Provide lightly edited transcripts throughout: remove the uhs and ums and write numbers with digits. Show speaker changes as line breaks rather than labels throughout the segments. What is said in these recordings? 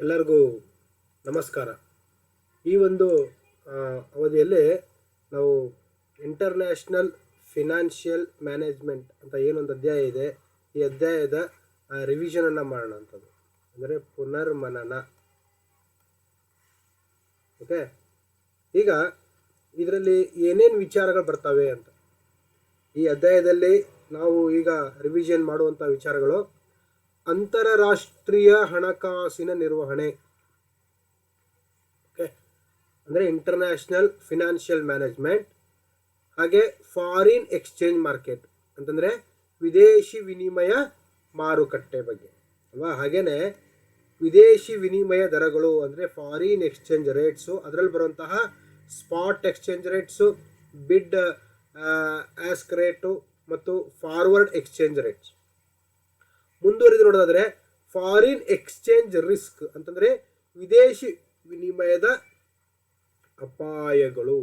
ಎಲ್ಲರಿಗೂ ನಮಸ್ಕಾರ. ಈ ಒಂದು ಅವಧಿಯಲ್ಲಿ ನಾವು ಇಂಟರ್ನ್ಯಾಷನಲ್ ಫಿನಾನ್ಷಿಯಲ್ ಮ್ಯಾನೇಜ್ಮೆಂಟ್ ಅಂತ ಏನೊಂದು ಅಧ್ಯಾಯ ಇದೆ, ಈ ಅಧ್ಯಾಯದ ರಿವಿಷನನ್ನು ಮಾಡೋಣ ಅಂಥದ್ದು, ಅಂದರೆ ಪುನರ್ಮನನ. ಓಕೆ, ಈಗ ಇದರಲ್ಲಿ ಏನೇನು ವಿಚಾರಗಳು ಬರ್ತವೆ ಅಂತ ಈ ಅಧ್ಯಾಯದಲ್ಲಿ ನಾವು ಈಗ ರಿವಿಷನ್ ಮಾಡುವಂಥ ವಿಚಾರಗಳು: ಅಂತಾರಾಷ್ಟ್ರೀಯ ಹಣಕಾಸಿನ ನಿರ್ವಹಣೆ, ಓಕೆ, ಅಂದರೆ ಇಂಟರ್ನ್ಯಾಷನಲ್ ಫಿನಾನ್ಷಿಯಲ್ ಮ್ಯಾನೇಜ್ಮೆಂಟ್. ಹಾಗೆ ಫಾರಿನ್ ಎಕ್ಸ್ಚೇಂಜ್ ಮಾರ್ಕೆಟ್ ಅಂತಂದರೆ ವಿದೇಶಿ ವಿನಿಮಯ ಮಾರುಕಟ್ಟೆ ಬಗ್ಗೆ ಅಲ್ವಾ. ಹಾಗೇನೆ ವಿದೇಶಿ ವಿನಿಮಯ ದರಗಳು ಅಂದರೆ ಫಾರಿನ್ ಎಕ್ಸ್ಚೇಂಜ್ ರೇಟ್ಸು, ಅದರಲ್ಲಿ ಬರುವಂತಹ ಸ್ಪಾಟ್ ಎಕ್ಸ್ಚೇಂಜ್ ರೇಟ್ಸು, ಬಿಡ್ ಆಸ್ಕ್ ರೇಟು ಮತ್ತು ಫಾರ್ವರ್ಡ್ ಎಕ್ಸ್ಚೇಂಜ್ ರೇಟ್ಸ್. ಮುಂದುವರಿದು ನೋಡೋದಾದರೆ ಫಾರಿನ್ ಎಕ್ಸ್ಚೇಂಜ್ ರಿಸ್ಕ್ ಅಂತಂದರೆ ವಿದೇಶಿ ವಿನಿಮಯದ ಅಪಾಯಗಳು.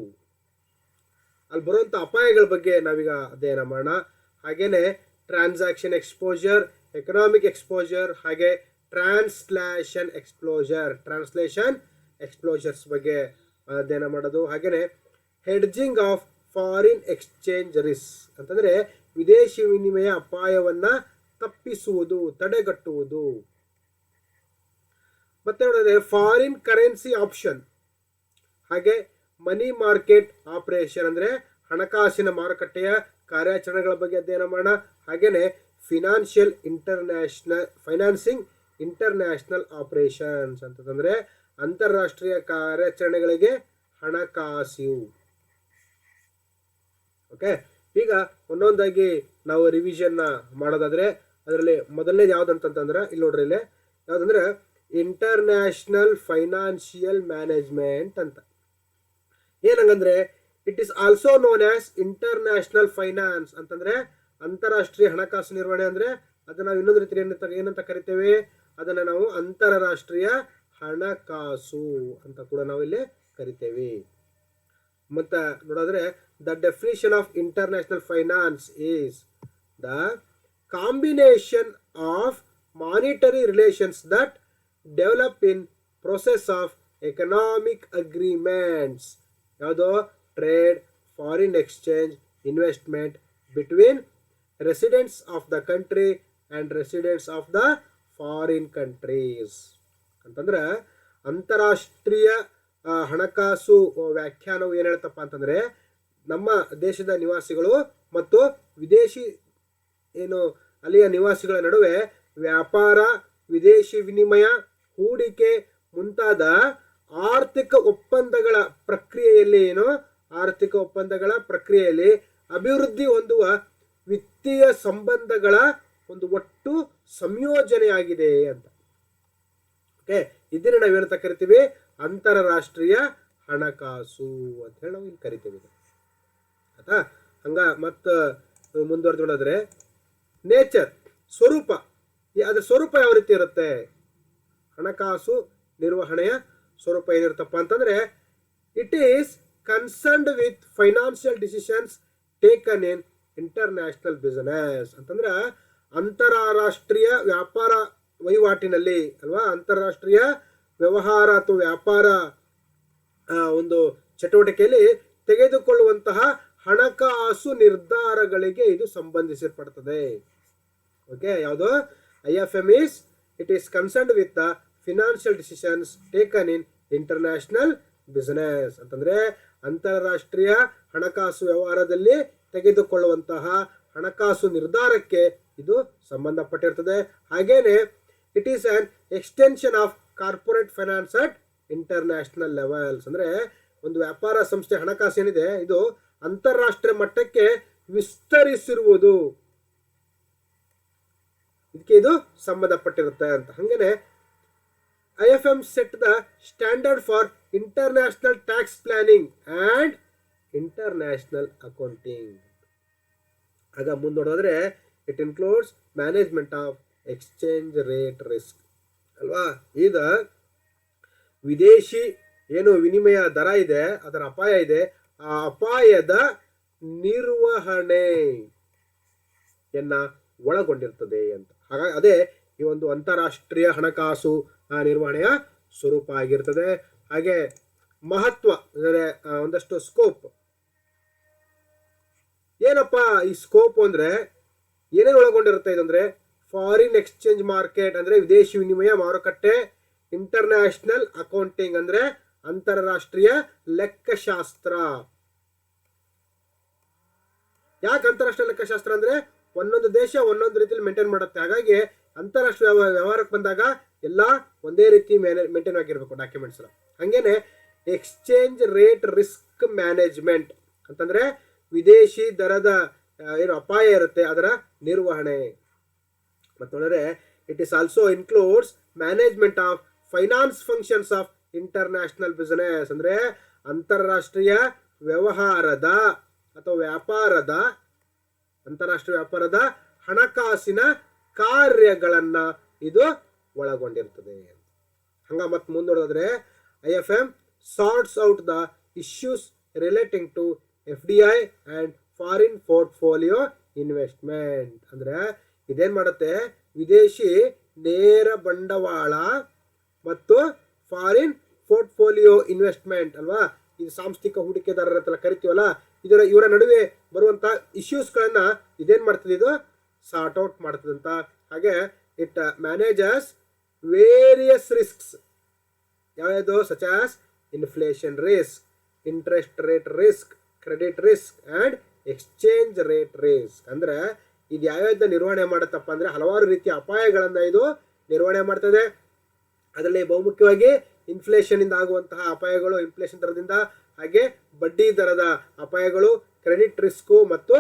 ಅಲ್ಲಿ ಬರುವಂಥ ಅಪಾಯಗಳ ಬಗ್ಗೆ ನಾವೀಗ ಅಧ್ಯಯನ ಮಾಡೋಣ. ಹಾಗೇನೆ ಟ್ರಾನ್ಸಾಕ್ಷನ್ ಎಕ್ಸ್ಪೋಜರ್, ಎಕನಾಮಿಕ್ ಎಕ್ಸ್ಪೋಜರ್, ಹಾಗೆ ಟ್ರಾನ್ಸ್ಲೇಷನ್ ಎಕ್ಸ್ಪ್ಲೋಜರ್ಸ್ ಬಗ್ಗೆ ಅಧ್ಯಯನ ಮಾಡೋದು. ಹಾಗೆಯೇ hedging of foreign exchange risk ಅಂತಂದರೆ ವಿದೇಶಿ ವಿನಿಮಯ ಅಪಾಯವನ್ನು ತಪ್ಪಿಸುವುದು, ತಡೆಗಟ್ಟುವುದು. ಮತ್ತೆ ನೋಡಿದ್ರೆ ಫಾರಿನ್ ಕರೆನ್ಸಿ ಆಪ್ಷನ್, ಹಾಗೆ ಮನಿ ಮಾರ್ಕೆಟ್ ಆಪರೇಷನ್ ಅಂದರೆ ಹಣಕಾಸಿನ ಮಾರುಕಟ್ಟೆಯ ಕಾರ್ಯಾಚರಣೆಗಳ ಬಗ್ಗೆ ಅಧ್ಯಯನ ಮಾಡೋಣ. ಹಾಗೇನೆ ಫೈನಾನ್ಸಿಂಗ್ ಇಂಟರ್ನ್ಯಾಷನಲ್ ಆಪರೇಷನ್ಸ್ ಅಂತಂದರೆ ಅಂತಾರಾಷ್ಟ್ರೀಯ ಕಾರ್ಯಾಚರಣೆಗಳಿಗೆ ಹಣಕಾಸು. ಓಕೆ, ಈಗ ಒಂದೊಂದಾಗಿ ನಾವು ರಿವಿಷನ್ನ ಮಾಡೋದಾದರೆ ಅದರಲ್ಲಿ ಮೊದಲನೇದು ಯಾವುದಂತಂದ್ರೆ ಇಲ್ಲಿ ನೋಡ್ರಿ, ಇಲ್ಲಿ ಯಾವುದಂದ್ರೆ ಇಂಟರ್ನ್ಯಾಷನಲ್ ಫೈನಾನ್ಷಿಯಲ್ ಮ್ಯಾನೇಜ್ಮೆಂಟ್ ಅಂತ. ಏನಂಗಂದ್ರೆ it is also known as international finance ಅಂತಂದ್ರೆ ಅಂತಾರಾಷ್ಟ್ರೀಯ ಹಣಕಾಸು ನಿರ್ವಹಣೆ. ಅಂದರೆ ಅದನ್ನು ನಾವು ಇನ್ನೊಂದು ರೀತಿ ಏನಂತ ಕರಿತೇವೆ, ಅದನ್ನು ನಾವು ಅಂತಾರಾಷ್ಟ್ರೀಯ ಹಣಕಾಸು ಅಂತ ಕೂಡ ನಾವು ಇಲ್ಲಿ ಕರಿತೇವೆ. ಮತ್ತು ನೋಡಿದ್ರೆ the definition of international finance is the combination of monetary relations that develop in process of economic agreements, ಯಾವುದೋ trade, foreign exchange, investment between residents of the country and residents of the foreign countries ಅಂತಂದ್ರೆ ಅಂತಾರಾಷ್ಟ್ರೀಯ ಹಣಕಾಸು ವ್ಯಾಖ್ಯಾನವು ಏನು ಹೇಳ್ತಪ್ಪ ಅಂತಂದರೆ ನಮ್ಮ ದೇಶದ ನಿವಾಸಿಗಳು ಮತ್ತು ವಿದೇಶಿ ಏನು ಅಲ್ಲಿಯ ನಿವಾಸಿಗಳ ನಡುವೆ ವ್ಯಾಪಾರ, ವಿದೇಶಿ ವಿನಿಮಯ, ಹೂಡಿಕೆ ಮುಂತಾದ ಆರ್ಥಿಕ ಒಪ್ಪಂದಗಳ ಪ್ರಕ್ರಿಯೆಯಲ್ಲಿ ಅಭಿವೃದ್ಧಿ ಹೊಂದುವ ವಿತ್ತೀಯ ಸಂಬಂಧಗಳ ಒಂದು ಒಟ್ಟು ಸಂಯೋಜನೆಯಾಗಿದೆ ಅಂತ. ಓಕೆ, ಇದನ್ನು ನಾವೇನಂತ ಕರಿತೀವಿ, ಅಂತಾರಾಷ್ಟ್ರೀಯ ಹಣಕಾಸು ಅಂತ ಹೇಳಿ ನಾವು ಇಲ್ಲಿ ಕರಿತೀವಿ ಆಯ್ತಾ. ಹಂಗ ಮತ್ತು ಮುಂದುವರೆದು ನೋಡಿದ್ರೆ ನೇಚರ್, ಸ್ವರೂಪ, ಅದರ ಸ್ವರೂಪ ಯಾವ ರೀತಿ ಇರುತ್ತೆ, ಹಣಕಾಸು ನಿರ್ವಹಣೆಯ ಸ್ವರೂಪ ಏನಿರುತ್ತಪ್ಪ ಅಂತಂದರೆ it is concerned with financial decisions taken in international business ಅಂತಂದ್ರೆ ಅಂತಾರಾಷ್ಟ್ರೀಯ ವ್ಯಾಪಾರ ವಹಿವಾಟಿನಲ್ಲಿ ಅಲ್ವಾ, ಅಂತಾರಾಷ್ಟ್ರೀಯ ವ್ಯವಹಾರ ಅಥವಾ ವ್ಯಾಪಾರ ಒಂದು ಚಟುವಟಿಕೆಯಲ್ಲಿ ತೆಗೆದುಕೊಳ್ಳುವಂತಹ ಹಣಕಾಸು ನಿರ್ಧಾರಗಳಿಗೆ ಇದು ಸಂಬಂಧಿಸಲ್ಪಡ್ತದೆ. ಓಕೆ, ಯಾವುದು IFM it is concerned with the financial decisions taken in international business ಅಂತಂದರೆ ಅಂತಾರಾಷ್ಟ್ರೀಯ ಹಣಕಾಸು ವ್ಯವಹಾರದಲ್ಲಿ ತೆಗೆದುಕೊಳ್ಳುವಂತಹ ಹಣಕಾಸು ನಿರ್ಧಾರಕ್ಕೆ ಇದು ಸಂಬಂಧಪಟ್ಟಿರ್ತದೆ. ಹಾಗೇನೆ it is on extension of corporate finance at international levels ಅಂದರೆ ಒಂದು ವ್ಯಾಪಾರ ಸಂಸ್ಥೆ ಹಣಕಾಸು ಏನಿದೆ ಇದು ಅಂತಾರಾಷ್ಟ್ರೀಯ ಮಟ್ಟಕ್ಕೆ ವಿಸ್ತರಿಸಿರುವುದು, ಇದಕ್ಕೆ ಇದು ಸಂಬಂಧಪಟ್ಟಿರುತ್ತೆ ಅಂತ. ಹಾಗೇನೆ IFM set the standard for international tax planning and international accounting. ಆಗ ಮುಂದೋಡಿದ್ರೆ it includes management of exchange rate risk ಅಲ್ವಾ. ಈಗ ವಿದೇಶಿ ಏನು ವಿನಿಮಯ ದರ ಇದೆ, ಅದರ ಅಪಾಯ ಇದೆ, ಆ ಅಪಾಯದ ನಿರ್ವಹಣೆಯನ್ನ ಒಳಗೊಂಡಿರ್ತದೆ ಅಂತ. ಹಾಗಾಗಿ ಅದೇ ಈ ಒಂದು ಅಂತಾರಾಷ್ಟ್ರೀಯ ಹಣಕಾಸು ನಿರ್ವಹಣೆಯ ಸ್ವರೂಪ ಆಗಿರ್ತದೆ. ಹಾಗೆ ಮಹತ್ವ ಅಂದರೆ ಒಂದಷ್ಟು ಸ್ಕೋಪ್. ಏನಪ್ಪ ಈ ಸ್ಕೋಪ್ ಅಂದ್ರೆ ಏನೇನು ಒಳಗೊಂಡಿರುತ್ತೆ ಇದಂದ್ರೆ ಫಾರಿನ್ ಎಕ್ಸ್ಚೇಂಜ್ ಮಾರ್ಕೆಟ್ ಅಂದ್ರೆ ವಿದೇಶಿ ವಿನಿಮಯ ಮಾರುಕಟ್ಟೆ, ಇಂಟರ್ನ್ಯಾಷನಲ್ ಅಕೌಂಟಿಂಗ್ ಅಂದ್ರೆ ಅಂತಾರಾಷ್ಟ್ರೀಯ ಲೆಕ್ಕಶಾಸ್ತ್ರ. ಯಾಕೆ ಅಂತಾರಾಷ್ಟ್ರೀಯ ಲೆಕ್ಕಶಾಸ್ತ್ರ ಅಂದ್ರೆ ಒಂದೊಂದು ದೇಶ ಒಂದೊಂದು ರೀತಿಯಲ್ಲಿ ಮೇಂಟೈನ್ ಮಾಡುತ್ತೆ. ಹಾಗಾಗಿ ಅಂತಾರಾಷ್ಟ್ರೀಯ ವ್ಯವಹಾರಕ್ಕೆ ಬಂದಾಗ ಎಲ್ಲ ಒಂದೇ ರೀತಿ ಮೇಂಟೈನ್ ಆಗಿರ್ಬೇಕು ಡಾಕ್ಯುಮೆಂಟ್ಸ್. ಹಂಗೇನೆ ಎಕ್ಸ್ಚೇಂಜ್ ರೇಟ್ ರಿಸ್ಕ್ ಮ್ಯಾನೇಜ್ಮೆಂಟ್ ಅಂತಂದ್ರೆ ವಿದೇಶಿ ದರದ ಏನು ಅಪಾಯ ಇರುತ್ತೆ ಅದರ ನಿರ್ವಹಣೆ. ಮತ್ತೊಂದರೆ it is also includes management of finance functions of international business ಅಂದ್ರೆ ಅಂತಾರಾಷ್ಟ್ರೀಯ ವ್ಯವಹಾರದ ಅಥವಾ ಅಂತಾರಾಷ್ಟ್ರೀಯ ವ್ಯಾಪಾರದ ಹಣಕಾಸಿನ ಕಾರ್ಯಗಳನ್ನ ಇದು ಒಳಗೊಂಡಿರ್ತದೆ. ಹಂಗ ಮತ್ತೆ ಮುಂದೋಡಿದ್ರೆ IFM sorts out the issues relating to FDI and foreign portfolio investment ಅಂದ್ರೆ ಇದೇನ್ ಮಾಡುತ್ತೆ, ವಿದೇಶಿ ನೇರ ಬಂಡವಾಳ ಮತ್ತು ಫಾರಿನ್ ಪೋರ್ಟ್ಫೋಲಿಯೋ ಇನ್ವೆಸ್ಟ್ಮೆಂಟ್ ಅಲ್ವಾ, ಇದು ಸಾಂಸ್ಥಿಕ ಹೂಡಿಕೆದಾರರ ಹತ್ರ ಕರಿತೀವಲ್ಲ, ಇವರ ನಡುವೆ ಬರುವಂತ ಇಶ್ಯೂಸ್ಗಳನ್ನ ಇದೇನ್ ಮಾಡ್ತದೆ, ಇದು ಸಾರ್ಟ್ ಔಟ್ ಮಾಡ್ತದಂತ. ಹಾಗೆ ಇಟ್ ಮ್ಯಾನೇಜಸ್ ವೇರಿಯಸ್ ರಿಸ್ಕ್ಸ್ ಯಾವ್ಯಾವುದು such as inflation risk, interest rate risk, credit risk and exchange rate risk. ಅಂದ್ರೆ ಇದು ಯಾವ್ಯಾವ್ದ ನಿರ್ವಹಣೆ ಮಾಡುತ್ತಪ್ಪ ಅಂದ್ರೆ ಹಲವಾರು ರೀತಿಯ ಅಪಾಯಗಳನ್ನ ಇದು ನಿರ್ವಹಣೆ ಮಾಡ್ತದೆ. ಅದರಲ್ಲಿ ಬಹುಮುಖ್ಯವಾಗಿ ಇನ್ಫ್ಲೇಷನ್ ಇಂದ ಆಗುವಂತಹ ಅಪಾಯಗಳು, ಇನ್ಫ್ಲೇಷನ್ ದರದಿಂದ, ಹಾಗೆ ಬಡ್ಡಿ ದರದ ಅಪಾಯಗಳು, ಕ್ರೆಡಿಟ್ ರಿಸ್ಕು ಮತ್ತು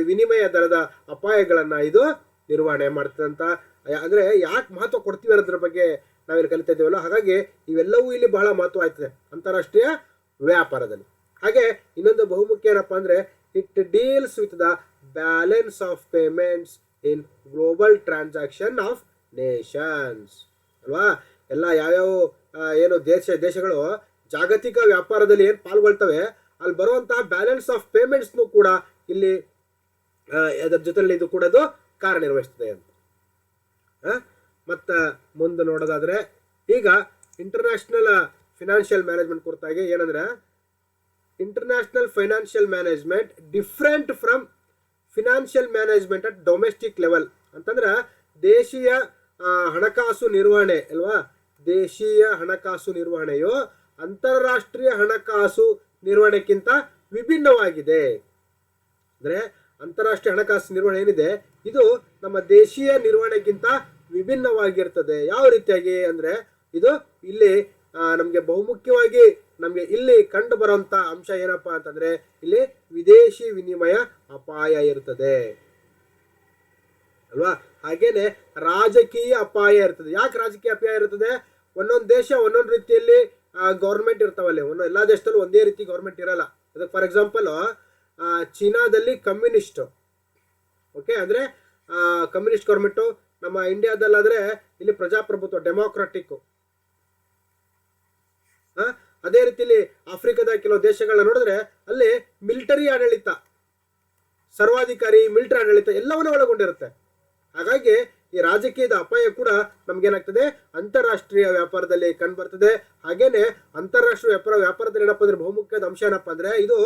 ವಿನಿಮಯ ದರದ ಅಪಾಯಗಳನ್ನ ಇದು ನಿರ್ವಹಣೆ ಮಾಡ್ತದಂತ. ಅಂದ್ರೆ ಯಾಕೆ ಮಹತ್ವ ಕೊಡ್ತೀವಿ ಅನ್ನೋದ್ರ ಬಗ್ಗೆ ನಾವಿಲ್ಲಿ ಕಲಿತಾ ಇದ್ದೀವಲ್ಲ, ಹಾಗಾಗಿ ಇವೆಲ್ಲವೂ ಇಲ್ಲಿ ಬಹಳ ಮಹತ್ವ ಆಯ್ತದೆ ಅಂತಾರಾಷ್ಟ್ರೀಯ ವ್ಯಾಪಾರದಲ್ಲಿ. ಹಾಗೆ ಇನ್ನೊಂದು ಬಹುಮುಖ್ಯ ಏನಪ್ಪಾ ಅಂದ್ರೆ it deals with the balance of payments in global transaction of Nations ಅಲ್ವಾ. ಎಲ್ಲ ಯಾವ್ಯಾವ ಏನು ದೇಶಗಳು ಜಾಗತಿಕ ವ್ಯಾಪಾರದಲ್ಲಿ ಏನು ಪಾಲ್ಗೊಳ್ತವೆ ಅಲ್ಲಿ ಬರುವಂತಹ ಬ್ಯಾಲೆನ್ಸ್ ಆಫ್ ಪೇಮೆಂಟ್ಸ್ನು ಕೂಡ ಇಲ್ಲಿ ಅದರ ಜೊತೆಲಿ ಇದು ಕೂಡ ಅದು ಕಾರ್ಯನಿರ್ವಹಿಸ್ತದೆ ಅಂತ. ಮತ್ತು ಮುಂದೆ ನೋಡೋದಾದ್ರೆ ಈಗ ಇಂಟರ್ನ್ಯಾಷನಲ್ ಫಿನಾನ್ಷಿಯಲ್ ಮ್ಯಾನೇಜ್ಮೆಂಟ್ ಕುರಿತಾಗಿ ಏನಂದ್ರೆ international financial management different from financial management at domestic level ಅಂತಂದ್ರೆ ದೇಶೀಯ ಹಣಕಾಸು ನಿರ್ವಹಣೆ ಅಲ್ವಾ, ದೇಶೀಯ ಹಣಕಾಸು ನಿರ್ವಹಣೆಯು ಅಂತಾರಾಷ್ಟ್ರೀಯ ಹಣಕಾಸು ನಿರ್ವಹಣೆಗಿಂತ ವಿಭಿನ್ನವಾಗಿದೆ. ಅಂದ್ರೆ ಅಂತಾರಾಷ್ಟ್ರೀಯ ಹಣಕಾಸು ನಿರ್ವಹಣೆ ಏನಿದೆ ಇದು ನಮ್ಮ ದೇಶೀಯ ನಿರ್ವಹಣೆಗಿಂತ ವಿಭಿನ್ನವಾಗಿರ್ತದೆ. ಯಾವ ರೀತಿಯಾಗಿ ಅಂದ್ರೆ ಇದು ಇಲ್ಲಿ ನಮಗೆ ಬಹುಮುಖ್ಯವಾಗಿ ನಮಗೆ ಇಲ್ಲಿ ಕಂಡು ಬರುವಂತ ಅಂಶ ಏನಪ್ಪಾ ಅಂತಂದ್ರೆ ಇಲ್ಲಿ ವಿದೇಶಿ ವಿನಿಮಯ ಅಪಾಯ ಇರ್ತದೆ ಅಲ್ವಾ. ಹಾಗೇನೆ ರಾಜಕೀಯ ಅಪಾಯ ಇರ್ತದೆ. ಯಾಕೆ ರಾಜಕೀಯ ಅಪಾಯ ಇರ್ತದೆ? ಒಂದೊಂದು ದೇಶ ಒಂದೊಂದು ರೀತಿಯಲ್ಲಿ ಗೌರ್ಮೆಂಟ್ ಇರ್ತಾವಲ್ಲಿ, ಎಲ್ಲಾ ದೇಶದಲ್ಲೂ ಒಂದೇ ರೀತಿ ಗೌರ್ಮೆಂಟ್ ಇರಲ್ಲ. ಅದಕ್ಕೆ ಫಾರ್ ಎಕ್ಸಾಂಪಲ್ ಚೀನಾದಲ್ಲಿ ಕಮ್ಯುನಿಸ್ಟ್, ಓಕೆ, ಅಂದ್ರೆ ಕಮ್ಯುನಿಸ್ಟ್ ಗೌರ್ಮೆಂಟು. ನಮ್ಮ ಇಂಡಿಯಾದಲ್ಲಾದ್ರೆ ಇಲ್ಲಿ ಪ್ರಜಾಪ್ರಭುತ್ವ ಡೆಮೋಕ್ರಾಟಿಕ್. ಅದೇ ರೀತಿಯಲ್ಲಿ ಆಫ್ರಿಕಾದ ಕೆಲವು ದೇಶಗಳನ್ನ ನೋಡಿದ್ರೆ ಅಲ್ಲಿ ಮಿಲಿಟರಿ ಆಡಳಿತ, ಸರ್ವಾಧಿಕಾರಿ ಮಿಲಿಟರಿ ಆಡಳಿತ ಎಲ್ಲವನ್ನೂ ಒಳಗೊಂಡಿರುತ್ತೆ. ಹಾಗಾಗಿ ಈ ರಾಜಕೀಯದ ಅಪಾಯ ಕೂಡ ನಮ್ಗೇನಾಗ್ತದೆ ಅಂತಾರಾಷ್ಟ್ರೀಯ ವ್ಯಾಪಾರದಲ್ಲಿ ಕಂಡು ಬರ್ತದೆ. ಹಾಗೇನೆ ಅಂತಾರಾಷ್ಟ್ರೀಯ ವ್ಯಾಪಾರದಲ್ಲಿ ಏನಪ್ಪ ಅಂದ್ರೆ ಬಹುಮುಖ್ಯದ ಅಂಶ ಏನಪ್ಪ ಅಂದ್ರೆ ಇದು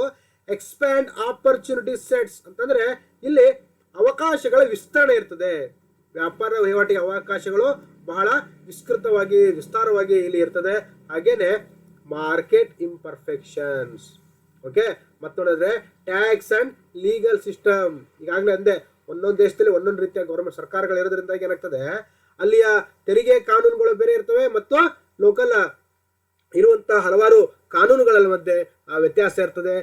ಎಕ್ಸ್ಪ್ಯಾಂಡ್ ಆಪರ್ಚುನಿಟಿ ಸೆಟ್ಸ್ ಅಂತಂದ್ರೆ ಇಲ್ಲಿ ಅವಕಾಶಗಳ ವಿಸ್ತರಣೆ ಇರ್ತದೆ. ವ್ಯಾಪಾರ ವಹಿವಾಟಿಗೆ ಅವಕಾಶಗಳು ಬಹಳ ವಿಸ್ತಾರವಾಗಿ ಇಲ್ಲಿ ಇರ್ತದೆ. ಹಾಗೇನೆ ಮಾರ್ಕೆಟ್ ಇಂಪರ್ಫೆಕ್ಷನ್ಸ್, ಓಕೆ. ಮತ್ತೊಂದ್ರೆ ಟ್ಯಾಕ್ಸ್ ಅಂಡ್ ಲೀಗಲ್ ಸಿಸ್ಟಮ್. ಈಗಾಗಲೇ ಅಂದೆ ಒಂದೊಂದು ದೇಶದಲ್ಲಿ ಒಂದೊಂದು ರೀತಿಯ ಗೌರ್ಮೆಂಟ್ ಸರ್ಕಾರಗಳು ಇರೋದ್ರಿಂದ ಏನಾಗ್ತದೆ ಅಲ್ಲಿಯ ತೆರಿಗೆ ಕಾನೂನುಗಳು ಬೇರೆ ಇರ್ತವೆ ಮತ್ತು ಲೋಕಲ್ ಇರುವಂತಹ ಹಲವಾರು ಕಾನೂನುಗಳ ಮಧ್ಯೆ ವ್ಯತ್ಯಾಸ ಇರ್ತದೆ.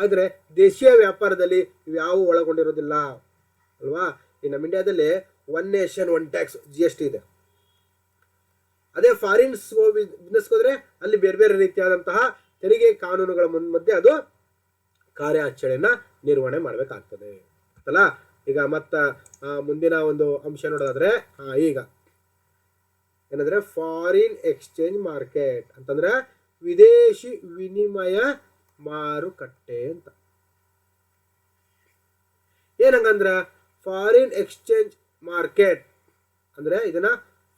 ಆದ್ರೆ ದೇಶೀಯ ವ್ಯಾಪಾರದಲ್ಲಿ ಇವ್ಯಾವು ಒಳಗೊಂಡಿರೋದಿಲ್ಲ ಅಲ್ವಾ. ಈ ನಮ್ಮ ಇಂಡಿಯಾದಲ್ಲಿ one nation one tax GST ಇದೆ. ಅದೇ ಫಾರಿನ್ ಬಿಸ್ನೆಸ್ ಹೋದ್ರೆ ಅಲ್ಲಿ ಬೇರೆ ಬೇರೆ ರೀತಿಯಾದಂತಹ ತೆರಿಗೆ ಕಾನೂನುಗಳ ಮಧ್ಯೆ ಅದು ಕಾರ್ಯಾಚರಣೆಯನ್ನ ನಿರ್ವಹಣೆ ಮಾಡಬೇಕಾಗ್ತದೆ ಅಲ್ಲ. ಈಗ ಮತ್ತ ಮುಂದಿನ ಒಂದು ಅಂಶ ನೋಡೋದಾದ್ರೆ ಈಗ ಏನಂದ್ರೆ ಫಾರಿನ್ ಎಕ್ಸ್ಚೇಂಜ್ ಮಾರ್ಕೆಟ್ ಅಂತಂದ್ರೆ ವಿದೇಶಿ ವಿನಿಮಯ ಮಾರುಕಟ್ಟೆ ಅಂತ. ಏನಂಗಂದ್ರ ಫಾರಿನ್ ಎಕ್ಸ್ಚೇಂಜ್ ಮಾರ್ಕೆಟ್ ಅಂದರೆ ಇದನ್ನ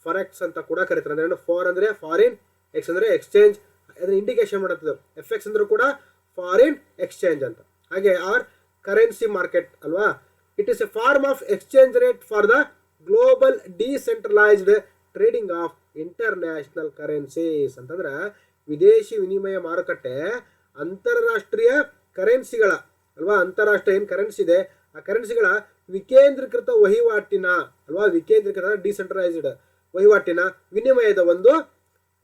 ಫಾರೆಕ್ಸ್ ಅಂತ ಕೂಡ ಕರೀತಾರೆ. ಅಂದ್ರೆ ಫಾರ್ ಅಂದರೆ ಫಾರಿನ್, ಎಕ್ಸ್ ಅಂದರೆ ಎಕ್ಸ್ಚೇಂಜ್, ಅದನ್ನ ಇಂಡಿಕೇಶನ್ ಮಾಡುತ್ತದೆ. ಎಫ್ ಎಕ್ಸ್ ಅಂದ್ರೂ ಕೂಡ ಫಾರಿನ್ ಎಕ್ಸ್ಚೇಂಜ್ ಅಂತ. ಹಾಗೆ ಆರ್ ಕರೆನ್ಸಿ ಮಾರ್ಕೆಟ್ ಅಲ್ವಾ, it is a form of exchange rate for the global decentralized trading of international currencies ಅಂತಂದ್ರೆ ವಿದೇಶಿ ವಿನಿಮಯ ಮಾರುಕಟ್ಟೆ ಅಂತಾರಾಷ್ಟ್ರೀಯ ಕರೆನ್ಸಿಗಳ ಅಲ್ವಾ, ಅಂತಾರಾಷ್ಟ್ರೀಯ ಏನು ಕರೆನ್ಸಿ ಇದೆ ಆ ಕರೆನ್ಸಿಗಳ ವಿಕೇಂದ್ರೀಕೃತ ವಹಿವಾಟಿನ ಅಲ್ವಾ, ವಿಕೇಂದ್ರೀಕೃತ ಡಿಸೆಂಟ್ರಲೈಸ್ಡ್ ವಹಿವಾಟಿನ ವಿನಿಮಯದ ಒಂದು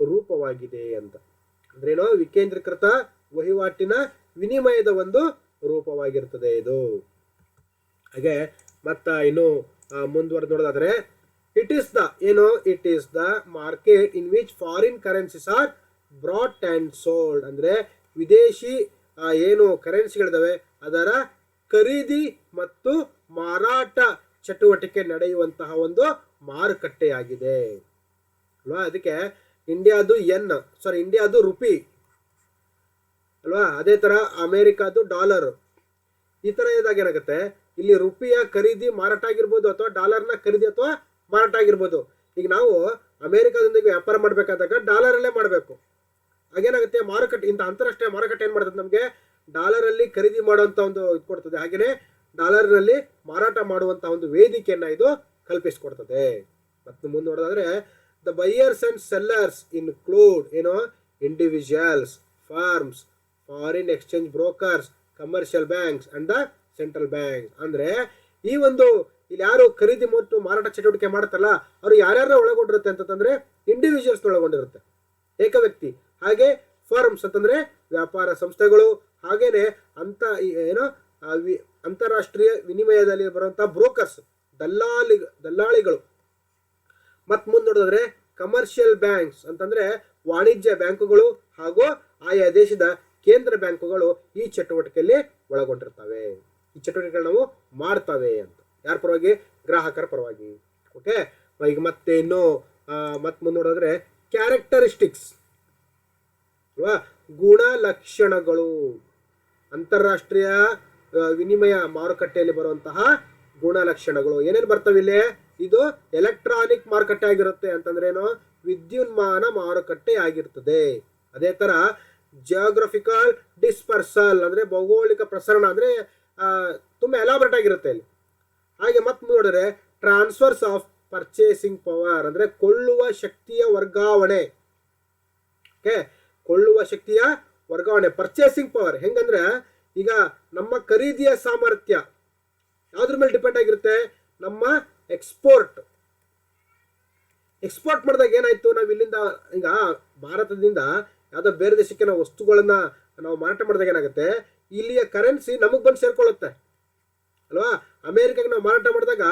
ರೂಪವಾಗಿದೆ ಅಂತ. ಅಂದ್ರೇನು, ವಿಕೇಂದ್ರೀಕೃತ ವಹಿವಾಟಿನ ವಿನಿಮಯದ ಒಂದು ರೂಪವಾಗಿರ್ತದೆ ಇದು. ಹಾಗೆ ಮತ್ತ ಇನ್ನು ಮುಂದುವರೆದು ನೋಡೋದಾದ್ರೆ it is the market in which foreign currencies are bought and sold. ಅಂದರೆ ವಿದೇಶಿ ಏನು ಕರೆನ್ಸಿಗಳಿದಾವೆ ಅದರ ಖರೀದಿ ಮತ್ತು ಮಾರಾಟ ಚಟುವಟಿಕೆ ನಡೆಯುವಂತಹ ಒಂದು ಮಾರುಕಟ್ಟೆಯಾಗಿದೆ ಅಲ್ವಾ. ಅದಕ್ಕೆ ಇಂಡಿಯಾದು ರುಪಿ ಅಲ್ವಾ, ಅದೇ ಥರ ಅಮೇರಿಕಾದು ಡಾಲರ್. ಈ ಥರ ಇದ್ದಾಗ ಏನಾಗುತ್ತೆ, ಇಲ್ಲಿ ರುಪಿಯ ಖರೀದಿ ಮಾರಾಟ ಆಗಿರ್ಬೋದು ಅಥವಾ ಡಾಲರ್ನ ಖರೀದಿ ಅಥವಾ ಮಾರಾಟ ಆಗಿರ್ಬೋದು. ಈಗ ನಾವು ಅಮೇರಿಕಾದೊಂದಿಗೆ ವ್ಯಾಪಾರ ಮಾಡಬೇಕಾದಾಗ ಡಾಲರಲ್ಲೇ ಮಾಡಬೇಕು. ಹಾಗೇನಾಗುತ್ತೆ, ಮಾರುಕಟ್ಟೆ ಇಂಥ ಅಂತಾರಾಷ್ಟ್ರೀಯ ಮಾರುಕಟ್ಟೆ ಏನು ಮಾಡ್ತದೆ, ನಮಗೆ ಡಾಲರಲ್ಲಿ ಖರೀದಿ ಮಾಡುವಂಥ ಒಂದು ಇದು ಕೊಡ್ತದೆ, ಹಾಗೆಯೇ ಡಾಲರ್ನಲ್ಲಿ ಮಾರಾಟ ಮಾಡುವಂಥ ಒಂದು ವೇದಿಕೆಯನ್ನು ಇದು ಕಲ್ಪಿಸಿಕೊಡ್ತದೆ. ಮತ್ತು ಮುಂದೆ ನೋಡೋದಾದ್ರೆ the buyers and sellers include individuals, firms, foreign exchange brokers, commercial banks and the central bank. ಅಂದರೆ ಈ ಒಂದು ಇಲ್ಲಿ ಯಾರು ಖರೀದಿ ಮತ್ತು ಮಾರಾಟ ಚಟುವಟಿಕೆ ಮಾಡ್ತಾರಲ್ಲ ಅವರು ಯಾರ್ಯಾರ ಒಳಗೊಂಡಿರುತ್ತೆ ಅಂತಂದ್ರೆ ಇಂಡಿವಿಜುವಲ್ಸ್ ಒಳಗೊಂಡಿರುತ್ತೆ, ಏಕ ವ್ಯಕ್ತಿ. ಹಾಗೆ ಫರ್ಮ್ಸ್ ಅಂತಂದ್ರೆ ವ್ಯಾಪಾರ ಸಂಸ್ಥೆಗಳು, ಹಾಗೇನೆ ಅಂತಾರಾಷ್ಟ್ರೀಯ ವಿನಿಮಯದಲ್ಲಿ ಬರುವಂಥ ಬ್ರೋಕರ್ಸ್, ದಲ್ಲಾಳಿಗಳು. ಮತ್ತು ಮುಂದೆ ನೋಡಿದ್ರೆ ಕಮರ್ಷಿಯಲ್ ಬ್ಯಾಂಕ್ಸ್ ಅಂತಂದ್ರೆ ವಾಣಿಜ್ಯ ಬ್ಯಾಂಕುಗಳು ಹಾಗೂ ಆಯಾ ದೇಶದ ಕೇಂದ್ರ ಬ್ಯಾಂಕುಗಳು ಈ ಚಟುವಟಿಕೆಯಲ್ಲಿ ಒಳಗೊಂಡಿರ್ತವೆ. ಈ ಚಟುವಟಿಕೆಗಳು ನಾವು ಮಾಡ್ತವೆ ಅಂತ ಯಾರ ಪರವಾಗಿ, ಗ್ರಾಹಕರ ಪರವಾಗಿ. ಓಕೆ, ಈಗ ಮತ್ತೆ ಇನ್ನು ಮತ್ತೆ ಮುಂದೆ ನೋಡಿದ್ರೆ ಕ್ಯಾರೆಕ್ಟರಿಸ್ಟಿಕ್ಸ್ ಅಲ್ವಾ, ಗುಣಲಕ್ಷಣಗಳು. ಅಂತಾರಾಷ್ಟ್ರೀಯ ವಿನಿಮಯ ಮಾರುಕಟ್ಟೆಯಲ್ಲಿ ಬರುವಂತಹ ಗುಣಲಕ್ಷಣಗಳು ಏನೇನು ಬರ್ತವೆ ಇಲ್ಲಿ. ಇದು ಎಲೆಕ್ಟ್ರಾನಿಕ್ ಮಾರುಕಟ್ಟೆ ಆಗಿರುತ್ತೆ ಅಂತಂದ್ರೇನು, ವಿದ್ಯುನ್ಮಾನ ಮಾರುಕಟ್ಟೆ ಆಗಿರ್ತದೆ. ಅದೇ ತರ ಜಿಯೋಗ್ರಫಿಕಲ್ ಡಿಸ್ಪರ್ಸಲ್ ಅಂದ್ರೆ ಭೌಗೋಳಿಕ ಪ್ರಸರಣ, ಅಂದ್ರೆ ತುಂಬಾ ಎಲಾಬ್ರೇಟ್ ಆಗಿರುತ್ತೆ ಇಲ್ಲಿ. ಹಾಗೆ ಮತ್ತೆ ನೋಡಿದ್ರೆ ಟ್ರಾನ್ಸ್ಫರ್ಸ್ ಆಫ್ ಪರ್ಚೇಸಿಂಗ್ ಪವರ್ ಅಂದ್ರೆ ಕೊಳ್ಳುವ ಶಕ್ತಿಯ ವರ್ಗಾವಣೆ. ಓಕೆ, ಕೊಳ್ಳುವ ಶಕ್ತಿಯ ವರ್ಗಾವಣೆ, ಪರ್ಚೇಸಿಂಗ್ ಪವರ್. ಹೆಂಗಂದ್ರೆ ಈಗ ನಮ್ಮ ಖರೀದಿಯ ಸಾಮರ್ಥ್ಯ ಯಾವ್ದ್ರ ಮೇಲೆ ಡಿಪೆಂಡ್ ಆಗಿರುತ್ತೆ, ನಮ್ಮ ಎಕ್ಸ್ಪೋರ್ಟ್ ಮಾಡಿದಾಗ ಏನಾಯ್ತು, ನಾವು ಇಲ್ಲಿಂದ ಈಗ ಭಾರತದಿಂದ ಯಾವುದೋ ಬೇರೆ ದೇಶಕ್ಕೆ ನಾವು ವಸ್ತುಗಳನ್ನ ನಾವು ಮಾರಾಟ ಮಾಡಿದಾಗ ಏನಾಗುತ್ತೆ, ಇಲ್ಲಿಯ ಕರೆನ್ಸಿ ನಮಗೆ ಬಂದು ಸೇರ್ಕೊಳ್ಳುತ್ತೆ ಅಲ್ವಾ. ಅಮೇರಿಕಾಗೆ ನಾವು ಮಾರಾಟ ಮಾಡಿದಾಗ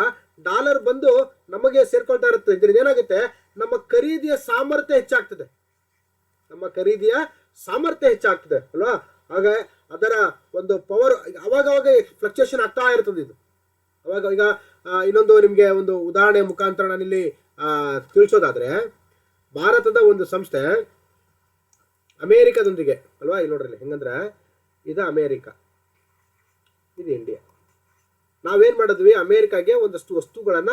ಡಾಲರ್ ಬಂದು ನಮಗೆ ಸೇರ್ಕೊಳ್ತಾ ಇರುತ್ತೆ. ಇದರಿಂದ ಏನಾಗುತ್ತೆ, ನಮ್ಮ ಖರೀದಿಯ ಸಾಮರ್ಥ್ಯ ಹೆಚ್ಚಾಗ್ತದೆ, ಅಲ್ವಾ. ಆಗ ಅದರ ಒಂದು ಪವರ್ ಅವಾಗ ಫ್ಲಕ್ಚುಯೇಷನ್ ಆಗ್ತಾ ಇರ್ತದೆ. ಇದು ಅವಾಗ ಈಗ ಇನ್ನೊಂದು ನಿಮಗೆ ಒಂದು ಉದಾಹರಣೆ ಮುಖಾಂತರ ನಾನಿಲ್ಲಿ ತಿಳಿಸೋದಾದ್ರೆ, ಭಾರತದ ಒಂದು ಸಂಸ್ಥೆ ಅಮೇರಿಕಾದೊಂದಿಗೆ ಅಲ್ವಾ, ಇಲ್ಲಿ ನೋಡ್ರಿ ಹೆಂಗಂದ್ರೆ ಇದು ಅಮೇರಿಕಾ, ಇದು ಇಂಡಿಯಾ. ನಾವೇನು ಮಾಡಿದ್ವಿ, ಅಮೇರಿಕಾಗೆ ಒಂದಷ್ಟು ವಸ್ತುಗಳನ್ನ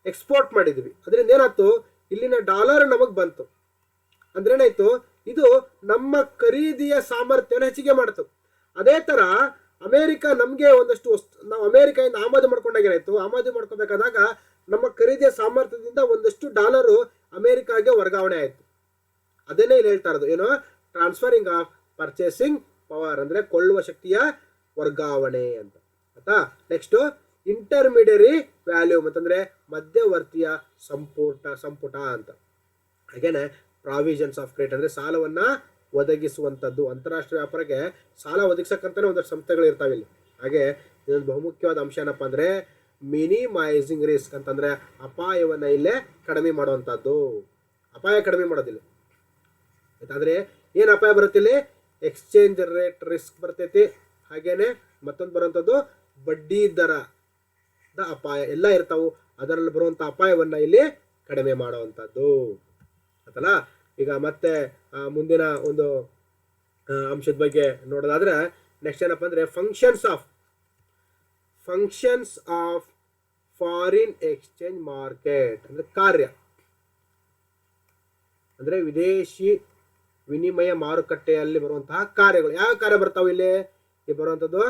ಎಕ್ಸ್ಪೋರ್ಟ್ ಮಾಡಿದ್ವಿ. ಅದರಿಂದ ಏನಾಯ್ತು, ಇಲ್ಲಿನ ಡಾಲರ್ ನಮಗೆ ಬಂತು. ಅಂದ್ರೆ ಏನಾಯ್ತು, ಇದು ನಮ್ಮ ಖರೀದಿಯ ಸಾಮರ್ಥ್ಯವನ್ನು ಹೆಚ್ಚಿಗೆ ಮಾಡ್ತು. ಅದೇ ತರ ಅಮೇರಿಕಾ ನಮಗೆ ಒಂದಷ್ಟು ನಾವು ಅಮೇರಿಕಾಯಿಂದ ಆಮದು ಮಾಡ್ಕೊಂಡಾಗ ಏನಾಯ್ತು, ಆಮದು ಮಾಡ್ಕೋಬೇಕಾದಾಗ ನಮ್ಮ ಖರೀದಿಯ ಸಾಮರ್ಥ್ಯದಿಂದ ಒಂದಷ್ಟು ಡಾಲರು ಅಮೇರಿಕಾಗೆ ವರ್ಗಾವಣೆ ಆಯಿತು. ಅದನ್ನೇ ಇಲ್ಲಿ ಹೇಳ್ತಾ ಇರೋದು ಏನು, ಟ್ರಾನ್ಸ್ಫರಿಂಗ್ ಆಫ್ ಪರ್ಚೇಸಿಂಗ್ ಪವರ್ ಅಂದ್ರೆ ಕೊಳ್ಳುವ ಶಕ್ತಿಯ ವರ್ಗಾವಣೆ ಅಂತ ಆಯ್ತಾ. ನೆಕ್ಸ್ಟ್ ಇಂಟರ್ಮಿಡಿಯರಿ ವ್ಯಾಲ್ಯೂಮ್ ಅಂತಂದ್ರೆ ಮಧ್ಯವರ್ತಿಯ ಸಂಪುಟ ಅಂತ. ಹಾಗೇನೆ ಪ್ರಾವಿಷನ್ಸ್ ಆಫ್ ಕ್ರೆಡಿಟ್ ಅಂದ್ರೆ ಸಾಲವನ್ನ ಒದಗಿಸುವಂಥದ್ದು. ಅಂತಾರಾಷ್ಟ್ರೀಯ ವ್ಯಾಪಾರಕ್ಕೆ ಸಾಲ ಒದಗಿಸಕ್ಕಂತಾನೆ ಒಂದಷ್ಟು ಸಂಸ್ಥೆಗಳು ಇರ್ತಾವೆ ಇಲ್ಲಿ. ಹಾಗೆ ಇದೊಂದು ಬಹುಮುಖ್ಯವಾದ ಅಂಶ ಏನಪ್ಪ ಅಂದ್ರೆ ಮಿನಿಮೈಸಿಂಗ್ ರಿಸ್ಕ್ ಅಂತಂದ್ರೆ ಅಪಾಯವನ್ನ ಇಲ್ಲೇ ಕಡಿಮೆ ಮಾಡುವಂಥದ್ದು. ಅಪಾಯ ಕಡಿಮೆ ಮಾಡೋದಿಲ್ಲ. ಆದ್ರೆ ಏನು ಅಪಾಯ ಬರುತ್ತೆ ಇಲ್ಲಿ, ಎಕ್ಸ್ಚೇಂಜ್ ರೇಟ್ ರಿಸ್ಕ್ ಬರ್ತೈತಿ. ಹಾಗೇನೆ ಮತ್ತೊಂದು ಬರುವಂಥದ್ದು ಬಡ್ಡಿ ದರದ ಅಪಾಯ ಎಲ್ಲ ಇರ್ತಾವು. ಅದರಲ್ಲಿ ಬರುವಂಥ ಅಪಾಯವನ್ನ ಇಲ್ಲಿ ಕಡಿಮೆ ಮಾಡುವಂಥದ್ದು ಆಯ್ತಲ್ಲ. ಈಗ ಮತ್ತೆ ಮುಂದಿನ ಒಂದು ಅಂಶದ ಬಗ್ಗೆ ನೋಡೋದಾದ್ರೆ ನೆಕ್ಸ್ಟ್ ಏನಪ್ಪ ಅಂದ್ರೆ functions of foreign exchange market ಅಂದ್ರೆ ಕಾರ್ಯ, ಅಂದ್ರೆ ವಿದೇಶಿ ವಿನಿಮಯ ಮಾರುಕಟ್ಟೆಯಲ್ಲಿ ಬರುವಂತಹ ಕಾರ್ಯಗಳು. ಯಾವ ಕಾರ್ಯ ಬರ್ತಾವೆ ಇಲ್ಲಿ ಬರುವಂಥದ್ದು?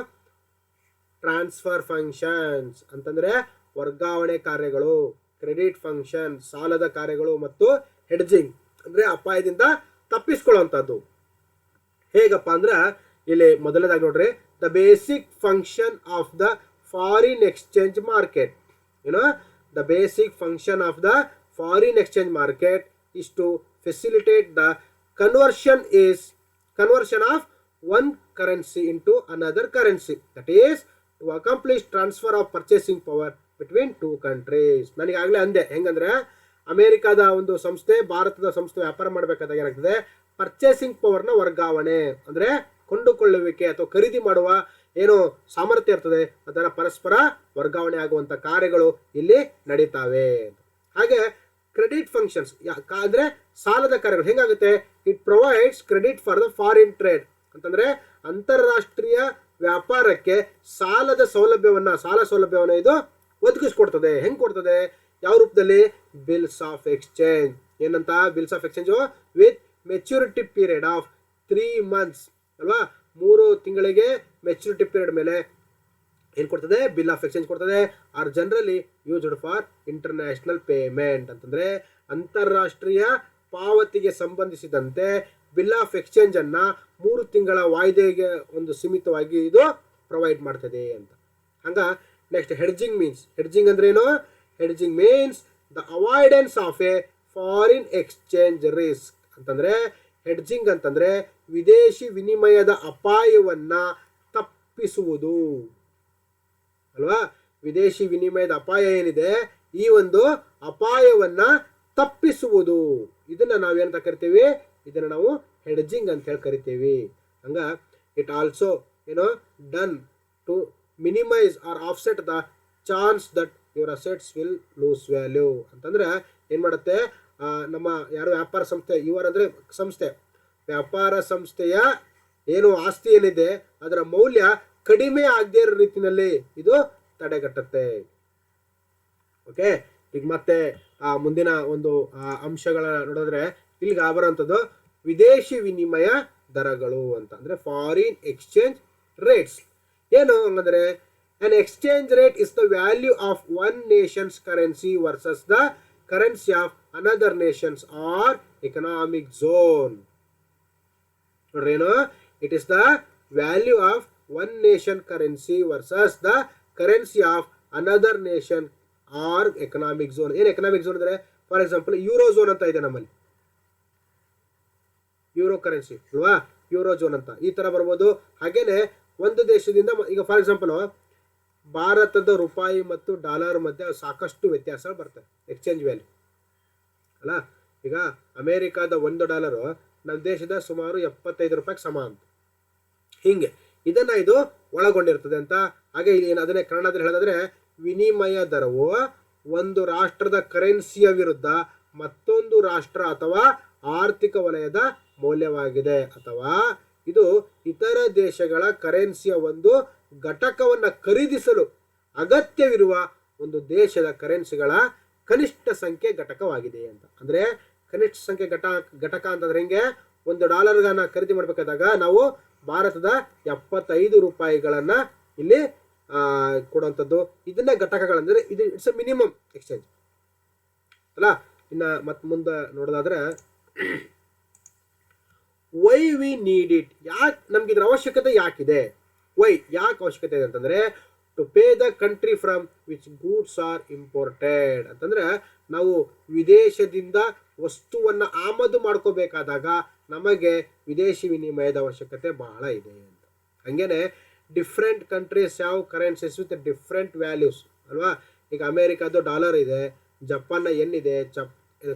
ಟ್ರಾನ್ಸ್ಫರ್ ಫಂಕ್ಷನ್ಸ್ ಅಂತಂದ್ರೆ ವರ್ಗಾವಣೆ ಕಾರ್ಯಗಳು, ಕ್ರೆಡಿಟ್ ಫಂಕ್ಷನ್ ಸಾಲದ ಕಾರ್ಯಗಳು, ಮತ್ತು ಹೆಡ್ಜಿಂಗ್ ಅಂದ್ರೆ ಅಪಾಯದಿಂದ ತಪ್ಪಿಸ್ಕೊಳ್ಳುವಂಥದ್ದು. ಹೇಗಪ್ಪ ಅಂದ್ರೆ ಇಲ್ಲಿ ಮೊದಲನೇದಾಗಿ ನೋಡ್ರಿ, the basic function of the foreign exchange market. The basic function of the foreign exchange market is to facilitate the conversion of one currency into another currency, that is to accomplish transfer of purchasing power between two countries. ನನಗೆ ಆಗಲೇ ಅಂದೆ ಹೆಂಗಂದ್ರೆ ಅಮೆರಿಕಾದ ಒಂದು ಸಂಸ್ಥೆ ಭಾರತದ ಸಂಸ್ಥೆ ವ್ಯಾಪಾರ ಮಾಡಬೇಕಾದಾಗ ಏನಾಗ್ತದೆ, ಪರ್ಚೇಸಿಂಗ್ ಪವರ್ನ ವರ್ಗಾವಣೆ ಅಂದ್ರೆ ಕೊಂಡುಕೊಳ್ಳುವಿಕೆ ಅಥವಾ ಖರೀದಿ ಮಾಡುವ ಏನು ಸಾಮರ್ಥ್ಯ ಇರ್ತದೆ ಅದರ ಪರಸ್ಪರ ವರ್ಗಾವಣೆ ಆಗುವಂತ ಕಾರ್ಯಗಳು ಇಲ್ಲಿ ನಡೀತಾವೆ. ಹಾಗೆ ಕ್ರೆಡಿಟ್ ಫಂಕ್ಷನ್ಸ್ ಅಂದ್ರೆ ಸಾಲದ ಕಾರ್ಯಗಳು ಹೆಂಗಾಗುತ್ತೆ, it provides credit for the foreign trade ಅಂತಂದ್ರೆ ಅಂತಾರಾಷ್ಟ್ರೀಯ ವ್ಯಾಪಾರಕ್ಕೆ ಸಾಲ ಸೌಲಭ್ಯವನ್ನ ಇದು ಒದಗಿಸ್ಕೊಡ್ತದೆ. ಹೆಂಗ್ ಕೊಡ್ತದೆ, ಯಾವ ರೂಪದಲ್ಲಿ? Bills of exchange. ಏನಂತ? Bills of exchange with maturity period of 3 months ಅಲ್ವಾ, 3 ತಿಂಗಳಿಗೆ ಮೆಚುರಿಟಿ ಪೀರಿಯಡ್ ಮೇಲೆ ಏನ್ ಕೊಡ್ತದೆ? ಬಿಲ್ ಆಫ್ ಎಕ್ಸ್ಚೇಂಜ್ ಕೊಡ್ತದೆ. Are generally used for international payment ಅಂತಂದ್ರೆ ಅಂತಾರಾಷ್ಟ್ರೀಯ ಪಾವತಿಗೆ ಸಂಬಂಧಿಸಿದಂತೆ ಬಿಲ್ ಆಫ್ ಎಕ್ಸ್ಚೇಂಜ್ ಅನ್ನ 3 ತಿಂಗಳ ವಾಯ್ದೆಗೆ ಒಂದು ಸೀಮಿತವಾಗಿ ಇದು ಪ್ರೊವೈಡ್ ಮಾಡ್ತದೆ ಅಂತ. ಹಂಗ ನೆಕ್ಸ್ಟ್ ಹೆಡ್ಜಿಂಗ್ ಅಂದ್ರೆ ಏನು? Hedging means the avoidance of A foreign exchange risk ಅಂತಂದ್ರೆ ಹೆಡ್ಜಿಂಗ್ ಅಂತಂದ್ರೆ ವಿದೇಶಿ ವಿನಿಮಯದ ಅಪಾಯವನ್ನ ತಪ್ಪಿಸುವುದು ಅಲ್ವಾ. ವಿದೇಶಿ ವಿನಿಮಯದ ಅಪಾಯ ಏನಿದೆ ಈ ಒಂದು ಅಪಾಯವನ್ನ ತಪ್ಪಿಸುವುದು, ಇದನ್ನ ನಾವೇನಂತ ಕರಿತೀವಿ? ಇದನ್ನ ನಾವು ಹೆಡ್ಜಿಂಗ್ ಅಂತ ಹೇಳಿ ಕರಿತೀವಿ. ಹಂಗ it also done to minimise or offset the chance that your assets will lose value ಅಂತಂದ್ರೆ ಏನ್ ಮಾಡುತ್ತೆ, ನಮ್ಮ ಯಾರು ವ್ಯಾಪಾರ ಸಂಸ್ಥೆ, ಇವರ್ ಅಂದ್ರೆ ಸಂಸ್ಥೆ, ವ್ಯಾಪಾರ ಸಂಸ್ಥೆಯ ಏನು ಆಸ್ತಿ ಏನಿದೆ ಅದರ ಮೌಲ್ಯ ಕಡಿಮೆ ಆಗದೇ ಇರೋ ರೀತಿಯಲ್ಲಿ ಇದು ತಡೆಗಟ್ಟುತ್ತೆ. ಓಕೆ, ಈಗ ಮತ್ತೆ ಮುಂದಿನ ಒಂದು ಅಂಶಗಳ ನೋಡಿದ್ರೆ ಇಲ್ಲಿಗೆ ಬರುವಂಥದ್ದು ವಿದೇಶಿ ವಿನಿಮಯ ದರಗಳು ಅಂತ ಅಂದ್ರೆ ಫಾರಿನ್ ಎಕ್ಸ್ಚೇಂಜ್ ರೇಟ್ಸ್. ಏನು ಹಂಗಂದ್ರೆ an exchange rate is the value of one nation's currency versus the currency of another nation's or economic zone. ನೋಡ್ರೇನು, it is the value of one nation currency versus the currency of another nation or economic zone. ಏನು economic zone ಅಂದ್ರೆ for example euro zone ಅಂತ ಇದೆ ನಮ್ಮಲ್ಲಿ, euro currency ಅಲ್ವಾ, euro zone ಅಂತ ಈ ತರ ಬರ್ಬೋದು. ಹಾಗೇನೆ ಒಂದು ದೇಶದಿಂದ ಈಗ ಫಾರ್ ಎಕ್ಸಾಂಪಲ್ ಭಾರತದ ರೂಪಾಯಿ ಮತ್ತು ಡಾಲರ್ ಮಧ್ಯೆ ಸಾಕಷ್ಟು ವ್ಯತ್ಯಾಸಗಳು ಬರ್ತವೆ ಎಕ್ಸ್ಚೇಂಜ್ ವ್ಯಾಲ್ಯೂ ಅಲ್ಲ. ಈಗ ಅಮೇರಿಕಾದ $1 ನಮ್ಮ ದೇಶದ ಸುಮಾರು 75 ರೂಪಾಯಿಗೆ ಸಮ ಅಂತ, ಹಿಂಗೆ ಇದನ್ನ ಇದು ಒಳಗೊಂಡಿರ್ತದೆ ಅಂತ. ಹಾಗೆ ಇಲ್ಲಿ ಅದನ್ನೇ ಕನ್ನಡದಲ್ಲಿ ಹೇಳೋದಾದ್ರೆ ವಿನಿಮಯ ದರವು ಒಂದು ರಾಷ್ಟ್ರದ ಕರೆನ್ಸಿಯ ವಿರುದ್ಧ ಮತ್ತೊಂದು ರಾಷ್ಟ್ರ ಅಥವಾ ಆರ್ಥಿಕ ವಲಯದ ಮೌಲ್ಯವಾಗಿದೆ, ಅಥವಾ ಇದು ಇತರ ದೇಶಗಳ ಕರೆನ್ಸಿಯ ಒಂದು ಘಟಕವನ್ನು ಖರೀದಿಸಲು ಅಗತ್ಯವಿರುವ ಒಂದು ದೇಶದ ಕರೆನ್ಸಿಗಳ ಕನಿಷ್ಠ ಸಂಖ್ಯೆ ಘಟಕವಾಗಿದೆ ಅಂತ. ಅಂದ್ರೆ ಕನಿಷ್ಠ ಸಂಖ್ಯೆ ಘಟಕ ಅಂತಂದ್ರೆ ಹಿಂಗೆ $1 ಖರೀದಿ ಮಾಡಬೇಕಾದಾಗ ನಾವು ಭಾರತದ 75 ರೂಪಾಯಿಗಳನ್ನ ಇಲ್ಲಿ ಕೊಡುವಂಥದ್ದು, ಇದನ್ನ ಘಟಕಗಳಂದ್ರೆ ಇದು ಇಟ್ಸ್ ಅ ಮಿನಿಮಮ್ ಎಕ್ಸ್ಚೇಂಜ್ ಅಲ್ಲ. ಇನ್ನ ಮತ್ತೆ ಮುಂದೆ ನೋಡೋದಾದ್ರೆ ವೈ ವಿ ನೀಡ್ ಇಟ್, ಯಾಕೆ ನಮ್ಗೆ ಇದ್ರ ಅವಶ್ಯಕತೆ ಯಾಕಿದೆ, ಯಾಕೆ ಅವಶ್ಯಕತೆ ಇದೆ ಅಂತಂದ್ರೆ to pay the country from which goods are imported ಅಂತಂದ್ರೆ ನಾವು ವಿದೇಶದಿಂದ ವಸ್ತುವನ್ನ ಆಮದು ಮಾಡ್ಕೋಬೇಕಾದಾಗ ನಮಗೆ ವಿದೇಶಿ ವಿನಿಮಯದ ಅವಶ್ಯಕತೆ ಬಹಳ ಇದೆ ಅಂತ. ಹಂಗೇನೆ ಡಿಫ್ರೆಂಟ್ ಕಂಟ್ರೀಸ್ ಯಾವ ಕರೆನ್ಸೀಸ್ ವಿತ್ ಡಿಫ್ರೆಂಟ್ ವ್ಯಾಲ್ಯೂಸ್ ಅಲ್ವಾ. ಈಗ ಅಮೇರಿಕಾದ ಡಾಲರ್ ಇದೆ, ಜಪಾನ್ನ ಯೆನ್ ಇದೆ,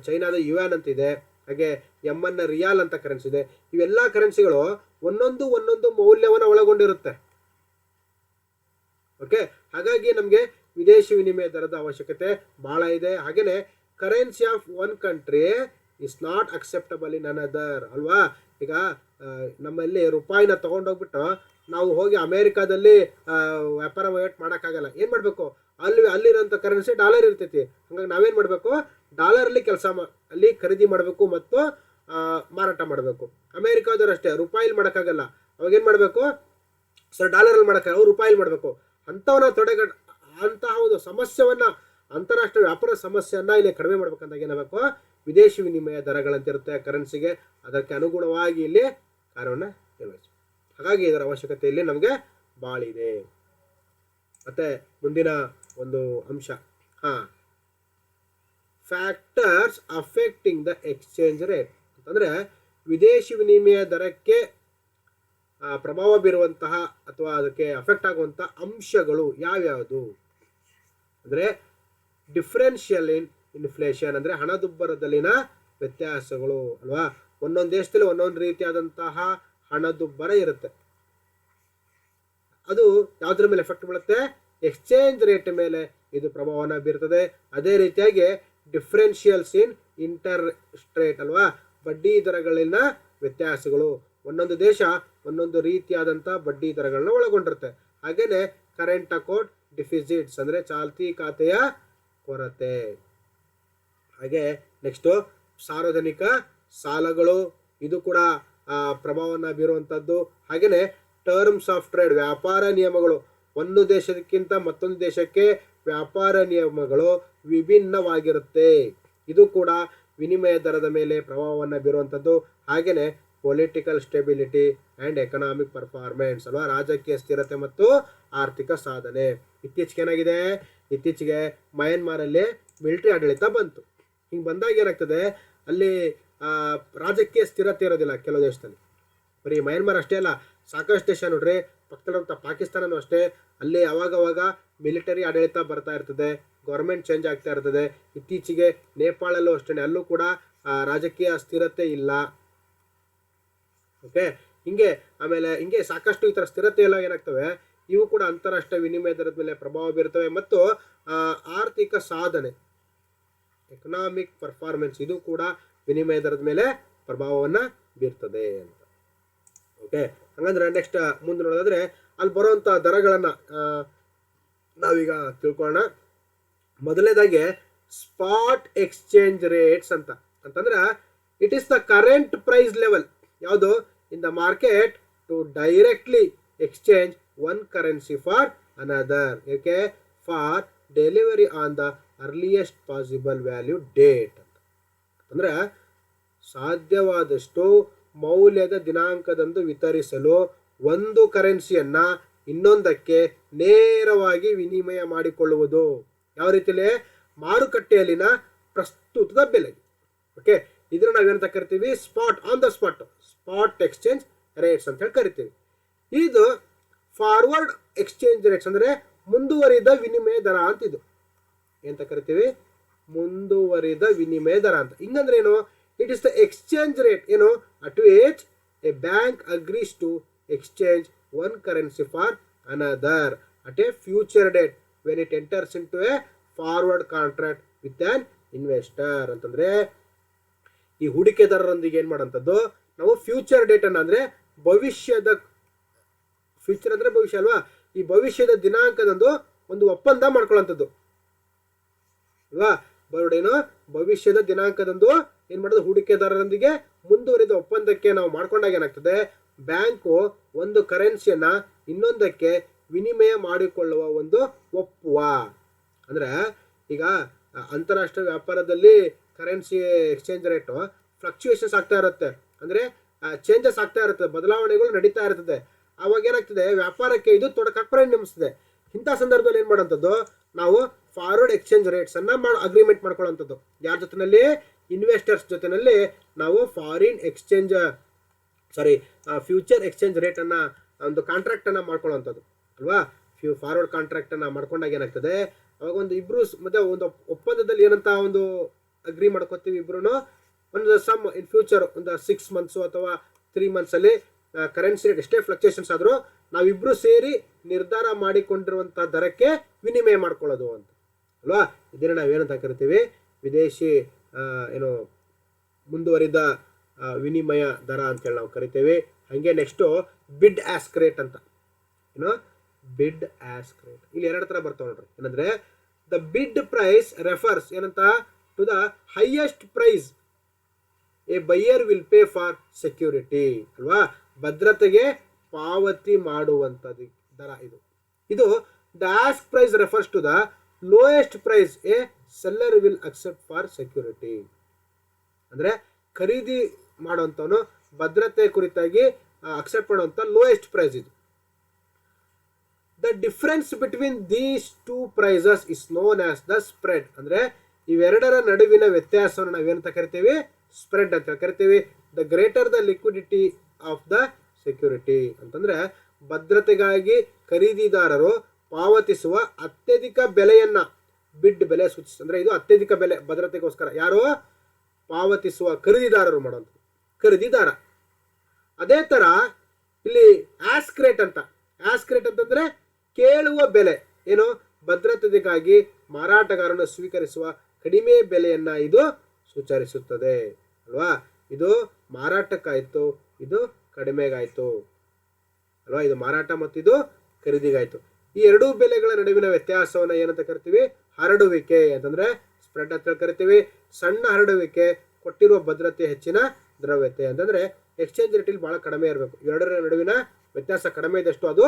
ಚೈನಾದ ಯುವಾನ್ ಅಂತ ಇದೆ, ಹಾಗೆ ಯಮನ್ನ ರಿಯಾಲ್ ಅಂತ ಕರೆನ್ಸಿ ಇದೆ. ಇವೆಲ್ಲ ಕರೆನ್ಸಿಗಳು ಒಂದೊಂದು ಮೌಲ್ಯವನ್ನು ಒಳಗೊಂಡಿರುತ್ತೆ. ಓಕೆ, ಹಾಗಾಗಿ ನಮಗೆ ವಿದೇಶಿ ವಿನಿಮಯ ದರದ ಅವಶ್ಯಕತೆ ಬಹಳ ಇದೆ. ಹಾಗೇನೆ currency of one country is not acceptable in another ಅಲ್ವಾ. ಈಗ ನಮ್ಮಲ್ಲಿ ರೂಪಾಯಿನ ತಗೊಂಡೋಗ್ಬಿಟ್ಟು ನಾವು ಹೋಗಿ ಅಮೇರಿಕಾದಲ್ಲಿ ವ್ಯಾಪಾರ ಮಾಡೋಕ್ಕಾಗಲ್ಲ. ಏನು ಮಾಡಬೇಕು, ಅಲ್ಲಿರೋಂಥ ಕರೆನ್ಸಿ ಡಾಲರ್ ಇರ್ತೈತಿ. ಹಂಗಾಗಿ ನಾವೇನು ಮಾಡಬೇಕು, ಡಾಲರಲ್ಲಿ ಅಲ್ಲಿ ಖರೀದಿ ಮಾಡಬೇಕು ಮತ್ತು ಮಾರಾಟ ಮಾಡಬೇಕು. ಅಮೇರಿಕಾದವ್ರು ಅಷ್ಟೇ ರೂಪಾಯಿಲಿ ಮಾಡೋಕ್ಕಾಗಲ್ಲ, ಅವಾಗೇನು ಮಾಡಬೇಕು ಸರ್, ಡಾಲರಲ್ಲಿ ಮಾಡೋಕ್ಕಾಗ, ಅವ್ರು ರೂಪಾಯಿಲಿ ಮಾಡಬೇಕು. ಅಂತಹ ಒಂದು ಸಮಸ್ಯೆಯನ್ನು, ಅಂತಾರಾಷ್ಟ್ರೀಯ ವ್ಯಾಪಾರ ಸಮಸ್ಯೆಯನ್ನು ಇಲ್ಲಿ ಕಡಿಮೆ ಮಾಡ್ಬೇಕಂದಾಗ ಏನಾಗಬೇಕು, ವಿದೇಶಿ ವಿನಿಮಯ ದರಗಳಂತಿರುತ್ತೆ ಕರೆನ್ಸಿಗೆ, ಅದಕ್ಕೆ ಅನುಗುಣವಾಗಿ ಇಲ್ಲಿ ಕಾರ್ಯವನ್ನು ನಿರ್ವಹಿಸಬೇಕು. ಹಾಗಾಗಿ ಇದರ ಅವಶ್ಯಕತೆ ಇಲ್ಲಿ ನಮಗೆ ಭಾಳ ಇದೆ. ಮತ್ತೆ ಮುಂದಿನ ಒಂದು ಅಂಶ, factors affecting the exchange rate ಅಂತಂದರೆ ವಿದೇಶಿ ವಿನಿಮಯ ದರಕ್ಕೆ ಪ್ರಭಾವ ಬೀರುವಂತಹ ಅಥವಾ ಅದಕ್ಕೆ ಅಫೆಕ್ಟ್ ಆಗುವಂಥ ಅಂಶಗಳು ಯಾವ್ಯಾವುದು ಅಂದರೆ ಡಿಫ್ರೆನ್ಷಿಯಲ್ ಇನ್ಫ್ಲೇಷನ್ ಅಂದರೆ ಹಣದುಬ್ಬರದಲ್ಲಿನ ವ್ಯತ್ಯಾಸಗಳು ಅಲ್ವಾ. ಒಂದೊಂದು ದೇಶದಲ್ಲಿ ಒಂದೊಂದು ರೀತಿಯಾದಂತಹ ಹಣದುಬ್ಬರ ಇರುತ್ತೆ. ಅದು ಯಾವುದ್ರ ಮೇಲೆ ಎಫೆಕ್ಟ್ ಬೀಳುತ್ತೆ, ಎಕ್ಸ್ಚೇಂಜ್ ರೇಟ್ ಮೇಲೆ ಇದು ಪ್ರಭಾವನ ಬೀರ್ತದೆ. ಅದೇ ರೀತಿಯಾಗಿ ಡಿಫ್ರೆನ್ಷಿಯಲ್ಸ್ ಇನ್ ಇಂಟರೆಸ್ಟ್ ರೇಟ್ ಅಲ್ವಾ, ಬಡ್ಡಿ ದರಗಳಿನ ವ್ಯತ್ಯಾಸಗಳು. ಒಂದೊಂದು ದೇಶ ಒಂದೊಂದು ರೀತಿಯಾದಂಥ ಬಡ್ಡಿ ದರಗಳನ್ನ ಒಳಗೊಂಡಿರುತ್ತೆ. ಹಾಗೇನೆ ಕರೆಂಟ್ ಅಕೌಂಟ್ ಡಿಫಿಸಿಟ್ಸ್ ಅಂದರೆ ಚಾಲ್ತಿ ಖಾತೆಯ ಕೊರತೆ. ಹಾಗೆ ನೆಕ್ಸ್ಟು ಸಾರ್ವಜನಿಕ ಸಾಲಗಳು, ಇದು ಕೂಡ ಪ್ರಭಾವವನ್ನು ಬೀರುವಂಥದ್ದು. ಹಾಗೆಯೇ ಟರ್ಮ್ಸ್ ಆಫ್ ಟ್ರೇಡ್ ವ್ಯಾಪಾರ ನಿಯಮಗಳು, ಒಂದು ದೇಶಕ್ಕಿಂತ ಮತ್ತೊಂದು ದೇಶಕ್ಕೆ ವ್ಯಾಪಾರ ನಿಯಮಗಳು ವಿಭಿನ್ನವಾಗಿರುತ್ತೆ. ಇದು ಕೂಡ ವಿನಿಮಯ ದರದ ಮೇಲೆ ಪ್ರಭಾವವನ್ನು ಬೀರುವಂಥದ್ದು. ಹಾಗೆಯೇ political stability and economic performance ಅಲ್ವಾ, ರಾಜಕೀಯ ಸ್ಥಿರತೆ ಮತ್ತು ಆರ್ಥಿಕ ಸಾಧನೆ. ಇತ್ತೀಚೆಗೆ ಏನಾಗಿದೆ, ಇತ್ತೀಚೆಗೆ ಮಯನ್ಮಾರಲ್ಲಿ ಮಿಲಿಟರಿ ಆಡಳಿತ ಬಂತು. ಹಿಂಗೆ ಬಂದಾಗ ಏನಾಗ್ತದೆ, ಅಲ್ಲಿ ರಾಜಕೀಯ ಸ್ಥಿರತೆ ಇರೋದಿಲ್ಲ ಕೆಲವು ದೇಶದಲ್ಲಿ. ಬರೀ ಮಯನ್ಮಾರ್ ಅಷ್ಟೇ ಅಲ್ಲ, ಸಾಕಷ್ಟು ದೇಶ ನೋಡ್ರಿ, ಪಕ್ಕದಲ್ಲಿರುವಂಥ ಪಾಕಿಸ್ತಾನನೂ ಅಷ್ಟೇ, ಅಲ್ಲಿ ಅವಾಗವಾಗ ಮಿಲಿಟರಿ ಆಡಳಿತ ಬರ್ತಾ ಇರ್ತದೆ, ಗೌರ್ಮೆಂಟ್ ಚೇಂಜ್ ಆಗ್ತಾ ಇರ್ತದೆ. ಇತ್ತೀಚೆಗೆ ನೇಪಾಳಲ್ಲೂ ಅಷ್ಟೇ, ಅಲ್ಲೂ ಕೂಡ ರಾಜಕೀಯ ಸ್ಥಿರತೆ ಇಲ್ಲ. ಓಕೆ, ಆಮೇಲೆ ಹಿಂಗೆ ಸಾಕಷ್ಟು ಈ ಥರ ಸ್ಥಿರತೆ ಎಲ್ಲ ಏನಾಗ್ತವೆ, ಇವು ಕೂಡ ಅಂತಾರಾಷ್ಟ್ರೀಯ ವಿನಿಮಯ ದರದ ಮೇಲೆ ಪ್ರಭಾವ ಬೀರ್ತವೆ. ಮತ್ತು ಆರ್ಥಿಕ ಸಾಧನೆ ಎಕನಾಮಿಕ್ ಪರ್ಫಾರ್ಮೆನ್ಸ್, ಇದು ಕೂಡ ವಿನಿಮಯ ದರದ ಮೇಲೆ ಪ್ರಭಾವವನ್ನು ಬೀರ್ತದೆ ಅಂತ. ಓಕೆ, ಹಂಗಂದ್ರೆ ನೆಕ್ಸ್ಟ್ ಮುಂದೆ ನೋಡೋದಾದ್ರೆ ಅಲ್ಲಿ ಬರುವಂಥ ದರಗಳನ್ನು ನಾವೀಗ ತಿಳ್ಕೊಳ್ಳೋಣ. ಮೊದಲನೇದಾಗಿ ಸ್ಪಾಟ್ ಎಕ್ಸ್ಚೇಂಜ್ ರೇಟ್ಸ್ ಅಂತಂದ್ರೆ it is the current price level ಯಾವುದು in the market to directly exchange one currency for another. ಏಕೆ, for delivery on the earliest possible value date ಅಂತ. ಅಂದರೆ ಸಾಧ್ಯವಾದಷ್ಟು ಮೌಲ್ಯದ ದಿನಾಂಕದಂದು ವಿತರಿಸಲು ಒಂದು ಕರೆನ್ಸಿಯನ್ನು ಇನ್ನೊಂದಕ್ಕೆ ನೇರವಾಗಿ ವಿನಿಮಯ ಮಾಡಿಕೊಳ್ಳುವುದು. ಯಾವ ರೀತಿಯಲ್ಲಿ, ಮಾರುಕಟ್ಟೆಯಲ್ಲಿನ ಪ್ರಸ್ತುತದ ಬೆಲೆಗೆ. ಓಕೆ, ಇದನ್ನು ನಾವೇನಂತ ಕರಿತೀವಿ, on the spot exchange rates ಅಂತ ಹೇಳಿ ಕರಿತೀವಿ. ಇದು ಫಾರ್ವರ್ಡ್ ಎಕ್ಸ್ಚೇಂಜ್ ರೇಟ್ಸ್ ಅಂದರೆ ಮುಂದುವರಿದ ವಿನಿಮಯ ದರ ಅಂತ. ಇದು ಎಂತ ಕರಿತೀವಿ, ಮುಂದುವರಿದ ವಿನಿಮಯ ದರ ಅಂತ. ಹಿಂಗಂದ್ರೆ ಏನು, it is the exchange rate ಏನು at which a bank agrees to exchange one currency for another at a future date when it enters in to a forward contract with an investor. ಅಂತಂದ್ರೆ ಈ ಹೂಡಿಕೆದಾರರೊಂದಿಗೆ ಏನು ಮಾಡೋಂಥದ್ದು, ನಾವು future ಡೇಟನ್ನು ಅಂದರೆ ಭವಿಷ್ಯದ, future ಅಂದರೆ ಭವಿಷ್ಯ ಅಲ್ವಾ, ಈ ಭವಿಷ್ಯದ ದಿನಾಂಕದಂದು ಒಂದು ಒಪ್ಪಂದ ಮಾಡ್ಕೊಳ್ಳೋಂಥದ್ದು ಅಲ್ವಾ. ಬರೋಡೇನು, ಭವಿಷ್ಯದ ದಿನಾಂಕದಂದು ಏನು ಮಾಡೋದು, ಹೂಡಿಕೆದಾರರೊಂದಿಗೆ ಮುಂದುವರಿದ ಒಪ್ಪಂದಕ್ಕೆ ನಾವು ಮಾಡ್ಕೊಂಡಾಗ ಏನಾಗ್ತದೆ, ಬ್ಯಾಂಕು ಒಂದು ಕರೆನ್ಸಿಯನ್ನು ಇನ್ನೊಂದಕ್ಕೆ ವಿನಿಮಯ ಮಾಡಿಕೊಳ್ಳುವ ಒಂದು ಒಪ್ಪುವ. ಅಂದರೆ ಈಗ ಅಂತಾರಾಷ್ಟ್ರೀಯ ವ್ಯಾಪಾರದಲ್ಲಿ ಕರೆನ್ಸಿ ಎಕ್ಸ್ಚೇಂಜ್ ರೇಟು ಫ್ಲಕ್ಚುಯೇಷನ್ಸ್ ಆಗ್ತಾ ಇರುತ್ತೆ, ಅಂದರೆ ಚೇಂಜಸ್ ಆಗ್ತಾ ಇರ್ತದೆ, ಬದಲಾವಣೆಗಳು ನಡೀತಾ ಇರ್ತದೆ. ಆವಾಗ ಏನಾಗ್ತದೆ, ವ್ಯಾಪಾರಕ್ಕೆ ಇದು ತೊಡಕಕ್ಕೆ ಪರಿಣಮಿಸ್ತದೆ. ಇಂಥ ಸಂದರ್ಭದಲ್ಲಿ ಏನು ಮಾಡೋಂಥದ್ದು, ನಾವು ಫಾರ್ವರ್ಡ್ ಎಕ್ಸ್ಚೇಂಜ್ ರೇಟ್ಸನ್ನು ಅಗ್ರಿಮೆಂಟ್ ಮಾಡ್ಕೊಳ್ಳೋಂಥದ್ದು. ಯಾರ ಜೊತೆಯಲ್ಲಿ, ಇನ್ವೆಸ್ಟರ್ಸ್ ಜೊತೆಯಲ್ಲಿ ನಾವು ಫ್ಯೂಚರ್ ಎಕ್ಸ್ಚೇಂಜ್ ರೇಟನ್ನು ಒಂದು ಕಾಂಟ್ರಾಕ್ಟನ್ನು ಮಾಡ್ಕೊಳ್ಳೋಂಥದ್ದು ಅಲ್ವಾ. ಫಾರ್ವರ್ಡ್ ಕಾಂಟ್ರಾಕ್ಟನ್ನು ಮಾಡ್ಕೊಂಡಾಗ ಏನಾಗ್ತದೆ, ಅವಾಗ ಒಂದು ಇಬ್ಬರು ಮತ್ತೆ ಒಂದು ಒಪ್ಪಂದದಲ್ಲಿ ಏನಂತ ಒಂದು ಅಗ್ರಿ ಮಾಡ್ಕೋತೀವಿ ಇಬ್ರು, ಒಂದು ಸಮ್ ಇನ್ ಫ್ಯೂಚರ್ ಒಂದು 6 months ಅಥವಾ 3 months ಕರೆನ್ಸಿ ರೇಟ್ ಎಷ್ಟೇ ಫ್ಲಕ್ಚುಯೇಷನ್ಸ್ ಆದರೂ ನಾವಿಬ್ಬರು ಸೇರಿ ನಿರ್ಧಾರ ಮಾಡಿಕೊಂಡಿರುವಂಥ ದರಕ್ಕೆ ವಿನಿಮಯ ಮಾಡ್ಕೊಳ್ಳೋದು ಅಂತ ಅಲ್ವಾ. ಇದನ್ನು ನಾವೇನಂತ ಕರಿತೀವಿ, ವಿದೇಶಿ ಮುಂದುವರಿದ ವಿನಿಮಯ ದರ ಅಂತೇಳಿ ನಾವು ಕರಿತೇವೆ. ಹಾಗೆ ನೆಕ್ಸ್ಟು ಬಿಡ್ ಆಸ್ಕ್ ರೇಟ್ ಅಂತ. ಬಿಡ್ ಆಸ್ಕ್ ರೇಟ್. ಇಲ್ಲಿ ಎರಡು ತರ ಬರ್ತಾವ ನೋಡ್ರಿ. ಏನಂದ್ರೆ ದ ಬಿಡ್ ಪ್ರೈಸ್ ರೆಫರ್ಸ್ ಏನಂತ to the highest price a buyer will pay for security ಅಲ್ವಾ, ಭದ್ರತೆಗೆ ಪಾವತಿ ಮಾಡುವಂಥದ್ದು ದರ ಇದು. ಇದು the ask price refers to the lowest price a seller will accept for security. ಅಂದ್ರೆ ಖರೀದಿ ಮಾಡುವಂಥವನು ಭದ್ರತೆ ಕುರಿತಾಗಿ ಅಕ್ಸೆಪ್ಟ್ ಮಾಡುವಂಥ ಲೋಯೆಸ್ಟ್ ಪ್ರೈಸ್ ಇದು. The difference between these two prices is known as the spread. ಅಂದ್ರೆ ಇವೆರಡರ ನಡುವಿನ ವ್ಯತ್ಯಾಸವನ್ನು ನಾವೇನಂತ ಕರಿತೀವಿ, ಸ್ಪ್ರೆಡ್ ಅಂತ ಕರಿತೀವಿ. The greater the liquidity of the security ಅಂತಂದ್ರೆ ಭದ್ರತೆಗಾಗಿ ಖರೀದಿದಾರರು ಪಾವತಿಸುವ ಅತ್ಯಧಿಕ ಬೆಲೆಯನ್ನ ಬಿಡ್ ಬೆಲೆ ಸೂಚಿಸ. ಅಂದ್ರೆ ಇದು ಅತ್ಯಧಿಕ ಬೆಲೆ ಭದ್ರತೆಗೋಸ್ಕರ ಯಾರು ಪಾವತಿಸುವ ಖರೀದಿದಾರರು ಮಾಡುವಂಥ ಖರೀದಿದಾರ. ಅದೇ ತರ ಇಲ್ಲಿ ಆಸ್ಕ್ ರೇಟ್ ಅಂತ. ಆಸ್ಕ್ ರೇಟ್ ಅಂತಂದ್ರೆ ಕೇಳುವ ಬೆಲೆ, ಏನು ಭದ್ರತೆಗಾಗಿ ಮಾರಾಟಗಾರನು ಸ್ವೀಕರಿಸುವ ಕಡಿಮೆ ಬೆಲೆಯನ್ನ ಇದು ಸೂಚರಿಸುತ್ತದೆ ಅಲ್ವಾ. ಇದು ಮಾರಾಟಕ್ಕಾಯ್ತು, ಇದು ಕಡಿಮೆಗಾಯ್ತು ಅಲ್ವಾ. ಇದು ಮಾರಾಟ ಮತ್ತು ಇದು ಖರೀದಿಗಾಯ್ತು. ಈ ಎರಡೂ ಬೆಲೆಗಳ ನಡುವಿನ ವ್ಯತ್ಯಾಸವನ್ನ ಏನಂತ ಕರಿತೀವಿ, ಹರಡುವಿಕೆ ಅಂತಂದ್ರೆ ಸ್ಪ್ರೆಡ್ ಅಂತ ಕರಿತೀವಿ. ಸಣ್ಣ ಹರಡುವಿಕೆ ಕೊಟ್ಟಿರುವ ಭದ್ರತೆ ಹೆಚ್ಚಿನ ದ್ರವ್ಯತೆ ಅಂತಂದ್ರೆ ಎಕ್ಸ್ಚೇಂಜ್ ರೇಟ್ ಇಲ್ಲಿ ಬಹಳ ಕಡಿಮೆ ಇರಬೇಕು. ಎರಡರ ನಡುವಿನ ವ್ಯತ್ಯಾಸ ಕಡಿಮೆ ಇದ್ದಷ್ಟು ಅದು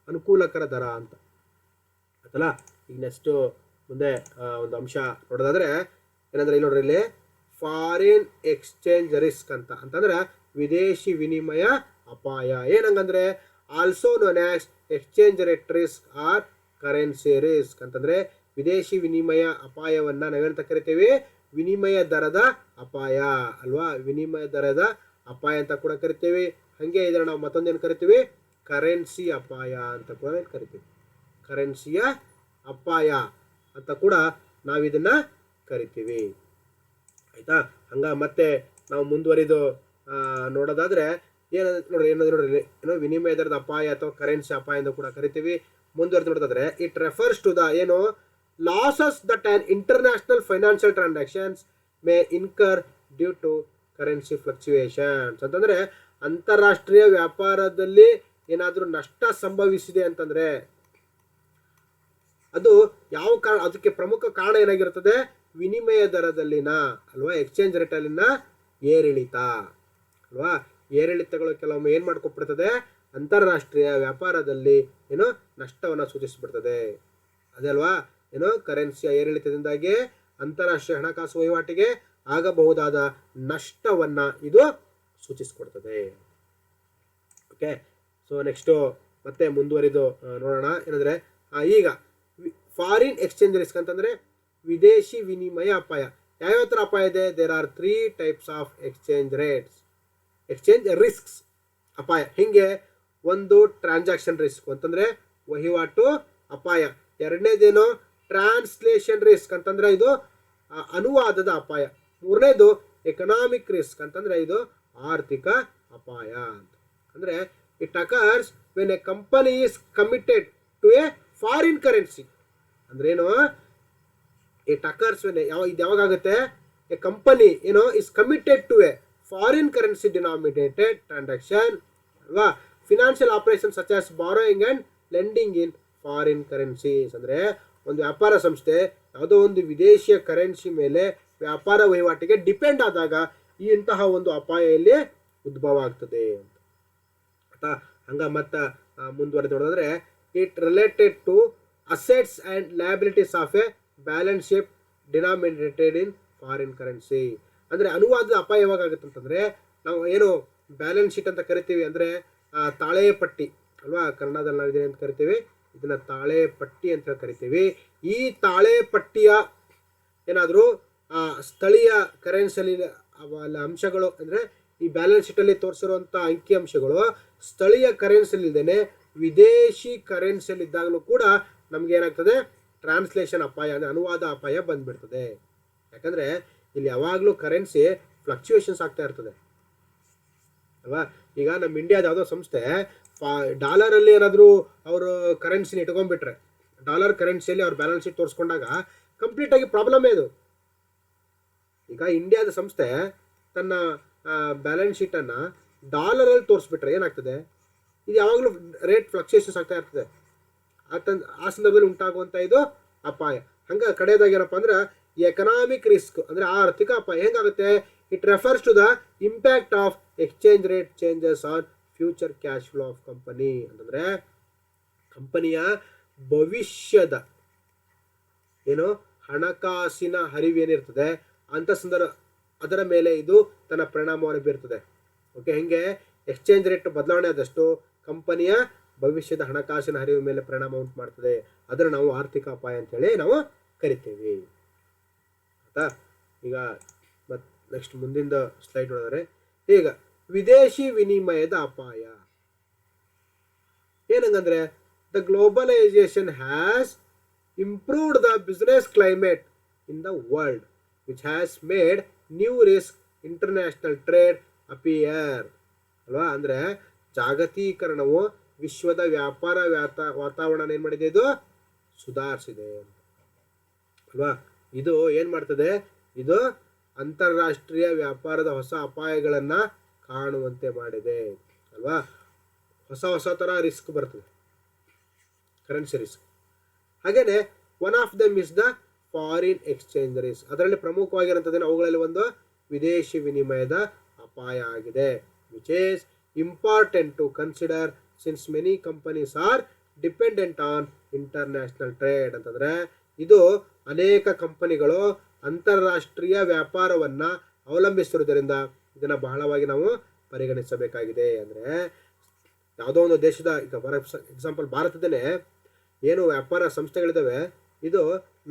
ಅನುಕೂಲಕರ ದರ ಅಂತ ಆಯ್ತಲ್ಲ. ಈಗ ನೆಕ್ಸ್ಟ್ ಮುಂದೆ ಒಂದು ಅಂಶ ನೋಡೋದಾದ್ರೆ ಏನಂದ್ರೆ ಇಲ್ಲಿ ನೋಡ್ರಿ, ಇಲ್ಲಿ ಫಾರಿನ್ ಎಕ್ಸ್ಚೇಂಜ್ ರಿಸ್ಕ್ ಅಂತ ಅಂತಂದ್ರೆ ವಿದೇಶಿ ವಿನಿಮಯ ಅಪಾಯ. ಏನಂಗಂದ್ರೆ also known as exchange rate risk or currency risk ಅಂತಂದ್ರೆ ವಿದೇಶಿ ವಿನಿಮಯ ಅಪಾಯವನ್ನ ನಾವೇನಂತ ಕರಿತೀವಿ, ವಿನಿಮಯ ದರದ ಅಪಾಯ ಅಲ್ವಾ. ವಿನಿಮಯ ದರದ ಅಪಾಯ ಅಂತ ಕೂಡ ಕರಿತೀವಿ. ಹಂಗೆ ಇದನ್ನ ನಾವು ಮತ್ತೊಂದೇನು ಕರಿತೀವಿ, ಕರೆನ್ಸಿ ಅಪಾಯ ಅಂತ ಕೂಡ ಕರಿತೀವಿ. ಕರೆನ್ಸಿಯ ಅಪಾಯ ಅಂತ ಕೂಡ ನಾವಿದನ್ನ ಕರಿತೀವಿ ಆಯ್ತಾ. ಹಂಗ ಮತ್ತೆ ನಾವು ಮುಂದುವರಿದು ನೋಡೋದಾದ್ರೆ ನೋಡ್ರಿ ಏನೋ ವಿನಿಮಯ ದರದ ಅಪಾಯ ಅಥವಾ ಕರೆನ್ಸಿ ಅಪಾಯ ಅಂತ ಕೂಡ ಕರಿತೀವಿ. ಮುಂದುವರೆದು ನೋಡೋದಾದ್ರೆ ಇಟ್ ರೆಫರ್ಸ್ ಟು ದ ಏನು losses that on international financial transactions may incur due to currency fluctuations ಅಂತಂದ್ರೆ ಅಂತಾರಾಷ್ಟ್ರೀಯ ವ್ಯಾಪಾರದಲ್ಲಿ ಏನಾದರೂ ನಷ್ಟ ಸಂಭವಿಸಿದೆ ಅಂತಂದ್ರೆ ಅದು ಯಾವ ಕಾರಣ, ಅದಕ್ಕೆ ಪ್ರಮುಖ ಕಾರಣ ಏನಾಗಿರ್ತದೆ, ವಿನಿಮಯ ದರದಲ್ಲಿನ ಅಲ್ವಾ, ಎಕ್ಸ್ಚೇಂಜ್ ರೇಟ್ ಅಲ್ಲಿನ ಏರಿಳಿತ ಅಲ್ವಾ. ಏರಿಳಿತಗಳು ಕೆಲವೊಮ್ಮೆ ಏನ್ ಮಾಡ್ಕೊಬಿಡ್ತದೆ, ಅಂತಾರಾಷ್ಟ್ರೀಯ ವ್ಯಾಪಾರದಲ್ಲಿ ಏನೋ ನಷ್ಟವನ್ನ ಸೂಚಿಸ್ಬಿಡ್ತದೆ. ಅದೇ ಅಲ್ವಾ, ಏನೋ ಕರೆನ್ಸಿಯ ಏರಿಳಿತದಿಂದಾಗಿ ಅಂತಾರಾಷ್ಟ್ರೀಯ ಹಣಕಾಸು ವಹಿವಾಟಿಗೆ ಆಗಬಹುದಾದ ನಷ್ಟವನ್ನ ಇದು ಸೂಚಿಸ್ಕೊಡ್ತದೆ. ಓಕೆ, ಸೊ ನೆಕ್ಸ್ಟ್ ಮತ್ತೆ ಮುಂದುವರಿದು ನೋಡೋಣ. ಏನಂದ್ರೆ ಈಗ ಫಾರಿನ್ ಎಕ್ಸ್ಚೇಂಜ್ ರಿಸ್ಕ್ ಅಂತಂದ್ರೆ ವಿದೇಶಿ ವಿನಿಮಯ ಅಪಾಯ. ಯಾವ್ಯಾವ ಥರ ಅಪಾಯ ಇದೆ, there are 3 types of exchange rates, exchange risks ಅಪಾಯ. ಹಿಂಗೆ ಒಂದು ಟ್ರಾನ್ಸಾಕ್ಷನ್ ರಿಸ್ಕ್ ಅಂತಂದ್ರೆ ವಹಿವಾಟು ಅಪಾಯ. ಎರಡನೇದೇನು ಟ್ರಾನ್ಸ್ಲೇಷನ್ ರಿಸ್ಕ್ ಅಂತಂದ್ರೆ ಇದು ಅನುವಾದದ ಅಪಾಯ. ಮೂರನೇದು ಎಕನಾಮಿಕ್ ರಿಸ್ಕ್ ಅಂತಂದ್ರೆ ಇದು ಆರ್ಥಿಕ ಅಪಾಯ ಅಂತ. ಅಂದ್ರೆ it occurs when a company is committed to a foreign currency. ಅಂದ್ರೆ ಏನು, ಇಟ್ ಅಕರ್ಸ್ ವೆನ್ ಇದು ಯಾವಾಗುತ್ತೆ, ಎ ಕಂಪನಿ ಏನೋ is committed to a foreign currency denominated transaction ಅಲ್ವಾ. Financial operation such as borrowing and lending in foreign currencies. ಅಂದ್ರೆ ಒಂದು ವ್ಯಾಪಾರ ಸಂಸ್ಥೆ ಯಾವುದೋ ಒಂದು ವಿದೇಶಿಯ ಕರೆನ್ಸಿ ಮೇಲೆ ವ್ಯಾಪಾರ ವಹಿವಾಟಿಗೆ ಡಿಪೆಂಡ್ ಆದಾಗ ಇಂತಹ ಒಂದು ಅಪಾಯ ಇಲ್ಲಿ ಉದ್ಭವ ಆಗ್ತದೆ ಅಂತ ಆಯ್ತಾ. ಹಂಗ ಮತ್ತ ಮುಂದುವರೆದು ನೋಡಿದ್ರೆ it related to assets and liabilities of a balance sheet denominated in foreign currency. ಅಂದ್ರೆ ಅನುವಾದದ ಅಪಾಯ ಯಾವಾಗ ಆಗುತ್ತೆ ಅಂತಂದ್ರೆ ನಾವು ಏನು ಬ್ಯಾಲೆನ್ಸ್ ಶೀಟ್ ಅಂತ ಕರಿತೀವಿ, ಅಂದ್ರೆ ತಾಳೆ ಪಟ್ಟಿ ಅಲ್ವಾ, ಕನ್ನಡದಲ್ಲಿ ನಾವು ಇದನ್ನ ಕರಿತೀವಿ, ಇದನ್ನ ತಾಳೆ ಪಟ್ಟಿ ಅಂತ ಕರಿತೀವಿ. ಈ ತಾಳೆ ಪಟ್ಟಿಯ ಏನಾದರೂ ಸ್ಥಳೀಯ ಕರೆನ್ಸಿಯಲ್ಲಿ ಅಂಶಗಳು ಅಂದ್ರೆ ಈ ಬ್ಯಾಲೆನ್ಸ್ ಶೀಟ್ ಅಲ್ಲಿ ತೋರಿಸಿರುವಂತ ಅಂಕಿ ಅಂಶಗಳು ಸ್ಥಳೀಯ ಕರೆನ್ಸಿಯಲ್ಲಿ ಇದ್ದೇನೆ ವಿದೇಶಿ ಕರೆನ್ಸಿಯಲ್ಲಿ ಇದ್ದಾಗಲೂ ಕೂಡ ನಮ್ಗೆ ಏನಾಗ್ತದೆ, ಟ್ರಾನ್ಸ್ಲೇಷನ್ ಅಪಾಯ ಅಂದ್ರೆ ಅನುವಾದ ಅಪಾಯ ಬಂದ್ಬಿಡ್ತದೆ. ಯಾಕಂದ್ರೆ ಇಲ್ಲಿ ಯಾವಾಗಲೂ ಕರೆನ್ಸಿ ಫ್ಲಕ್ಚುಯೇಷನ್ಸ್ ಆಗ್ತಾ ಇರ್ತದೆ ಅಲ್ವಾ. ಈಗ ನಮ್ಮ ಇಂಡಿಯಾದ ಯಾವುದೋ ಸಂಸ್ಥೆ ಡಾಲರಲ್ಲಿ ಏನಾದರೂ ಅವರು ಕರೆನ್ಸಿನ ಇಟ್ಕೊಂಡ್ಬಿಟ್ರೆ, ಡಾಲರ್ ಕರೆನ್ಸಿಯಲ್ಲಿ ಅವ್ರ ಬ್ಯಾಲೆನ್ಸ್ ಶೀಟ್ ತೋರಿಸ್ಕೊಂಡಾಗ ಕಂಪ್ಲೀಟ್ ಆಗಿ ಪ್ರಾಬ್ಲಮೇ ಇದು. ಈಗ ಇಂಡಿಯಾದ ಸಂಸ್ಥೆ ತನ್ನ ಬ್ಯಾಲೆನ್ಸ್ ಶೀಟನ್ನು ಡಾಲರಲ್ಲಿ ತೋರಿಸ್ಬಿಟ್ರೆ ಏನಾಗ್ತದೆ, ಇದು ಯಾವಾಗಲೂ ರೇಟ್ ಫ್ಲಕ್ಚುಯೇಷನ್ಸ್ ಆಗ್ತಾ ಇರ್ತದೆ ಆ ಸಂದರ್ಭದಲ್ಲಿ ಉಂಟಾಗುವಂಥ ಇದು ಅಪಾಯ. ಹಂಗೆ ಕಡೆಯದಾಗಿ ಏನಪ್ಪ ಅಂದ್ರೆ ಎಕನಾಮಿಕ್ ರಿಸ್ಕ್ ಅಂದರೆ ಆರ್ಥಿಕ ಅಪಾಯ ಹೆಂಗಾಗುತ್ತೆ? It refers to the impact of exchange rate changes on future cash flow of company. ಅಂತಂದರೆ ಕಂಪನಿಯ ಭವಿಷ್ಯದ ಏನು ಹಣಕಾಸಿನ ಹರಿವೇನಿರ್ತದೆ ಅಂಥ ಅದರ ಮೇಲೆ ಇದು ತನ್ನ ಪರಿಣಾಮವನ್ನು ಬೀರ್ತದೆ. ಓಕೆ, ಹೆಂಗೆ ಎಕ್ಸ್ಚೇಂಜ್ ರೇಟ್ ಬದಲಾವಣೆ ಆದಷ್ಟು ಕಂಪನಿಯ ಭವಿಷ್ಯದ ಹಣಕಾಸಿನ ಹರಿವು ಮೇಲೆ ಪರಿಣಾಮ ಉಂಟು ಮಾಡ್ತದೆ. ಅದನ್ನು ನಾವು ಆರ್ಥಿಕ ಅಪಾಯ ಅಂತೇಳಿ ನಾವು ಕರಿತೀವಿ. ಆಯ್ತಾ? ಈಗ ಮತ್ತು ನೆಕ್ಸ್ಟ್ ಮುಂದಿನ ಸ್ಲೈಡ್ ನೋಡಿದ್ರೆ ಈಗ ವಿದೇಶಿ ವಿನಿಮಯದ ಅಪಾಯ ಏನಂಗಂದ್ರೆ the globalisation has improved the business climate in the world which has made new risk international trade appear ಅಲ್ವಾ. ಅಂದರೆ ಜಾಗತೀಕರಣವು ವಿಶ್ವದ ವ್ಯಾಪಾರ ವಾತಾವರಣ ಏನು ಮಾಡಿದೆ? ಇದು ಸುಧಾರಿಸಿದೆ ಅಲ್ವಾ. ಇದು ಏನು ಮಾಡ್ತದೆ? ಇದು ಅಂತಾರಾಷ್ಟ್ರೀಯ ವ್ಯಾಪಾರದ ಹೊಸ ಅಪಾಯಗಳನ್ನು ಕಾಣುವಂತೆ ಮಾಡಿದೆ ಅಲ್ವಾ. ಹೊಸ ಥರ ರಿಸ್ಕ್ ಬರ್ತದೆ, ಕರೆನ್ಸಿ ರಿಸ್ಕ್. ಹಾಗೆಯೇ one of them is the foreign exchange risk. ಅದರಲ್ಲಿ ಪ್ರಮುಖವಾಗಿರುವಂಥದ್ದೇನು? ಅವುಗಳಲ್ಲಿ ಒಂದು ವಿದೇಶಿ ವಿನಿಮಯದ ಅಪಾಯ ಆಗಿದೆ. Which is important to consider since many companies are dependent on international trade. ಅಂತಂದರೆ ಇದು ಅನೇಕ ಕಂಪನಿಗಳು ಅಂತಾರಾಷ್ಟ್ರೀಯ ವ್ಯಾಪಾರವನ್ನು ಅವಲಂಬಿಸಿರುವುದರಿಂದ ಇದನ್ನು ಬಹಳವಾಗಿ ನಾವು ಪರಿಗಣಿಸಬೇಕಾಗಿದೆ. ಅಂದರೆ ಯಾವುದೋ ಒಂದು ದೇಶದ, ಈಗ ಫಾರ್ ಎಕ್ಸಾಂಪಲ್ ಭಾರತದಲ್ಲೇ ಏನು ವ್ಯಾಪಾರ ಸಂಸ್ಥೆಗಳಿದ್ದಾವೆ ಇದು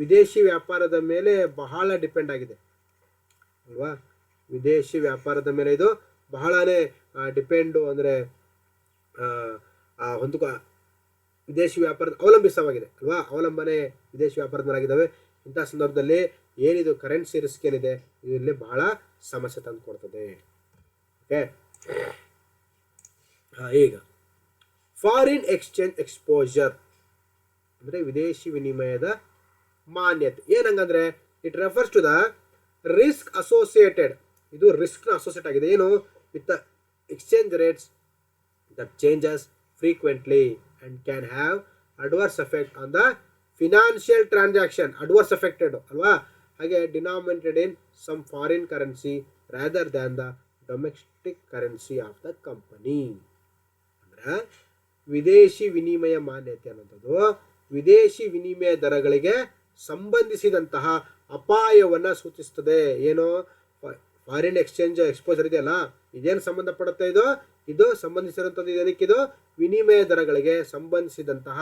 ವಿದೇಶಿ ವ್ಯಾಪಾರದ ಮೇಲೆ ಬಹಳ ಡಿಪೆಂಡ್ ಆಗಿದೆ ಅಲ್ವಾ. ವಿದೇಶಿ ವ್ಯಾಪಾರದ ಮೇಲೆ ಇದು ಬಹಳನೇ ಡಿಪೆಂಡು, ಅಂದರೆ ವಿದೇಶಿ ವ್ಯಾಪಾರದ ಅವಲಂಬಿತವಾಗಿದೆ ಅಲ್ವಾ. ಅವಲಂಬನೆ ವಿದೇಶಿ ವ್ಯಾಪಾರದ ಮೇಲೆ ಆಗಿದ್ದಾವೆ. ಇಂಥ ಸಂದರ್ಭದಲ್ಲಿ ಏನಿದು ಕರೆನ್ಸಿ ರಿಸ್ಕ್ ಏನಿದೆ ಇದರಲ್ಲಿ ಬಹಳ ಸಮಸ್ಯೆ ತಂದು ಕೊಡ್ತದೆ. ಓಕೆ, ಈಗ ಫಾರಿನ್ ಎಕ್ಸ್ಚೇಂಜ್ ಎಕ್ಸ್ಪೋಜರ್ ಅಂದರೆ ವಿದೇಶಿ ವಿನಿಮಯದ ಮಾನ್ಯತೆ ಏನಂಗಂದ್ರೆ it refers to the risk associated. ಇದು ರಿಸ್ಕ್ನ ಅಸೋಸಿಯೇಟ್ ಆಗಿದೆ ಏನು? With the exchange rates that changes frequently and can have adverse effect on the financial transaction. Adverse effected ಅಲ್ವಾ. ಹಾಗೆ denominated in some foreign currency rather than the domestic currency of the company. ಅಂದರೆ ವಿದೇಶಿ ವಿನಿಮಯ ಮಾನ್ಯತೆ ಅನ್ನೋಂಥದ್ದು ವಿದೇಶಿ ವಿನಿಮಯ ದರಗಳಿಗೆ ಸಂಬಂಧಿಸಿದಂತಹ ಅಪಾಯವನ್ನು ಸೂಚಿಸ್ತದೆ. ಏನು? ಫಾರಿನ್ ಎಕ್ಸ್ಚೇಂಜ್ ಎಕ್ಸ್ಪೋಜರ್ ಇದೆಯಲ್ಲ, ಇದೇನು ಸಂಬಂಧಪಡುತ್ತೆ? ಇದು ಸಂಬಂಧಿಸಿರುವಂಥದ್ದು ಏನಕ್ಕಿದು? ವಿನಿಮಯ ದರಗಳಿಗೆ ಸಂಬಂಧಿಸಿದಂತಹ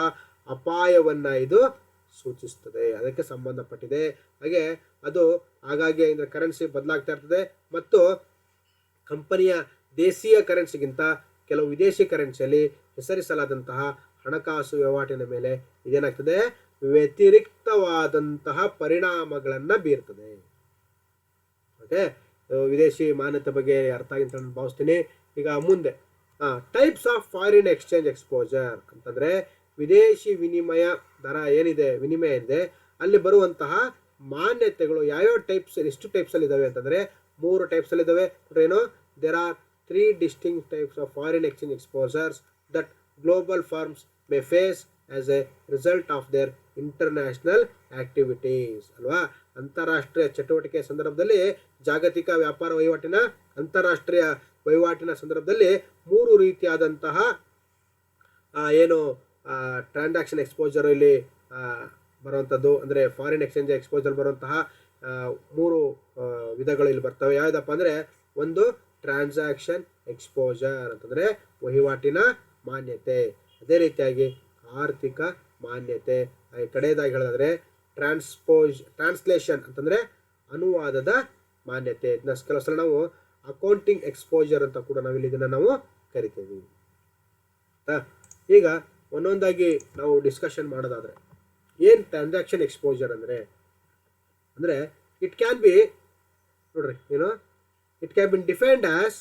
ಅಪಾಯವನ್ನು ಇದು ಸೂಚಿಸ್ತದೆ, ಅದಕ್ಕೆ ಸಂಬಂಧಪಟ್ಟಿದೆ. ಹಾಗೆ ಅದು ಹಾಗಾಗಿ ಅಂದರೆ ಕರೆನ್ಸಿ ಬದಲಾಗ್ತಾ ಇರ್ತದೆ ಮತ್ತು ಕಂಪನಿಯ ದೇಶೀಯ ಕರೆನ್ಸಿಗಿಂತ ಕೆಲವು ವಿದೇಶಿ ಕರೆನ್ಸಿಯಲ್ಲಿ ಹೆಸರಿಸಲಾದಂತಹ ಹಣಕಾಸು ವಹಿವಾಟಿನ ಮೇಲೆ ಇದೇನಾಗ್ತದೆ? ವ್ಯತಿರಿಕ್ತವಾದಂತಹ ಪರಿಣಾಮಗಳನ್ನು ಬೀರ್ತದೆ. ಓಕೆ, ವಿದೇಶಿ ಮಾನ್ಯತೆ ಬಗ್ಗೆ ಅರ್ಥ ಆಗಿ ಅಂತ ನಾನು ಭಾವಿಸ್ತೀನಿ. ಈಗ ಮುಂದೆ types of foreign exchange exposure ಅಂತಂದರೆ ವಿದೇಶಿ ವಿನಿಮಯ ದರ ಏನಿದೆ, ವಿನಿಮಯ ಇದೆ, ಅಲ್ಲಿ ಬರುವಂತಹ ಮಾನ್ಯತೆಗಳು ಯಾವ್ಯಾವ ಟೈಪ್ಸ್, ಎಷ್ಟು ಟೈಪ್ಸಲ್ಲಿ ಇದ್ದಾವೆ ಅಂತಂದರೆ 3 ಟೈಪ್ಸಲ್ಲಿ ಇದ್ದಾವೆ. ಏನು? There are 3 distinct types of foreign exchange exposures that global firms may face as a result of their international activities ಅಲ್ವಾ. ಅಂತಾರಾಷ್ಟ್ರೀಯ ಚಟುವಟಿಕೆ ಸಂದರ್ಭದಲ್ಲಿ ಜಾಗತಿಕ ವ್ಯಾಪಾರ ವಹಿವಾಟಿನ ಅಂತಾರಾಷ್ಟ್ರೀಯ ವಹಿವಾಟಿನ ಸಂದರ್ಭದಲ್ಲಿ 3 ರೀತಿಯಾದಂತಹ ಏನು ಟ್ರಾನ್ಸಾಕ್ಷನ್ ಎಕ್ಸ್ಪೋಜರ್ ಇಲ್ಲಿ ಬರುವಂಥದ್ದು, ಅಂದರೆ ಫಾರಿನ್ ಎಕ್ಸ್ಚೇಂಜ್ ಎಕ್ಸ್ಪೋಜರ್ ಬರುವಂತಹ 3 ವಿಧಗಳು ಇಲ್ಲಿ ಬರ್ತವೆ. ಯಾವುದಪ್ಪ ಅಂದರೆ ಒಂದು ಟ್ರಾನ್ಸಾಕ್ಷನ್ ಎಕ್ಸ್ಪೋಜರ್ ಅಂತಂದರೆ ವಹಿವಾಟಿನ ಮಾನ್ಯತೆ. ಅದೇ ರೀತಿಯಾಗಿ ಆರ್ಥಿಕ ಮಾನ್ಯತೆ. ಕಡೆಯದಾಗಿ ಹೇಳಿದ್ರೆ ಟ್ರಾನ್ಸ್ಲೇಷನ್ ಅಂತಂದರೆ ಅನುವಾದದ ಮಾನ್ಯತೆ. ಇದನ್ನ ಕೆಲವು ಸಲ ನಾವು ಅಕೌಂಟಿಂಗ್ ಎಕ್ಸ್ಪೋಜರ್ ಅಂತ ಕೂಡ ನಾವಿಲ್ಲಿ ಇದನ್ನು ನಾವು ಕರಿತೀವಿ. ಈಗ ಒಂದೊಂದಾಗಿ ನಾವು ಡಿಸ್ಕಷನ್ ಮಾಡೋದಾದರೆ ಏನು ಟ್ರಾನ್ಸಾಕ್ಷನ್ ಎಕ್ಸ್ಪೋಜರ್ ಅಂದರೆ ಇಟ್ ಕ್ಯಾನ್ ಬಿ ನೋಡ್ರಿ ಏನು it can be defined as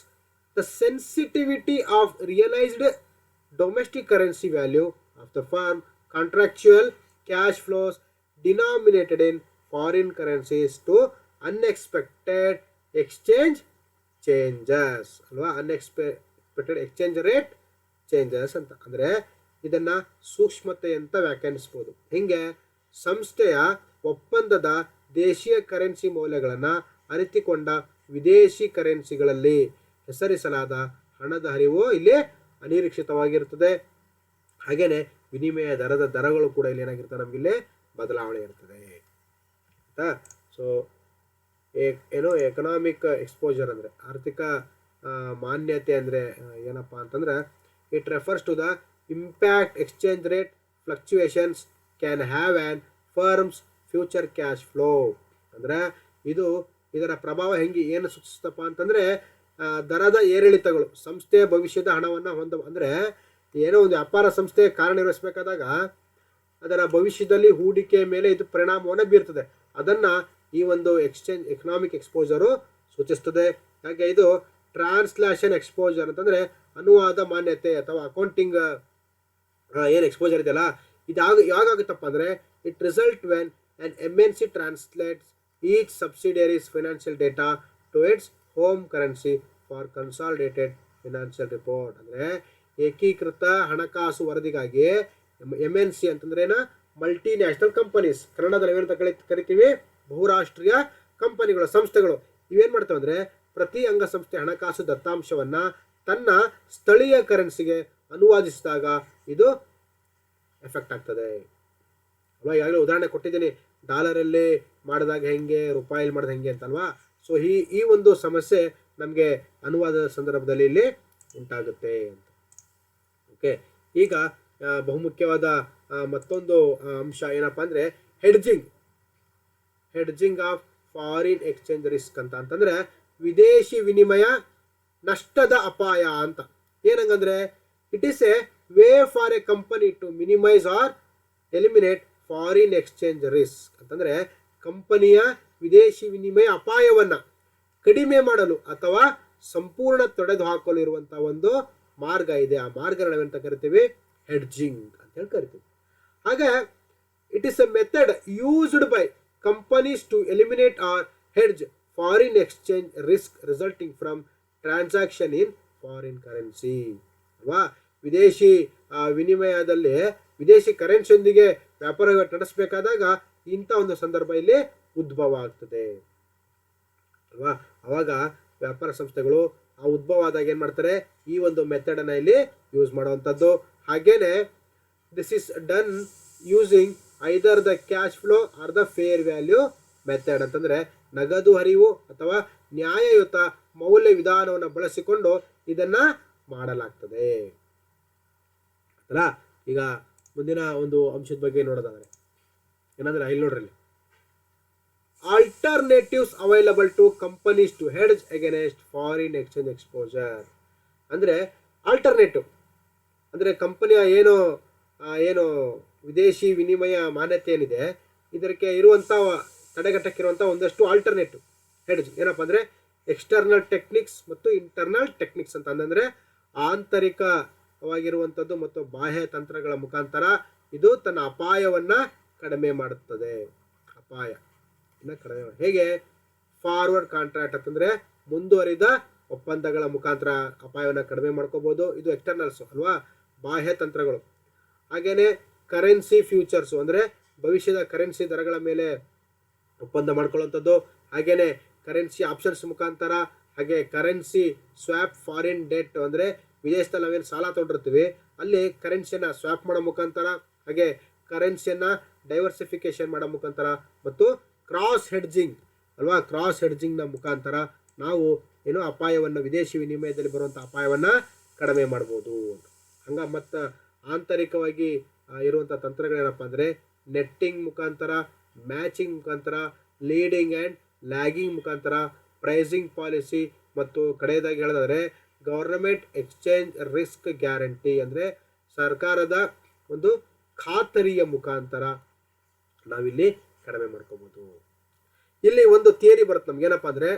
the sensitivity of realized domestic currency value of the firm contractual cash flows denominated in foreign currencies to unexpected exchange changes ಅಲ್ವಾ. unexpected exchange rate changes ಅಂತ ಅಂದರೆ ಇದನ್ನು ಸೂಕ್ಷ್ಮತೆ ಅಂತ ವ್ಯಾಖ್ಯಾನಿಸ್ಬೋದು. ಹಿಂಗೆ ಸಂಸ್ಥೆಯ ಒಪ್ಪಂದದ ದೇಶೀಯ ಕರೆನ್ಸಿ ಮೌಲ್ಯಗಳನ್ನು ಅರಿತುಕೊಂಡ ವಿದೇಶಿ ಕರೆನ್ಸಿಗಳಲ್ಲಿ ಹೆಸರಿಸಲಾದ ಹಣದ ಹರಿವು ಇಲ್ಲಿ ಅನಿರೀಕ್ಷಿತವಾಗಿರ್ತದೆ. ಹಾಗೆಯೇ ವಿನಿಮಯ ದರಗಳು ಕೂಡ ಇಲ್ಲಿ ಏನಾಗಿರ್ತದೆ, ನಮಗಿಲ್ಲಿ ಬದಲಾವಣೆ ಇರ್ತದೆ ಆಯಿತಾ. ಸೊ ಏನು ಎಕನಾಮಿಕ್ ಎಕ್ಸ್ಪೋಜರ್ ಅಂದರೆ ಆರ್ಥಿಕ ಮಾನ್ಯತೆ ಅಂದರೆ ಏನಪ್ಪ ಅಂತಂದ್ರೆ it refers to the impact exchange rate fluctuations can have an firm's future cash flow. ಅಂದರೆ ಇದರ ಪ್ರಭಾವ ಏನು ಸೂಚಿಸ್ತಪ್ಪ ಅಂತಂದರೆ ದರದ ಏರಿಳಿತಗಳು ಸಂಸ್ಥೆಯ ಭವಿಷ್ಯದ ಹಣವನ್ನು ಅಂದರೆ ಏನೋ ಒಂದು ವ್ಯಾಪಾರ ಸಂಸ್ಥೆ ಕಾರ್ಯನಿರ್ವಹಿಸಬೇಕಾದಾಗ ಅದರ ಭವಿಷ್ಯದಲ್ಲಿ ಹೂಡಿಕೆ ಮೇಲೆ ಇದು ಪರಿಣಾಮವನ್ನು ಬೀರ್ತದೆ. ಅದನ್ನು ಈ ಒಂದು ಎಕನಾಮಿಕ್ ಎಕ್ಸ್ಪೋಜರು ಸೂಚಿಸ್ತದೆ. ಹಾಗೆ ಇದು ಟ್ರಾನ್ಸ್ಲೇಷನ್ ಎಕ್ಸ್ಪೋಜರ್ ಅಂತಂದರೆ ಅನುವಾದ ಮಾನ್ಯತೆ ಅಥವಾ ಅಕೌಂಟಿಂಗ್ ಏನು ಎಕ್ಸ್ಪೋಜರ್ ಇದೆಯಲ್ಲ, ಇದು ಯಾವಾಗುತ್ತಪ್ಪ ಅಂದರೆ it result when an MNC translates each subsidiaries financial data to its home currency for consolidated financial report. ಅಂದರೆ ಏಕೀಕೃತ ಹಣಕಾಸು ವರದಿಗಾಗಿ MNC ಅಂತಂದ್ರೇನ ಮಲ್ಟಿ ನ್ಯಾಷನಲ್ ಕಂಪನೀಸ್, ಕನ್ನಡದಲ್ಲಿ ಏನಂತ ಕರಿತೀವಿ, ಬಹುರಾಷ್ಟ್ರೀಯ ಕಂಪನಿಗಳು, ಸಂಸ್ಥೆಗಳು. ಇವೇನು ಮಾಡ್ತವೆ ಅಂದರೆ ಪ್ರತಿ ಅಂಗಸಂಸ್ಥೆ ಹಣಕಾಸು ದತ್ತಾಂಶವನ್ನು ತನ್ನ ಸ್ಥಳೀಯ ಕರೆನ್ಸಿಗೆ ಅನುವಾದಿಸಿದಾಗ ಇದು ಎಫೆಕ್ಟ್ ಆಗ್ತದೆ ಅಲ್ವಾ. ಈಗಾಗಲೇ ಉದಾಹರಣೆ ಕೊಟ್ಟಿದ್ದೀನಿ, ಡಾಲರಲ್ಲಿ ಮಾಡಿದಾಗ ಹೆಂಗೆ, ರೂಪಾಯಲ್ಲಿ ಮಾಡಿದ ಹೆಂಗೆ ಅಂತಲ್ವಾ. ಸೊ ಈ ಒಂದು ಸಮಸ್ಯೆ ನಮಗೆ ಅನುವಾದದ ಸಂದರ್ಭದಲ್ಲಿ ಇಲ್ಲಿ ಉಂಟಾಗುತ್ತೆ ಅಂತ. ಓಕೆ, ಈಗ ಬಹುಮುಖ್ಯವಾದ ಮತ್ತೊಂದು ಅಂಶ ಏನಪ್ಪ ಅಂದರೆ hedging of foreign exchange risk ಅಂತಂದರೆ ವಿದೇಶಿ ವಿನಿಮಯ ನಷ್ಟದ ಅಪಾಯ ಅಂತ. ಏನಂಗಂದ್ರೆ it is a way for a company to minimise or eliminate foreign exchange risk ಅಂತಂದರೆ ಕಂಪನಿಯ ವಿದೇಶಿ ವಿನಿಮಯ ಅಪಾಯವನ್ನು ಕಡಿಮೆ ಮಾಡಲು ಅಥವಾ ಸಂಪೂರ್ಣ ತೊಡೆದು ಹಾಕಲು ಇರುವಂಥ ಒಂದು ಮಾರ್ಗ ಇದೆ. ಆ ಮಾರ್ಗ ನಾವೇಂತ ಕರಿತೀವಿ, ಹೆಡ್ಜಿಂಗ್ ಅಂತೇಳಿ ಕರಿತೀವಿ. ಹಾಗೆ it is a method used by companies to eliminate or hedge foreign exchange risk resulting from transaction in foreign currency ಅಲ್ವಾ. ವಿದೇಶಿ ವಿನಿಮಯದಲ್ಲಿ ವಿದೇಶಿ ಕರೆನ್ಸಿಯೊಂದಿಗೆ ವ್ಯಾಪಾರ ನಡೆಸಬೇಕಾದಾಗ ಇಂಥ ಒಂದು ಸಂದರ್ಭ ಇಲ್ಲಿ ಉದ್ಭವ ಆಗ್ತದೆ ಅಲ್ವಾ. ಅವಾಗ ವ್ಯಾಪಾರ ಸಂಸ್ಥೆಗಳು ಆ ಉದ್ಭವ ಆದಾಗ ಏನು ಮಾಡ್ತಾರೆ, ಈ ಒಂದು ಮೆಥಡನ್ನು ಇಲ್ಲಿ ಯೂಸ್ ಮಾಡುವಂಥದ್ದು. ಹಾಗೇನೆ this is done using either the cash flow are the fair value method ಅಂತಂದರೆ ನಗದು ಹರಿವು ಅಥವಾ ನ್ಯಾಯಯುತ ಮೌಲ್ಯ ವಿಧಾನವನ್ನು ಬಳಸಿಕೊಂಡು ಇದನ್ನು ಮಾಡಲಾಗ್ತದೆ ಅಲ್ಲ. ಈಗ ಮುಂದಿನ ಒಂದು ಅಂಶದ ಬಗ್ಗೆ ನೋಡೋದಾದರೆ ಏನಂದ್ರೆ ಇಲ್ಲಿ ನೋಡ್ರಿ, alternatives available to companies to hedge against foreign exchange exposure. ಅಂದರೆ ಆಲ್ಟರ್ನೇಟಿವ್ ಅಂದರೆ ಕಂಪನಿಯ ಏನು ವಿದೇಶಿ ವಿನಿಮಯ ಮಾನ್ಯತೆ ಏನಿದೆ ಇದಕ್ಕೆ ಇರುವಂಥ ತಡೆಗಟ್ಟಕ್ಕಿರುವಂಥ ಒಂದಷ್ಟು ಆಲ್ಟರ್ನೇಟಿವ್ ಹೆಡ್ಜ್ ಏನಪ್ಪ ಅಂದರೆ ಎಕ್ಸ್ಟರ್ನಲ್ ಟೆಕ್ನಿಕ್ಸ್ ಮತ್ತು ಇಂಟರ್ನಲ್ ಟೆಕ್ನಿಕ್ಸ್ ಅಂತ ಅಂದರೆ ಆಂತರಿಕವಾಗಿರುವಂಥದ್ದು ಮತ್ತು ಬಾಹ್ಯ ತಂತ್ರಗಳ ಮುಖಾಂತರ ಇದು ತನ್ನ ಅಪಾಯವನ್ನು ಕಡಿಮೆ ಮಾಡುತ್ತದೆ. ಅಪಾಯ ಕಡಿಮೆ ಹೇಗೆ? ಫಾರ್ವರ್ಡ್ ಕಾಂಟ್ರಾಕ್ಟ್ ಅಂತಂದರೆ ಮುಂದುವರಿದ ಒಪ್ಪಂದಗಳ ಮುಖಾಂತರ ಅಪಾಯವನ್ನು ಕಡಿಮೆ ಮಾಡ್ಕೋಬೋದು. ಇದು ಎಕ್ಸ್ಟರ್ನಲ್ಸ್ ಅಲ್ವಾ, ಬಾಹ್ಯ ತಂತ್ರಗಳು. ಹಾಗೆಯೇ ಕರೆನ್ಸಿ ಫ್ಯೂಚರ್ಸು ಅಂದರೆ ಭವಿಷ್ಯದ ಕರೆನ್ಸಿ ದರಗಳ ಮೇಲೆ ಒಪ್ಪಂದ ಮಾಡ್ಕೊಳ್ಳುವಂಥದ್ದು. ಹಾಗೆಯೇ ಕರೆನ್ಸಿ ಆಪ್ಷನ್ಸ್ ಮುಖಾಂತರ, ಹಾಗೆ ಕರೆನ್ಸಿ ಸ್ವ್ಯಾಪ್ ಫಾರಿನ್ ಡೆಟ್ ಅಂದರೆ ವಿದೇಶದಲ್ಲಿ ನಾವೇನು ಸಾಲ ತೊಗೊಂಡಿರ್ತೀವಿ ಅಲ್ಲಿ ಕರೆನ್ಸಿಯನ್ನು ಸ್ವ್ಯಾಪ್ ಮಾಡೋ ಮುಖಾಂತರ, ಹಾಗೆ ಕರೆನ್ಸಿಯನ್ನು ಡೈವರ್ಸಿಫಿಕೇಶನ್ ಮಾಡೋ ಮುಖಾಂತರ ಮತ್ತು ಕ್ರಾಸ್ ಹೆಡ್ಜಿಂಗ್ ಅಲ್ವಾ, ಕ್ರಾಸ್ ಹೆಡ್ಜಿಂಗ್ನ ಮುಖಾಂತರ ನಾವು ಏನು ಅಪಾಯವನ್ನು ವಿದೇಶಿ ವಿನಿಮಯದಲ್ಲಿ ಬರುವಂಥ ಅಪಾಯವನ್ನು ಕಡಿಮೆ ಮಾಡ್ಬೋದು. ಹಂಗೆ ಮತ್ತು ಆಂತರಿಕವಾಗಿ ಇರುವಂಥ ತಂತ್ರಗಳೇನಪ್ಪ ಅಂದರೆ ನೆಟ್ಟಿಂಗ್ ಮುಖಾಂತರ, ಮ್ಯಾಚಿಂಗ್ ಮುಖಾಂತರ, ಲೀಡಿಂಗ್ ಆ್ಯಂಡ್ ಲ್ಯಾಗಿಂಗ್ ಮುಖಾಂತರ, ಪ್ರೈಸಿಂಗ್ ಪಾಲಿಸಿ ಮತ್ತು ಕಡೆಯದಾಗಿ ಹೇಳೋದಾದರೆ ಗವರ್ನಮೆಂಟ್ ಎಕ್ಸ್ಚೇಂಜ್ ರಿಸ್ಕ್ ಗ್ಯಾರಂಟಿ ಅಂದರೆ ಸರ್ಕಾರದ ಒಂದು ಖಾತರಿಯ ಮುಖಾಂತರ ನಾವಿಲ್ಲಿ ಕಡಿಮೆ ಮಾಡ್ಕೋಬೋದು. ಇಲ್ಲಿ ಒಂದು ಥಿಯರಿ ಬರುತ್ತೆ ನಮ್ಗೆ ಏನಪ್ಪ ಅಂದರೆ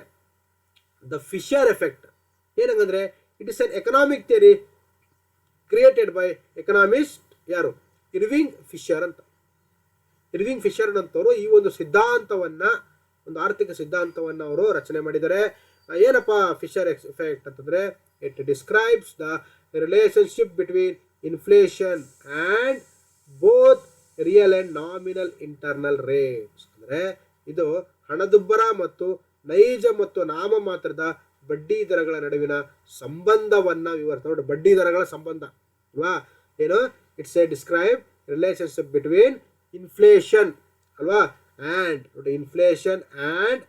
ದ ಫಿಶರ್ ಎಫೆಕ್ಟ್. ಏನಂಗಂದರೆ it is an economic theory created by economist ಯಾರು, ಇರ್ವಿಂಗ್ ಫಿಶರ್ ಅಂತ. ಇರ್ವಿಂಗ್ ಫಿಶರ್ ಅಂತವರು ಈ ಒಂದು ಸಿದ್ಧಾಂತವನ್ನು, ಒಂದು ಆರ್ಥಿಕ ಸಿದ್ಧಾಂತವನ್ನು ಅವರು ರಚನೆ ಮಾಡಿದ್ದಾರೆ. ಏನಪ್ಪ ಫಿಶರ್ ಎಫೆಕ್ಟ್ ಅಂತಂದರೆ it describes the relationship between inflation and both real and nominal internal rates. ಅಂದರೆ ಇದು ಹಣದುಬ್ಬರ ಮತ್ತು ನೈಜ ಮತ್ತು ನಾಮಮಾತ್ರದ ಬಡ್ಡಿ ದರಗಳ ನಡುವಿನ ಸಂಬಂಧವನ್ನು ವಿವರಿಸ್ತಾ. ನೋಡಿ, ಬಡ್ಡಿ ದರಗಳ ಸಂಬಂಧ ಅಲ್ವಾ, ಏನು, it's a describe relationship between inflation ಅಲ್ವಾ ಆ್ಯಂಡ್, ನೋಡಿ, ಇನ್ಫ್ಲೇಷನ್ ಆ್ಯಂಡ್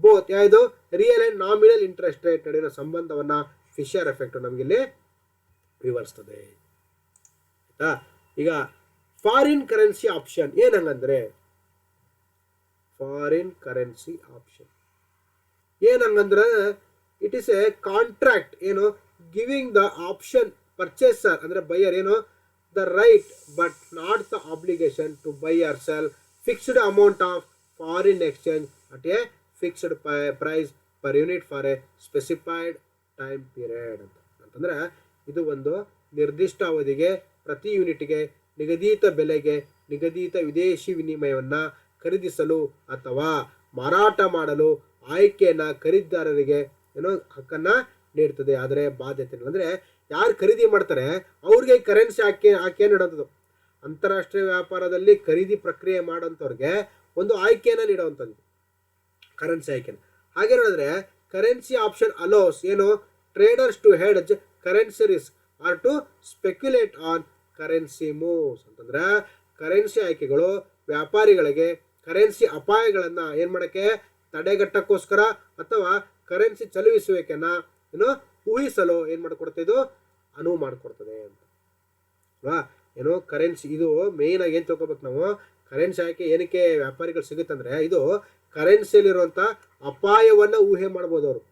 ಬೋತ್ ಯಾವುದು real and nominal interest rate ನಡುವಿನ ಸಂಬಂಧವನ್ನು ಫಿಶರ್ ಎಫೆಕ್ಟ್ ನಮಗಿಲ್ಲಿ ವಿವರಿಸ್ತದೆ. ಆಯ್ತಾ. ಈಗ ಫಾರಿನ್ ಕರೆನ್ಸಿ ಆಪ್ಷನ್ ಏನಂಗಂದ್ರೆ, ಫಾರಿನ್ ಕರೆನ್ಸಿ ಆಪ್ಷನ್ ಏನಂಗಂದ್ರೆ ಇಟ್ ಈಸ್ ಎ ಕಾಂಟ್ರಾಕ್ಟ್, ಏನು, ಗಿವಿಂಗ್ ದ ಆಪ್ಷನ್ ಪರ್ಚೇಸರ್ ಅಂದರೆ ಬೈಯರ್, ಏನು, the right but not the obligation to buy or sell fixed amount of foreign exchange at a fixed price per unit for A specified time period ಅಂತಂದ್ರೆ ಇದು ಒಂದು ನಿರ್ದಿಷ್ಟ ಅವಧಿಗೆ ಪ್ರತಿ ಯೂನಿಟ್ಗೆ ನಿಗದಿತ ಬೆಲೆಗೆ ನಿಗದಿತ ವಿದೇಶಿ ವಿನಿಮಯವನ್ನು ಖರೀದಿಸಲು ಅಥವಾ ಮಾರಾಟ ಮಾಡಲು ಆಯ್ಕೆಯನ್ನು ಖರೀದಿದಾರರಿಗೆ ಏನೋ ಹಕ್ಕನ್ನು ನೀಡ್ತದೆ. ಆದರೆ ಬಾಧ್ಯತೆ ಅಂದರೆ ಯಾರು ಖರೀದಿ ಮಾಡ್ತಾರೆ ಅವ್ರಿಗೆ ಕರೆನ್ಸಿ ಆಯ್ಕೆ ನೀಡುವಂಥದ್ದು. ಅಂತಾರಾಷ್ಟ್ರೀಯ ವ್ಯಾಪಾರದಲ್ಲಿ ಖರೀದಿ ಪ್ರಕ್ರಿಯೆ ಮಾಡೋಂಥವ್ರಿಗೆ ಒಂದು ಆಯ್ಕೆಯನ್ನು ನೀಡುವಂಥದ್ದು ಕರೆನ್ಸಿ ಆಯ್ಕೆನ. ಹಾಗೆ ನೋಡಿದ್ರೆ ಕರೆನ್ಸಿ ಆಪ್ಷನ್ ಅಲೋಸ್, ಏನು, traders to hedge currency risk or to speculate on currency moves ಅಂತಂದ್ರೆ ಕರೆನ್ಸಿ ಆಯ್ಕೆಗಳು ವ್ಯಾಪಾರಿಗಳಿಗೆ ಕರೆನ್ಸಿ ಅಪಾಯಗಳನ್ನು ಏನು ಮಾಡೋಕ್ಕೆ ತಡೆಗಟ್ಟಕ್ಕೋಸ್ಕರ ಅಥವಾ ಕರೆನ್ಸಿ ಚಲುವಿಸುವಿಕೆಯನ್ನು ಏನು ಊಹಿಸಲು ಏನು ಮಾಡಿಕೊಡ್ತಾ ಇದು ಅನುವು ಮಾಡಿಕೊಡ್ತದೆ ಅಂತ ಅಲ್ವಾ. ಏನು ಕರೆನ್ಸಿ ಇದು ಮೇಯ್ನ್ ಆಗಿ ಏನು ತಿಳ್ಕೊಬೇಕು ನಾವು, ಕರೆನ್ಸಿ ಆಯ್ಕೆ ಏನಕ್ಕೆ ವ್ಯಾಪಾರಿಗಳು ಸಿಗುತ್ತಂದ್ರೆ ಇದು ಕರೆನ್ಸಿಯಲ್ಲಿರುವಂಥ ಅಪಾಯವನ್ನು ಊಹೆ ಮಾಡ್ಬೋದು ಅವರು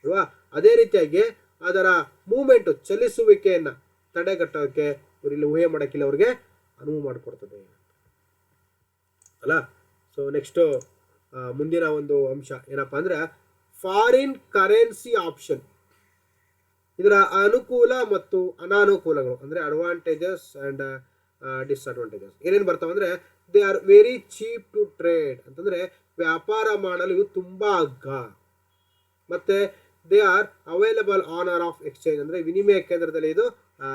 ಅಲ್ವಾ. ಅದೇ ರೀತಿಯಾಗಿ ಅದರ ಮೂಮೆಂಟು ಚಲಿಸುವಿಕೆಯನ್ನು ತಡೆಗಟ್ಟೋಕ್ಕೆ ಇಲ್ಲಿ ಊಹೆ ಮಾಡೋಕ್ಕಿಲ್ಲ ಅವ್ರಿಗೆ ಅನುವು ಮಾಡಿಕೊಡ್ತದೆ ಅಲ್ಲ. ಸೊ ನೆಕ್ಸ್ಟು ಮುಂದಿನ ಒಂದು ಅಂಶ ಏನಪ್ಪ ಅಂದರೆ ಫಾರಿನ್ ಕರೆನ್ಸಿ ಆಪ್ಷನ್. ಇದರ ಅನುಕೂಲ ಮತ್ತು ಅನಾನುಕೂಲಗಳು ಅಂದರೆ ಅಡ್ವಾಂಟೇಜಸ್ ಆ್ಯಂಡ್ ಡಿಸ್ಅಡ್ವಾಂಟೇಜಸ್ ಏನೇನು ಬರ್ತಾವೆ ಅಂದರೆ they are very cheap to trade ಅಂತಂದರೆ ವ್ಯಾಪಾರ ಮಾಡಲು ಇವು ತುಂಬ ಅಗ್ಗ, ಮತ್ತು they are available on or off exchange ಅಂದರೆ ವಿನಿಮಯ ಕೇಂದ್ರದಲ್ಲಿ ಇದು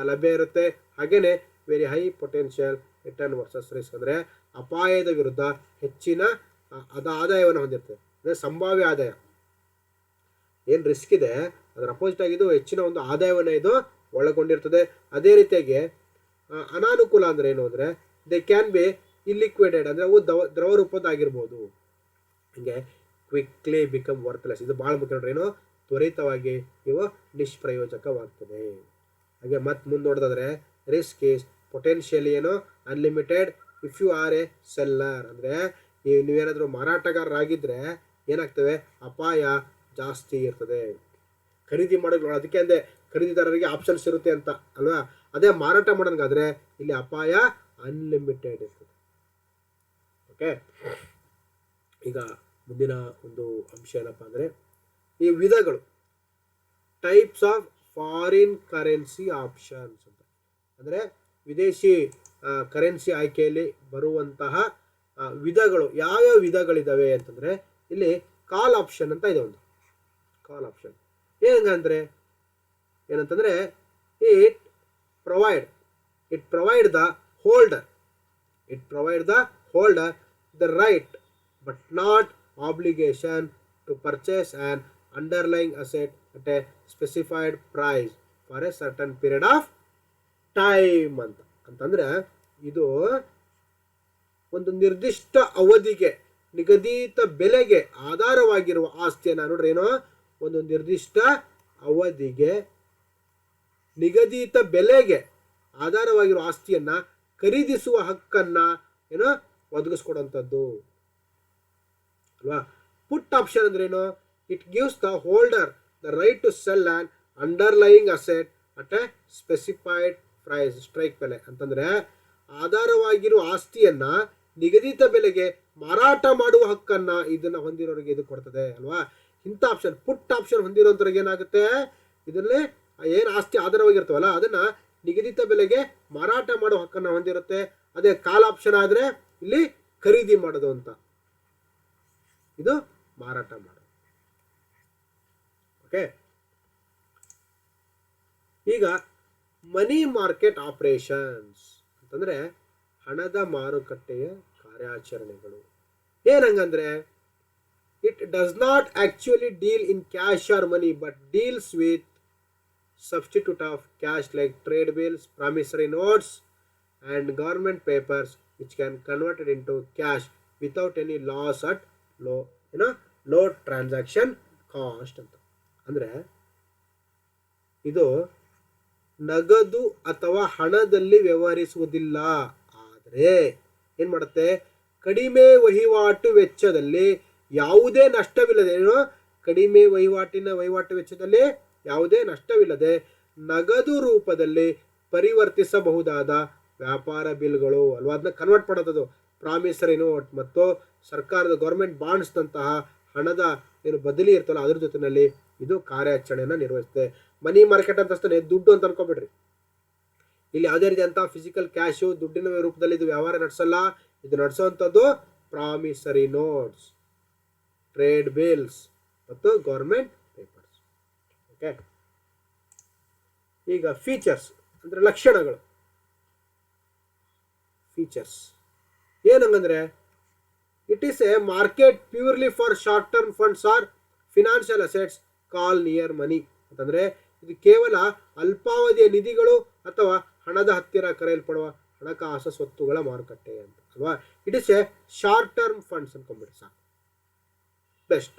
ಲಭ್ಯ ಇರುತ್ತೆ. ಹಾಗೆಯೇ very high potential return versus risk ಅಂದರೆ ಅಪಾಯದ ವಿರುದ್ಧ ಹೆಚ್ಚಿನ ಆದಾಯವನ್ನು ಹೊಂದಿರ್ತದೆ. ಅಂದರೆ ಸಂಭಾವ್ಯ ಆದಾಯ ಏನು ರಿಸ್ಕ್ ಇದೆ ಅದರ ಅಪೋಸಿಟ್ ಆಗಿದ್ದು ಹೆಚ್ಚಿನ ಒಂದು ಆದಾಯವನ್ನು ಇದು ಒಳಗೊಂಡಿರ್ತದೆ. ಅದೇ ರೀತಿಯಾಗಿ ಅನಾನುಕೂಲ ಅಂದರೆ ಏನು ಅಂದರೆ ದೇ ಕ್ಯಾನ್ ಬಿ ಇಲ್ಲಿಕ್ವಿಡೇಡ್ ಅಂದರೆ ಅವು ದ್ರವ ರೂಪದಾಗಿರ್ಬೋದು. ಹೀಗೆ ಕ್ವಿಕ್ಲಿ ಬಿಕಮ್ ವರ್ತ್ಲೆಸ್, ಇದು ಭಾಳ ಮುಖ್ಯ ನೋಡ್ರಿ, ಏನು ತ್ವರಿತವಾಗಿ ಇವು ನಿಷ್ಪ್ರಯೋಜಕವಾಗ್ತದೆ. ಹಾಗೆ ಮತ್ತೆ ಮುಂದೆ ನೋಡೋದಾದ್ರೆ ರಿಸ್ಕ್ ಈಸ್ ಪೊಟೆನ್ಷಿಯಲಿ ಏನು unlimited if you are a seller ಅಂದರೆ ನೀವೇನಾದರೂ ಮಾರಾಟಗಾರರಾಗಿದ್ದರೆ ಏನಾಗ್ತವೆ ಅಪಾಯ ಜಾಸ್ತಿ ಇರ್ತದೆ. ಖರೀದಿ ಮಾಡೋದು ಅದಕ್ಕೆ ಅಂದರೆ ಖರೀದಿದಾರರಿಗೆ ಆಪ್ಷನ್ಸ್ ಇರುತ್ತೆ ಅಂತ ಅಲ್ವಾ. ಅದೇ ಮಾರಾಟ ಮಾಡೋಂಗಾದ್ರೆ ಇಲ್ಲಿ ಅಪಾಯ ಅನ್ಲಿಮಿಟೆಡ್ ಇರ್ತದೆ. ಓಕೆ, ಈಗ ಮುಂದಿನ ಒಂದು ಅಂಶ ಏನಪ್ಪ ಅಂದರೆ ಈ ವಿಧಗಳು, types of foreign currency options ಅಂತ ಅಂದರೆ ವಿದೇಶಿ ಕರೆನ್ಸಿ ಆಯ್ಕೆಯಲ್ಲಿ ಬರುವಂತಹ ವಿಧಗಳು ಯಾವ್ಯಾವ ವಿಧಗಳಿದ್ದಾವೆ ಅಂತಂದರೆ ಇಲ್ಲಿ ಕಾಲ್ ಆಪ್ಷನ್ ಅಂತ ಇದೆ. ಒಂದು ಕಾಲ್ ಆಪ್ಷನ್ ಏನಂದ್ರೆ ಏನಂತಂದರೆ it provide the holder the right but not obligation to purchase an underlying asset at a specified price for a certain period of time ಅಂತಂದ್ರೆ ಇದು ಒಂದು ನಿರ್ದಿಷ್ಟ ಅವಧಿಗೆ ನಿಗದಿತ ಬೆಲೆಗೆ ಆಧಾರವಾಗಿರುವ ಆಸ್ತಿಯನ್ನು ನೋಡ್ರಿ, ಏನೋ ಒಂದು ನಿರ್ದಿಷ್ಟ ಅವಧಿಗೆ ನಿಗದಿತ ಬೆಲೆಗೆ ಆಧಾರವಾಗಿರುವ ಆಸ್ತಿಯನ್ನ ಖರೀದಿಸುವ ಹಕ್ಕನ್ನ ಏನೋ ಒದಗಿಸ್ಕೊಡುವಂಥದ್ದು ಅಲ್ವಾ. ಪುಟ್ ಆಪ್ಷನ್ ಅಂದ್ರೆ ಏನು, it gives the holder the right to sell an underlying asset at a specified price, strike ಬೆಲೆ ಅಂತಂದ್ರೆ ಆಧಾರವಾಗಿರುವ ಆಸ್ತಿಯನ್ನ ನಿಗದಿತ ಬೆಲೆಗೆ ಮಾರಾಟ ಮಾಡುವ ಹಕ್ಕನ್ನ ಇದನ್ನ ಹೊಂದಿರೋರಿಗೆ ಇದು ಕೊಡ್ತದೆ ಅಲ್ವಾ. ಇಂಥ ಆಪ್ಷನ್ ಪುಟ್ ಆಪ್ಷನ್ ಹೊಂದಿರೋಂಥವ್ರಿಗೆ ಏನಾಗುತ್ತೆ, ಇದರಲ್ಲಿ ಏನು ಆಸ್ತಿ ಆಧಾರವಾಗಿರ್ತವಲ್ಲ ಅದನ್ನ ನಿಗದಿತ ಬೆಲೆಗೆ ಮಾರಾಟ ಮಾಡುವ ಹಕ್ಕನ್ನ ಹೊಂದಿರುತ್ತೆ. ಅದೇ ಕಾಲ್ ಆಪ್ಷನ್ ಆದ್ರೆ ಇಲ್ಲಿ ಖರೀದಿ ಮಾಡೋದು ಅಂತ, ಇದು ಮಾರಾಟ ಮಾಡೋದು. ಓಕೆ, ಈಗ ಮನಿ ಮಾರ್ಕೆಟ್ ಆಪರೇಷನ್ಸ್ ಅಂತಂದರೆ ಹಣದ ಮಾರುಕಟ್ಟೆಯ ಕಾರ್ಯಾಚರಣೆಗಳು. ಏನಂಗಂದ್ರೆ it does not actually deal in cash or money but deals with substitute of cash like trade bills, promissory notes and government papers which can convert it into cash without any loss at low transaction cost ಅಂತ. ಅಂದರೆ ಇದು ನಗದು ಅಥವಾ ಹಣದಲ್ಲಿ ವ್ಯವಹರಿಸುವುದಿಲ್ಲ, ಆದರೆ ಏನು ಮಾಡುತ್ತೆ, ಕಡಿಮೆ ವಹಿವಾಟು ವೆಚ್ಚದಲ್ಲಿ ಯಾವುದೇ ನಷ್ಟವಿಲ್ಲದೆ ಕಡಿಮೆ ವಹಿವಾಟು ವೆಚ್ಚದಲ್ಲಿ ಯಾವುದೇ ನಷ್ಟವಿಲ್ಲದೆ ನಗದು ರೂಪದಲ್ಲಿ ಪರಿವರ್ತಿಸಬಹುದಾದ ವ್ಯಾಪಾರ ಬಿಲ್ಗಳು ಅಲ್ವಾ, ಅದನ್ನ ಕನ್ವರ್ಟ್ ಮಾಡೋದು ಪ್ರಾಮಿಸರಿ ನೋಟ್ ಮತ್ತು ಸರ್ಕಾರದ ಗೌರ್ಮೆಂಟ್ ಬಾಂಡ್ಸ್ನಂತಹ ಹಣದ ಬದಲಿ ಇರ್ತಲ್ಲ ಅದ್ರ ಜೊತೆಯಲ್ಲಿ ಇದು ಕಾರ್ಯಾಚರಣೆಯನ್ನು ನಿರ್ವಹಿಸುತ್ತೆ. ಮನಿ ಮಾರ್ಕೆಟ್ ಅಂತ ದುಡ್ಡು ಅಂತ ಅನ್ಕೊಬಿಡ್ರಿ, ಇಲ್ಲಿ ಯಾವುದೇ ರೀತಿಯಂತಹ ಫಿಸಿಕಲ್ ಕ್ಯಾಶು ದುಡ್ಡಿನ ರೂಪದಲ್ಲಿ ಇದು ವ್ಯವಹಾರ ನಡೆಸಲ್ಲ. ಇದು ನಡೆಸುವಂಥದ್ದು ಪ್ರಾಮಿಸರಿ ನೋಟ್ಸ್, ಟ್ರೇಡ್ ಬಿಲ್ಸ್ ಮತ್ತು ಗೌರ್ಮೆಂಟ್ ಪೇಪರ್ಸ್. ಓಕೆ, ಈಗ ಫೀಚರ್ಸ್ ಅಂದರೆ ಲಕ್ಷಣಗಳು. ಫೀಚರ್ಸ್ ಏನಂಗಂದ್ರೆ it is a market purely for short term funds or financial assets call near money ಅಂತಂದರೆ ಇದು ಕೇವಲ ಅಲ್ಪಾವಧಿಯ ನಿಧಿಗಳು ಅಥವಾ ಹಣದ ಹತ್ತಿರ ಕರೆಯಲ್ಪಡುವ ಹಣಕಾಸು ಸ್ವತ್ತುಗಳ ಮಾರುಕಟ್ಟೆ ಅಂತ ಅಲ್ವಾ. It is a short term funds ಅನ್ಕೊಂಡ್ಬಿಡಿ ಸಾಕು, ಬೆಸ್ಟ್.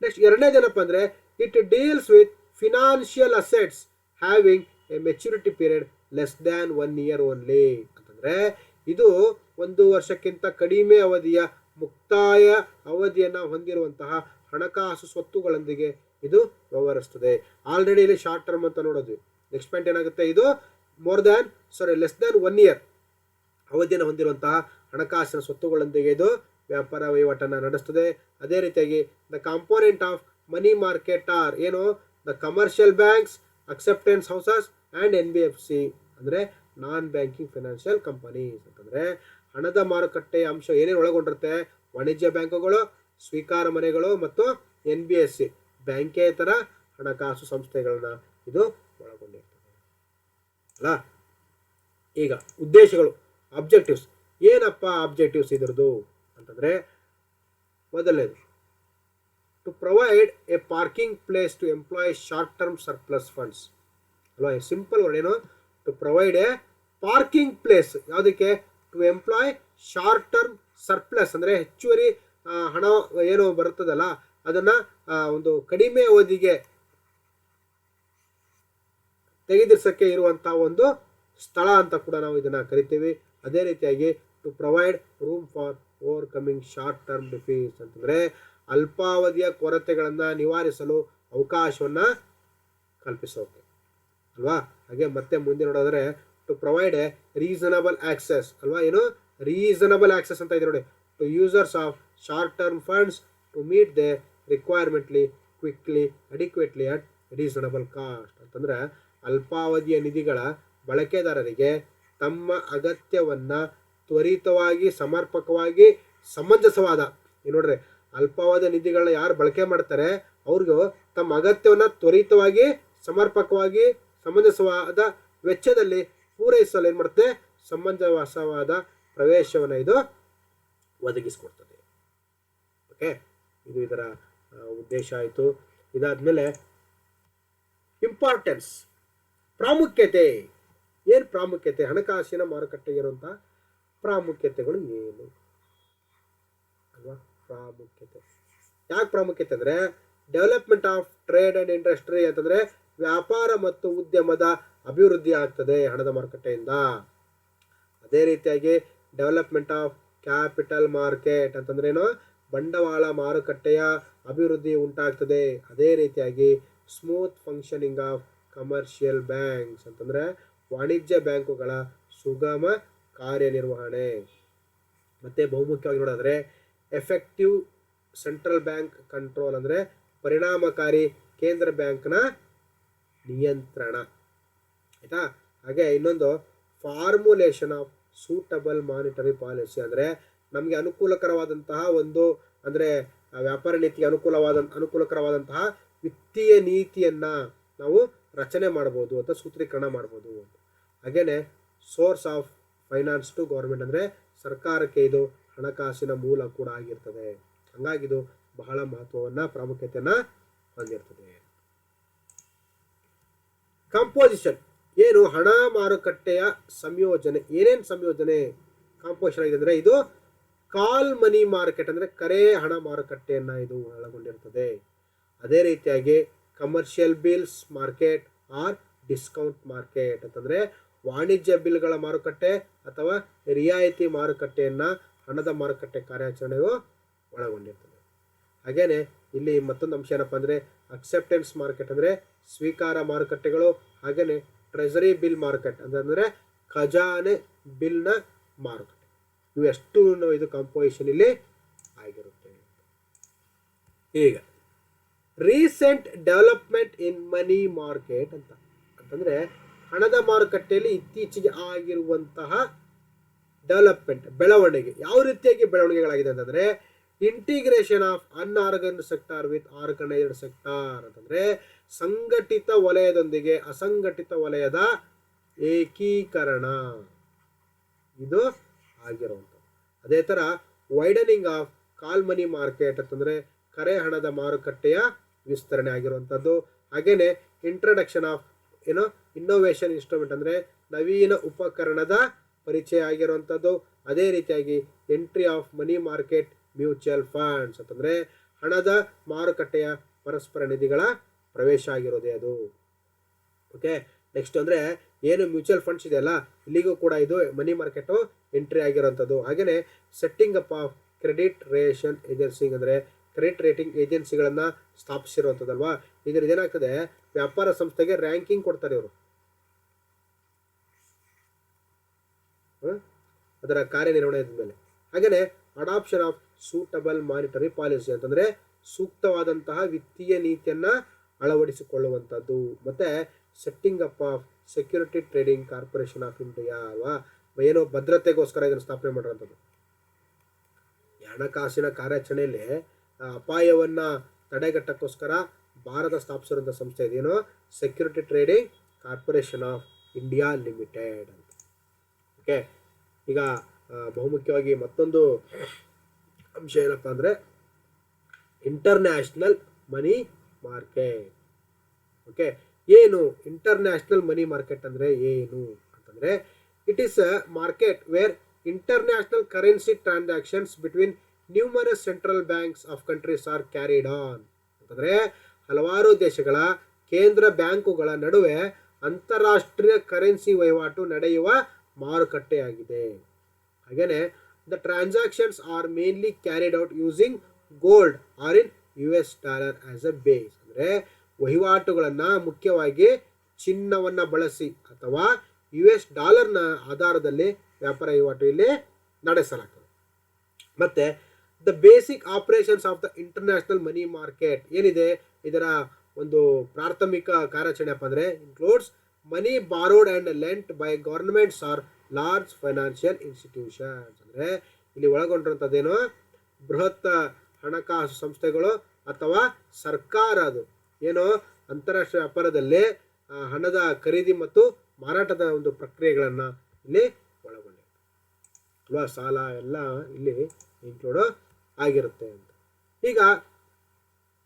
ನೆಕ್ಸ್ಟ್ ಎರಡನೇದೇನಪ್ಪ ಅಂದರೆ it deals with financial assets having a maturity period less than 1 year only ಅಂತಂದರೆ ಇದು 1 ವರ್ಷಕ್ಕಿಂತ ಕಡಿಮೆ ಅವಧಿಯ ಮುಕ್ತಾಯ ಅವಧಿಯನ್ನು ಹೊಂದಿರುವಂತಹ ಹಣಕಾಸು ಸ್ವತ್ತುಗಳೊಂದಿಗೆ ಇದು ವ್ಯವಹರಿಸ್ತದೆ. ಆಲ್ರೆಡಿ ಇಲ್ಲಿ ಶಾರ್ಟ್ ಟರ್ಮ್ ಅಂತ ನೋಡೋದು. ನೆಕ್ಸ್ಟ್ ಪಾಯಿಂಟ್ ಏನಾಗುತ್ತೆ, ಇದು ಲೆಸ್ ದ್ಯಾನ್ 1 year ಅವಧಿಯನ್ನು ಹೊಂದಿರುವಂತಹ ಹಣಕಾಸಿನ ಸ್ವತ್ತುಗಳೊಂದಿಗೆ ಇದು ವ್ಯಾಪಾರ ವಹಿವಾಟನ್ನು ನಡೆಸ್ತದೆ. ಅದೇ ರೀತಿಯಾಗಿ the component of money market are ಏನು the commercial banks, acceptance houses and NBFC ಅಂದರೆ ನಾನ್ ಬ್ಯಾಂಕಿಂಗ್ ಫೈನಾನ್ಷಿಯಲ್ ಕಂಪನೀಸ್ ಅಂತಂದರೆ ಹಣದ ಮಾರುಕಟ್ಟೆಯ ಅಂಶ ಏನೇನು ಒಳಗೊಂಡಿರುತ್ತೆ, ವಾಣಿಜ್ಯ ಬ್ಯಾಂಕುಗಳು, ಸ್ವೀಕಾರ ಮನೆಗಳು ಮತ್ತು NBFC ಬ್ಯಾಂಕೇತರ ಹಣಕಾಸು ಸಂಸ್ಥೆಗಳನ್ನ ಇದು ಒಳಗೊಂಡಿರ್ತದೆ ಅಲ್ಲ. ಈಗ ಉದ್ದೇಶಗಳು, ಆಬ್ಜೆಕ್ಟಿವ್ಸ್. ಏನಪ್ಪ ಆಬ್ಜೆಕ್ಟಿವ್ಸ್ ಇದ್ರದ್ದು ಅಂತಂದರೆ ಮೊದಲನೇದು to provide a parking place to employ short term surplus funds ಅಲ್ವಾ. ಸಿಂಪಲ್ ವರ್ಡ್ ಏನು, to provide a parking place ಯಾವುದಕ್ಕೆ, to employ short term surplus ಅಂದರೆ ಹೆಚ್ಚುವರಿ ಹಣ ಏನು ಬರುತ್ತದಲ್ಲ ಅದನ್ನು ಒಂದು ಕಡಿಮೆ ಅವಧಿಗೆ ತೆಗೆದಿರ್ಸಕ್ಕೆ ಇರುವಂಥ ಒಂದು ಸ್ಥಳ ಅಂತ ಕೂಡ ನಾವು ಇದನ್ನು ಕರಿತೀವಿ. ಅದೇ ರೀತಿಯಾಗಿ to provide room for overcoming short term defeats ಅಂತಂದರೆ ಅಲ್ಪಾವಧಿಯ ಕೊರತೆಗಳನ್ನು ನಿವಾರಿಸಲು ಅವಕಾಶವನ್ನು ಕಲ್ಪಿಸೋಕೆ ಅಲ್ವಾ. ಹಾಗೆ ಮತ್ತೆ ಮುಂದೆ ನೋಡೋದ್ರೆ to provide a reasonable access ಅಲ್ವಾ. ಏನು ರೀಸನಬಲ್ ಆಕ್ಸೆಸ್ ಅಂತ ಇದೆ ನೋಡಿ, to users of short term funds to meet the requirements quickly adequately at reasonable cost ಅಂತಂದರೆ ಅಲ್ಪಾವಧಿಯ ನಿಧಿಗಳ ಬಳಕೆದಾರರಿಗೆ ತಮ್ಮ ಅಗತ್ಯವನ್ನು ತ್ವರಿತವಾಗಿ ಸಮರ್ಪಕವಾಗಿ ಸಮಂಜಸವಾದ ನೋಡ್ರಿ ಅಲ್ಪಾವಧಿಯ ನಿಧಿಗಳನ್ನ ಯಾರು ಬಳಕೆ ಮಾಡ್ತಾರೆ ಅವ್ರಿಗೂ ತಮ್ಮ ಅಗತ್ಯವನ್ನು ತ್ವರಿತವಾಗಿ ಸಮರ್ಪಕವಾಗಿ ಸಮಂಜಸವಾದ ವೆಚ್ಚದಲ್ಲಿ ಪೂರೈಸಲು ಏನು ಮಾಡುತ್ತೆ, ಸಮಂಜಸವಾದ ಪ್ರವೇಶವನ್ನು ಇದು ಒದಗಿಸಿಕೊಡ್ತದೆ. ಓಕೆ, ಇದು ಇದರ ಉದ್ದೇಶ ಆಯಿತು. ಇದಾದಮೇಲೆ ಇಂಪಾರ್ಟೆನ್ಸ್, ಪ್ರಾಮುಖ್ಯತೆ. ಏನು ಪ್ರಾಮುಖ್ಯತೆ, ಹಣಕಾಸಿನ ಮಾರುಕಟ್ಟೆಗೆ ಇರುವಂಥ ಪ್ರಾಮುಖ್ಯತೆಗಳು ಏನು ಅಲ್ವಾ. ಪ್ರಾಮುಖ್ಯತೆ ಯಾಕೆ ಪ್ರಾಮುಖ್ಯತೆ ಅಂದರೆ development of trade and industry ಅಂತಂದರೆ ವ್ಯಾಪಾರ ಮತ್ತು ಉದ್ಯಮದ ಅಭಿವೃದ್ಧಿ ಆಗ್ತದೆ ಹಣದ ಮಾರುಕಟ್ಟೆಯಿಂದ. ಅದೇ ರೀತಿಯಾಗಿ ಡೆವಲಪ್ಮೆಂಟ್ ಆಫ್ ಕ್ಯಾಪಿಟಲ್ ಮಾರ್ಕೆಟ್ ಅಂತಂದ್ರೇನು, ಬಂಡವಾಳ ಮಾರುಕಟ್ಟೆಯ ಅಭಿವೃದ್ಧಿ ಉಂಟಾಗ್ತದೆ. ಅದೇ ರೀತಿಯಾಗಿ smooth functioning of commercial banks ಅಂತಂದರೆ ವಾಣಿಜ್ಯ ಬ್ಯಾಂಕುಗಳ ಸುಗಮ ಕಾರ್ಯನಿರ್ವಹಣೆ. ಮತ್ತು ಬಹುಮುಖ್ಯವಾಗಿ ನೋಡಿದ್ರೆ ಎಫೆಕ್ಟಿವ್ ಸೆಂಟ್ರಲ್ ಬ್ಯಾಂಕ್ ಕಂಟ್ರೋಲ್ ಅಂದರೆ ಪರಿಣಾಮಕಾರಿ ಕೇಂದ್ರ ಬ್ಯಾಂಕ್ನ ನಿಯಂತ್ರಣ ಆಯಿತಾ. ಹಾಗೆ ಇನ್ನೊಂದು formulation of suitable monetary policy ಅಂದರೆ ನಮಗೆ ಅನುಕೂಲಕರವಾದಂತಹ ಒಂದು ಅಂದರೆ ವ್ಯಾಪಾರ ನೀತಿಗೆ ಅನುಕೂಲಕರವಾದಂತಹ ವಿತ್ತೀಯ ನೀತಿಯನ್ನು ನಾವು ರಚನೆ ಮಾಡ್ಬೋದು ಅಥವಾ ಸೂತ್ರೀಕರಣ ಮಾಡ್ಬೋದು. ಹಾಗೇನೆ source of finance to government, ಅಂದರೆ ಸರ್ಕಾರಕ್ಕೆ ಇದು ಹಣಕಾಸಿನ ಮೂಲ ಕೂಡ ಆಗಿರ್ತದೆ. ಹಾಗಾಗಿ ಇದು ಬಹಳ ಮಹತ್ವವನ್ನು ಪ್ರಾಮುಖ್ಯತೆಯನ್ನು ಹೊಂದಿರ್ತದೆ. ಕಂಪೋಸಿಷನ್ ಏನು, ಹಣ ಮಾರುಕಟ್ಟೆಯ ಸಂಯೋಜನೆ. ಏನೇನು ಸಂಯೋಜನೆ ಕಾಂಪೋಸಿಷನ್ ಆಗಿದೆ ಅಂದರೆ ಇದು ಕಾಲ್ ಮನಿ ಮಾರ್ಕೆಟ್, ಅಂದರೆ ಕರೆ ಹಣ ಮಾರುಕಟ್ಟೆಯನ್ನು ಇದು ಒಳಗೊಂಡಿರ್ತದೆ. ಅದೇ ರೀತಿಯಾಗಿ commercial bills market or discount market ಅಂತಂದರೆ ವಾಣಿಜ್ಯ ಬಿಲ್ಗಳ ಮಾರುಕಟ್ಟೆ ಅಥವಾ ರಿಯಾಯಿತಿ ಮಾರುಕಟ್ಟೆಯನ್ನು ಹಣದ ಮಾರುಕಟ್ಟೆ ಕಾರ್ಯಾಚರಣೆಯು ಒಳಗೊಂಡಿರ್ತದೆ. ಹಾಗೇನೆ ಇಲ್ಲಿ ಮತ್ತೊಂದು ಅಂಶ ಏನಪ್ಪ ಅಂದರೆ ಅಕ್ಸೆಪ್ಟೆನ್ಸ್ ಮಾರ್ಕೆಟ್, ಅಂದರೆ ಸ್ವೀಕಾರ ಮಾರುಕಟ್ಟೆಗಳು. ಹಾಗೆಯೇ ಟ್ರೆಜರಿ ಬಿಲ್ ಮಾರ್ಕೆಟ್ ಅಂತಂದರೆ ಖಜಾನೆ ಬಿಲ್ನ ಮಾರುಕಟ್ಟೆ. ಇವು ಎಷ್ಟು ಇದು ಕಂಪೋಸಿಷನ್ ಇಲ್ಲಿ ಆಗಿರುತ್ತೆ. ಈಗ recent development in money market ಅಂತಂದರೆ ಹಣದ ಮಾರುಕಟ್ಟೆಯಲ್ಲಿ ಇತ್ತೀಚೆಗೆ ಆಗಿರುವಂತಹ ಡೆವಲಪ್ಮೆಂಟ್, ಬೆಳವಣಿಗೆ. ಯಾವ ರೀತಿಯಾಗಿ ಬೆಳವಣಿಗೆಗಳಾಗಿದೆ ಅಂತಂದರೆ integration of unorganised sector with organised sector ಅಂತಂದರೆ ಸಂಘಟಿತ ವಲಯದೊಂದಿಗೆ ಅಸಂಘಟಿತ ವಲಯದ ಏಕೀಕರಣ ಇದು ಆಗಿರುವಂಥದ್ದು. ಅದೇ ಥರ widening of call money market ಅಂತಂದರೆ ಕರೆ ಹಣದ ಮಾರುಕಟ್ಟೆಯ ವಿಸ್ತರಣೆ ಆಗಿರುವಂಥದ್ದು. ಹಾಗೆಯೇ ಇಂಟ್ರಡಕ್ಷನ್ ಆಫ್ ಇನ್ನೋವೇಷನ್ ಇನ್ಸ್ಟ್ರೂಮೆಂಟ್ ಅಂದರೆ ನವೀನ ಉಪಕರಣದ ಪರಿಚಯ ಆಗಿರುವಂಥದ್ದು. ಅದೇ ರೀತಿಯಾಗಿ entry of money market mutual funds ಅಂತಂದರೆ ಹಣದ ಮಾರುಕಟ್ಟೆಯ ಪರಸ್ಪರ ನಿಧಿಗಳ ಪ್ರವೇಶ ಆಗಿರೋದೇ ಅದು. ಓಕೆ, ನೆಕ್ಸ್ಟ್ ಅಂದರೆ ಏನು ಮ್ಯೂಚುವಲ್ ಫಂಡ್ಸ್ ಇದೆಯಲ್ಲ, ಇಲ್ಲಿಗೂ ಕೂಡ ಇದು ಮನಿ ಮಾರ್ಕೆಟು ಎಂಟ್ರಿ ಆಗಿರೋಂಥದ್ದು. ಹಾಗೆಯೇ setting up of credit ration agency ಅಂದರೆ ಕ್ರೆಡಿಟ್ ರೇಟಿಂಗ್ ಏಜೆನ್ಸಿಗಳನ್ನು ಸ್ಥಾಪಿಸಿರುವಂಥದ್ದಲ್ವಾ. ಇದರಿಂದ ಏನಾಗ್ತದೆ, ವ್ಯಾಪಾರ ಸಂಸ್ಥೆಗೆ ರ್ಯಾಂಕಿಂಗ್ ಕೊಡ್ತಾರೆ ಇವರು, ಅದರ ಕಾರ್ಯನಿರ್ವಹಣೆಯ ಮೇಲೆ. ಹಾಗೆಯೇ adoption of suitable monetary policy ಅಂತಂದರೆ ಸೂಕ್ತವಾದಂತಹ ವಿತ್ತೀಯ ನೀತಿಯನ್ನು ಅಳವಡಿಸಿಕೊಳ್ಳುವಂಥದ್ದು. ಮತ್ತು setting up of security trading corporation of India ಅಲ್ವಾ, ಏನೋ ಭದ್ರತೆಗೋಸ್ಕರ ಇದನ್ನು ಸ್ಥಾಪನೆ ಮಾಡಿರೋಂಥದ್ದು. ಹಣಕಾಸಿನ ಕಾರ್ಯಾಚರಣೆಯಲ್ಲಿ ಅಪಾಯವನ್ನು ತಡೆಗಟ್ಟಕ್ಕೋಸ್ಕರ ಭಾರತ ಸ್ಥಾಪಿಸಿರುವಂಥ ಸಂಸ್ಥೆ ಇದೇನು, security trading corporation of India limited ಅಂತ. ಓಕೆ, ಈಗ ಬಹುಮುಖ್ಯವಾಗಿ ಮತ್ತೊಂದು ಅಂಶ ಏನಪ್ಪ ಅಂದರೆ ಇಂಟರ್ನ್ಯಾಷನಲ್ ಮನಿ ಮಾರ್ಕೆಟ್. ಓಕೆ, ಏನು ಇಂಟರ್ನ್ಯಾಷನಲ್ ಮನಿ ಮಾರ್ಕೆಟ್ ಅಂದರೆ ಏನು ಅಂತಂದರೆ it is a market where international currency transactions between numerous central banks of countries are carried on ಅಂತಂದರೆ ಹಲವಾರು ದೇಶಗಳ ಕೇಂದ್ರ ಬ್ಯಾಂಕುಗಳ ನಡುವೆ ಅಂತಾರಾಷ್ಟ್ರೀಯ ಕರೆನ್ಸಿ ವಹಿವಾಟು ನಡೆಯುವ ಮಾರುಕಟ್ಟೆಯಾಗಿದೆ. ಹಾಗೆಯೇ the transactions are mainly carried out using gold or in US dollar as a base ಅಂದರೆ ವಹಿವಾಟುಗಳನ್ನು ಮುಖ್ಯವಾಗಿ ಚಿನ್ನವನ್ನು ಬಳಸಿ ಅಥವಾ US ಡಾಲರ್ನ ಆಧಾರದಲ್ಲಿ ವ್ಯಾಪಾರ ವಹಿವಾಟು ಇಲ್ಲಿ ನಡೆಸಲಾಗ್ತದೆ. ಮತ್ತು the basic operations of the international money market ಏನಿದೆ, ಇದರ ಒಂದು ಪ್ರಾಥಮಿಕ ಕಾರ್ಯಾಚರಣೆಪ್ಪ ಅಂದರೆ includes money borrowed and lent by governments or large financial institutions ಅಂದರೆ ಇಲ್ಲಿ ಒಳಗೊಂಡಿರುವಂಥದ್ದೇನು, ಬೃಹತ್ ಹಣಕಾಸು ಸಂಸ್ಥೆಗಳು ಅಥವಾ ಸರ್ಕಾರ ಅದು ಏನು ಅಂತಾರಾಷ್ಟ್ರೀಯ ವ್ಯಾಪಾರದಲ್ಲಿ ಹಣದ ಖರೀದಿ ಮತ್ತು ಮಾರಾಟದ ಒಂದು ಪ್ರಕ್ರಿಯೆಗಳನ್ನು ಇಲ್ಲಿ ಒಳಗೊಂಡಿದೆ ಅಲ್ವಾ, ಸಾಲ ಎಲ್ಲ ಇಲ್ಲಿ ಇನ್ಕ್ಲೂಡ್ ಆಗಿರುತ್ತೆ ಅಂತ. ಈಗ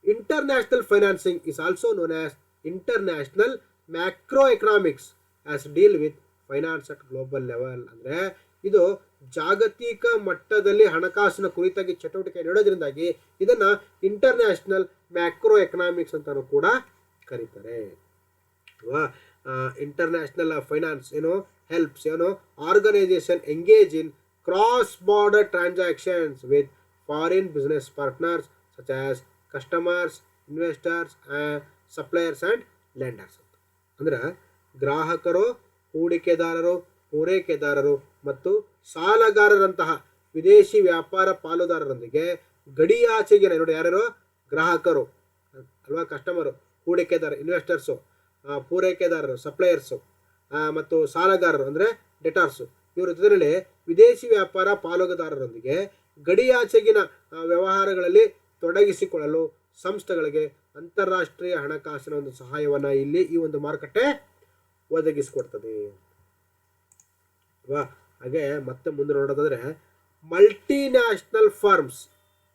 international financing is also known as international macro economics as deal with finance at global level ಅಂದರೆ ಇದು ಜಾಗತಿಕ ಮಟ್ಟದಲ್ಲಿ ಹಣಕಾಸಿನ ಕುರಿತಾಗಿ ಚಟುವಟಿಕೆ ನೀಡೋದ್ರಿಂದಾಗಿ ಇದನ್ನು ಇಂಟರ್ನ್ಯಾಷನಲ್ ಮ್ಯಾಕ್ರೋ ಎಕನಾಮಿಕ್ಸ್ ಅಂತಲೂ ಕೂಡ ಕರೀತಾರೆ ಅಲ್ವಾ. ಇಂಟರ್ನ್ಯಾಷನಲ್ ಫೈನಾನ್ಸ್ ಏನು helps organisation engage in cross border transactions with foreign business partners such as customers, investors, suppliers and lenders ಅಂತ. ಅಂದ್ರೆ ಗ್ರಾಹಕರು, ಹೂಡಿಕೆದಾರರು, ಪೂರೈಕೆದಾರರು ಮತ್ತು ಸಾಲಗಾರರಂತಹ ವಿದೇಶಿ ವ್ಯಾಪಾರ ಪಾಲುದಾರರೊಂದಿಗೆ ಗಡಿಯಾಚೆಗಿನ ನೋಡಿ ಯಾರ್ಯಾರು ಗ್ರಾಹಕರು ಅಲ್ವಾ, ಕಸ್ಟಮರು, ಹೂಡಿಕೆದಾರ ಇನ್ವೆಸ್ಟರ್ಸು, ಪೂರೈಕೆದಾರರು ಸಪ್ಲೈಯರ್ಸು ಮತ್ತು ಸಾಲಗಾರರು ಅಂದರೆ ಡೆಟಾರ್ಸು, ಇವರ ಜೊತೆಯಲ್ಲಿ ವಿದೇಶಿ ವ್ಯಾಪಾರ ಪಾಲುದಾರರೊಂದಿಗೆ ಗಡಿಯಾಚೆಗಿನ ವ್ಯವಹಾರಗಳಲ್ಲಿ ತೊಡಗಿಸಿಕೊಳ್ಳಲು ಸಂಸ್ಥೆಗಳಿಗೆ ಅಂತಾರಾಷ್ಟ್ರೀಯ ಹಣಕಾಸಿನ ಒಂದು ಸಹಾಯವನ್ನು ಇಲ್ಲಿ ಈ ಒಂದು ಮಾರುಕಟ್ಟೆ ಒದಗಿಸಿಕೊಡ್ತದೆ. ಅಲ್ವಾ. ಹಾಗೆ ಮತ್ತೆ ಮುಂದೆ ನೋಡೋದಾದರೆ multinational firms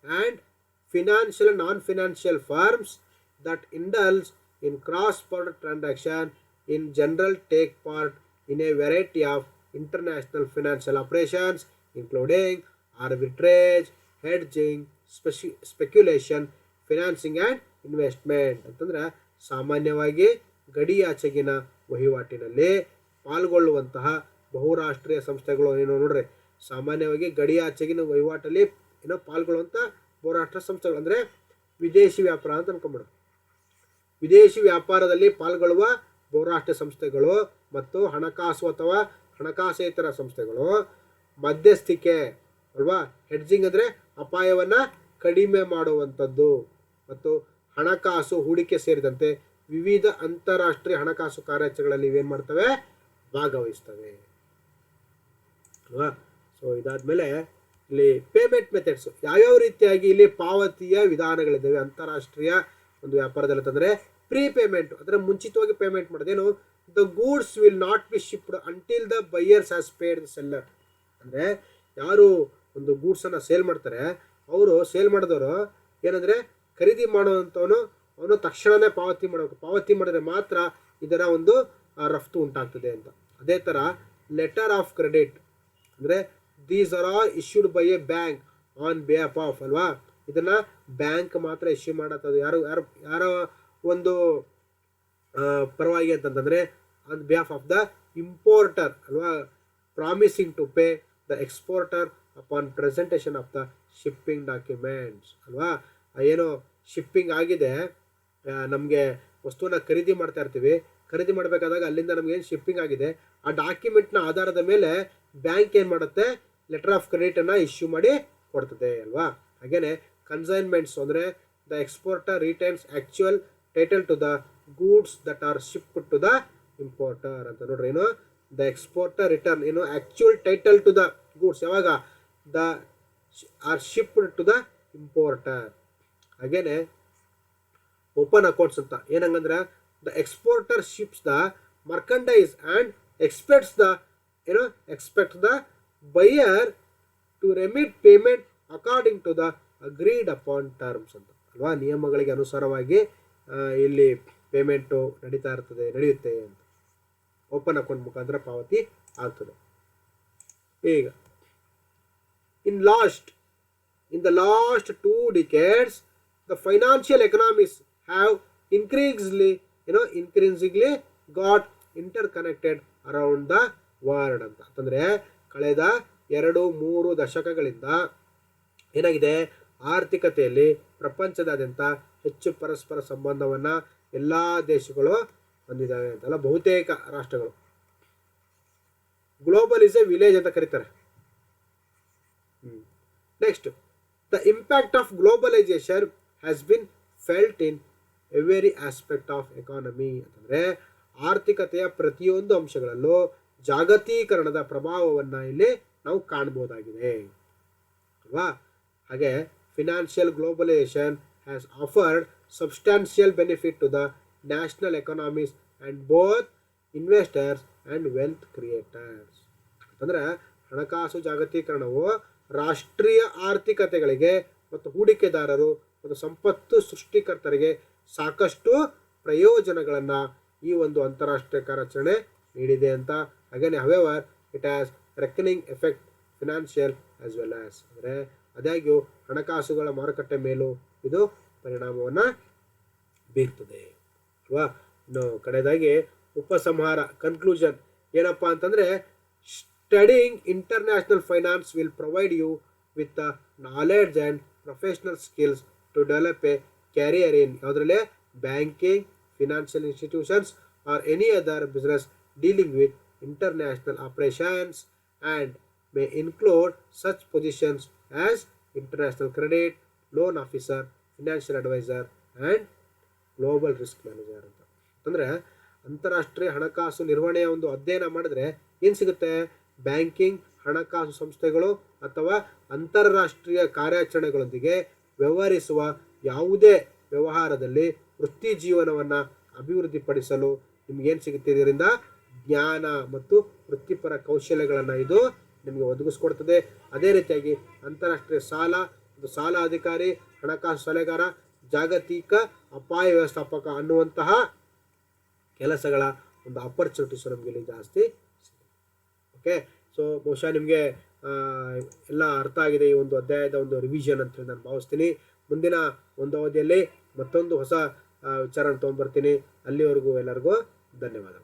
and financial non financial firms that indulge in cross-border transaction in general take part in a variety of international financial operations including arbitrage, hedging, speculation, financing and investment. ಅಂತಂದ್ರೆ ಸಾಮಾನ್ಯವಾಗಿ ಗಡಿಯಾಚೆಗಿನ ವಹಿವಾಟಿನಲ್ಲಿ ಪಾಲ್ಗೊಳ್ಳುವಂತಹ ಬಹುರಾಷ್ಟ್ರೀಯ ಸಂಸ್ಥೆಗಳು ಏನು ನೋಡ್ರಿ, ಸಾಮಾನ್ಯವಾಗಿ ಗಡಿಯಾಚೆಗಿನ ವಹಿವಾಟಲ್ಲಿ ಏನೋ ಪಾಲ್ಗೊಳ್ಳುವಂಥ ಬಹುರಾಷ್ಟ್ರೀಯ ಸಂಸ್ಥೆಗಳು ಅಂದರೆ ವಿದೇಶಿ ವ್ಯಾಪಾರ ಅಂತ ಅನ್ಕೊಂಬಿಡು. ವಿದೇಶಿ ವ್ಯಾಪಾರದಲ್ಲಿ ಪಾಲ್ಗೊಳ್ಳುವ ಬಹುರಾಷ್ಟ್ರೀಯ ಸಂಸ್ಥೆಗಳು ಮತ್ತು ಹಣಕಾಸು ಅಥವಾ ಹಣಕಾಸೇತರ ಸಂಸ್ಥೆಗಳು ಮಧ್ಯಸ್ಥಿಕೆ ಅಲ್ವಾ. ಹೆಡ್ಜಿಂಗ್ ಅಂದರೆ ಅಪಾಯವನ್ನು ಕಡಿಮೆ ಮಾಡುವಂಥದ್ದು ಮತ್ತು ಹಣಕಾಸು ಹೂಡಿಕೆ ಸೇರಿದಂತೆ ವಿವಿಧ ಅಂತಾರಾಷ್ಟ್ರೀಯ ಹಣಕಾಸು ಕಾರ್ಯಾಚರಣೆಗಳಲ್ಲಿ ಇವೇನು ಮಾಡ್ತವೆ, ಭಾಗವಹಿಸ್ತವೆ ಅಲ್ವಾ. ಸೊ ಇದಾದಮೇಲೆ ಇಲ್ಲಿ ಪೇಮೆಂಟ್ ಮೆಥಡ್ಸು ಯಾವ್ಯಾವ ರೀತಿಯಾಗಿ ಇಲ್ಲಿ ಪಾವತಿಯ ವಿಧಾನಗಳಿದ್ದಾವೆ ಅಂತಾರಾಷ್ಟ್ರೀಯ ಒಂದು ವ್ಯಾಪಾರದಲ್ಲಿ ಅಂತಂದರೆ ಪ್ರೀಪೇಮೆಂಟ್ ಅಂದರೆ ಮುಂಚಿತವಾಗಿ ಪೇಮೆಂಟ್ ಮಾಡೋದೇನು, the goods will not be shipped until the buyers has paid the seller. ಅಂದರೆ ಯಾರು ಒಂದು ಗೂಡ್ಸನ್ನು ಸೇಲ್ ಮಾಡ್ತಾರೆ ಅವರು ಸೇಲ್ ಮಾಡಿದವರು ಏನಂದರೆ ಖರೀದಿ ಮಾಡುವಂಥವನು ಅವನು ತಕ್ಷಣವೇ ಪಾವತಿ ಮಾಡಬೇಕು. ಪಾವತಿ ಮಾಡಿದ್ರೆ ಮಾತ್ರ ಇದರ ಒಂದು ರಫ್ತು ಉಂಟಾಗ್ತದೆ ಅಂತ. ಅದೇ ಥರ ಲೆಟರ್ ಆಫ್ ಕ್ರೆಡಿಟ್ ಅಂದರೆ these are all issued by A bank on behalf of ಅಲ್ವಾ. ಇದನ್ನು ಬ್ಯಾಂಕ್ ಮಾತ್ರ ಇಶ್ಯೂ ಮಾಡತ್ತದು, ಯಾರೋ ಒಂದು ಪರವಾಗಿ ಅಂತಂತಂದರೆ on behalf of the importer ಅಲ್ವಾ, promising to pay the exporter upon presentation of the shipping documents ಅಲ್ವಾ. ಏನು ಶಿಪ್ಪಿಂಗ್ ಆಗಿದೆ, ನಮಗೆ ವಸ್ತುವನ್ನು ಖರೀದಿ ಮಾಡ್ತಾ ಇರ್ತೀವಿ, ಖರೀದಿ ಮಾಡಬೇಕಾದಾಗ ಅಲ್ಲಿಂದ ನಮಗೇನು ಶಿಪ್ಪಿಂಗ್ ಆಗಿದೆ ಆ ಡಾಕ್ಯುಮೆಂಟ್ನ ಆಧಾರದ ಮೇಲೆ ಬ್ಯಾಂಕ್ ಏನು ಮಾಡುತ್ತೆ, ಲೆಟರ್ ಆಫ್ ಕ್ರೆಡಿಟನ್ನು ಇಶ್ಯೂ ಮಾಡಿ ಕೊಡ್ತದೆ ಅಲ್ವಾ. ಹಾಗೇನೆ ಕನ್ಸೈನ್ಮೆಂಟ್ಸ್ ಅಂದರೆ the exporter retains actual title to the goods that are shipped to the importer ಅಂತ ನೋಡ್ರಿ. ಏನು ದ ಎಕ್ಸ್ಪೋರ್ಟರ್ ರಿಟರ್ನ್ ಏನು actual title to the goods ಯಾವಾಗ the are shipped to the importer. ಹಾಗೇನೆ ಓಪನ್ ಅಕೌಂಟ್ಸ್ ಅಂತ ಏನಂಗಂದ್ರೆ the exporter ships the merchandise and expects the buyer to remit payment according to the agreed upon terms ಅಂತ ಅಲ್ವಾ. ನಿಯಮಗಳಿಗೆ ಅನುಸಾರವಾಗಿ ಇಲ್ಲಿ payment ನಡೆಯುತ್ತೆ ಅಂತ ಓಪನ್ ಅಕೌಂಟ್ ಮುಖಾಂತರ ಪಾವತಿ ಆಗ್ತದೆ. ಈಗ in the last 2 decades the financial economies have increasingly got interconnected around the world ಅಂತ ಅಂತಂದರೆ ಕಳೆದ 2-3 ದಶಕಗಳಿಂದ ಏನಾಗಿದೆ, ಆರ್ಥಿಕತೆಯಲ್ಲಿ ಪ್ರಪಂಚದಾದ್ಯಂತ ಹೆಚ್ಚು ಪರಸ್ಪರ ಸಂಬಂಧವನ್ನು ಎಲ್ಲ ದೇಶಗಳು ಹೊಂದಿದ್ದಾವೆ ಅಂತಲ್ಲ, ಬಹುತೇಕ ರಾಷ್ಟ್ರಗಳು. ಗ್ಲೋಬಲ್ ಇಸ್ ಎ ವಿಲೇಜ್ ಅಂತ ಕರೀತಾರೆ. Next, the impact of globalisation has been felt in every aspect of economy ಅಂತಂದರೆ ಆರ್ಥಿಕತೆಯ ಪ್ರತಿಯೊಂದು ಅಂಶಗಳಲ್ಲೂ ಜಾಗತೀಕರಣದ ಪ್ರಭಾವವನ್ನು ಇಲ್ಲಿ ನಾವು ಕಾಣ್ಬೋದಾಗಿದೆ ಅಲ್ವಾ. ಹಾಗೆ financial globalisation has offered substantial benefit to the national economies and both investors and wealth creators ಅಂತಂದರೆ ಹಣಕಾಸು ಜಾಗತೀಕರಣವು ರಾಷ್ಟ್ರೀಯ ಆರ್ಥಿಕತೆಗಳಿಗೆ ಮತ್ತು ಹೂಡಿಕೆದಾರರು ಮತ್ತು ಸಂಪತ್ತು ಸೃಷ್ಟಿಕರ್ತರಿಗೆ ಸಾಕಷ್ಟು ಪ್ರಯೋಜನಗಳನ್ನು ಈ ಒಂದು ಅಂತಾರಾಷ್ಟ್ರೀಯ ಕಾರ್ಯಾಚರಣೆ ನೀಡಿದೆ ಅಂತ. ಹಾಗೆಯೇ however it has reckoning effect financial as well as ಅಂದರೆ ಆದಾಗ್ಯೂ ಹಣಕಾಸುಗಳ ಮಾರುಕಟ್ಟೆ ಮೇಲೂ ಇದು ಪರಿಣಾಮವನ್ನು ಬೀರ್ತದೆ ಅಲ್ವಾ. ಇನ್ನು ಕಡೆಯದಾಗಿ ಉಪಸಂಹಾರ ಕನ್ಕ್ಲೂಷನ್ ಏನಪ್ಪ ಅಂತಂದರೆ, studying international finance will provide you with the knowledge and professional skills to develop a career in ಯಾವುದರಲ್ಲೇ banking, financial institutions or any other business dealing with international operations and may include such positions as international credit, loan officer, financial advisor and global risk manager ಅಂತ. ಅಂದರೆ ಅಂತಾರಾಷ್ಟ್ರೀಯ ಹಣಕಾಸು ನಿರ್ವಹಣೆಯ ಒಂದು ಅಧ್ಯಯನ ಮಾಡಿದ್ರೆ ಏನು ಸಿಗುತ್ತೆ, ಬ್ಯಾಂಕಿಂಗ್, ಹಣಕಾಸು ಸಂಸ್ಥೆಗಳು ಅಥವಾ ಅಂತಾರಾಷ್ಟ್ರೀಯ ಕಾರ್ಯಾಚರಣೆಗಳೊಂದಿಗೆ ವ್ಯವಹರಿಸುವ ಯಾವುದೇ ವ್ಯವಹಾರದಲ್ಲಿ ವೃತ್ತಿ ಜೀವನವನ್ನು ಅಭಿವೃದ್ಧಿಪಡಿಸಲು ನಿಮಗೇನು ಸಿಗುತ್ತೆ, ಇದರಿಂದ ಜ್ಞಾನ ಮತ್ತು ವೃತ್ತಿಪರ ಕೌಶಲ್ಯಗಳನ್ನು ಇದು ನಿಮಗೆ ಒದಗಿಸ್ಕೊಡ್ತದೆ. ಅದೇ ರೀತಿಯಾಗಿ ಅಂತಾರಾಷ್ಟ್ರೀಯ ಸಾಲ ಅಧಿಕಾರಿ, ಹಣಕಾಸು ಸಲಹೆಗಾರ, ಜಾಗತಿಕ ಅಪಾಯ ವ್ಯವಸ್ಥಾಪಕ ಅನ್ನುವಂತಹ ಕೆಲಸಗಳ ಒಂದು ಆಪರ್ಚುನಿಟೀಸ್ ನಮಗೆ ಇಲ್ಲಿ ಜಾಸ್ತಿ ಸಿಗುತ್ತೆ. ಓಕೆ, ಸೊ ಬಹುಶಃ ನಿಮಗೆ ಎಲ್ಲ ಅರ್ಥ ಆಗಿದೆ ಈ ಒಂದು ಅಧ್ಯಾಯದ ಒಂದು ರಿವಿಷನ್ ಅಂತೇಳಿ ನಾನು ಭಾವಿಸ್ತೀನಿ. ಮುಂದಿನ ಒಂದು ಅವಧಿಯಲ್ಲಿ ಮತ್ತೊಂದು ಹೊಸ ವಿಚಾರ ತೊಗೊಂಡ್ಬರ್ತೀನಿ. ಅಲ್ಲಿವರೆಗೂ ಎಲ್ಲರಿಗೂ ಧನ್ಯವಾದಗಳು.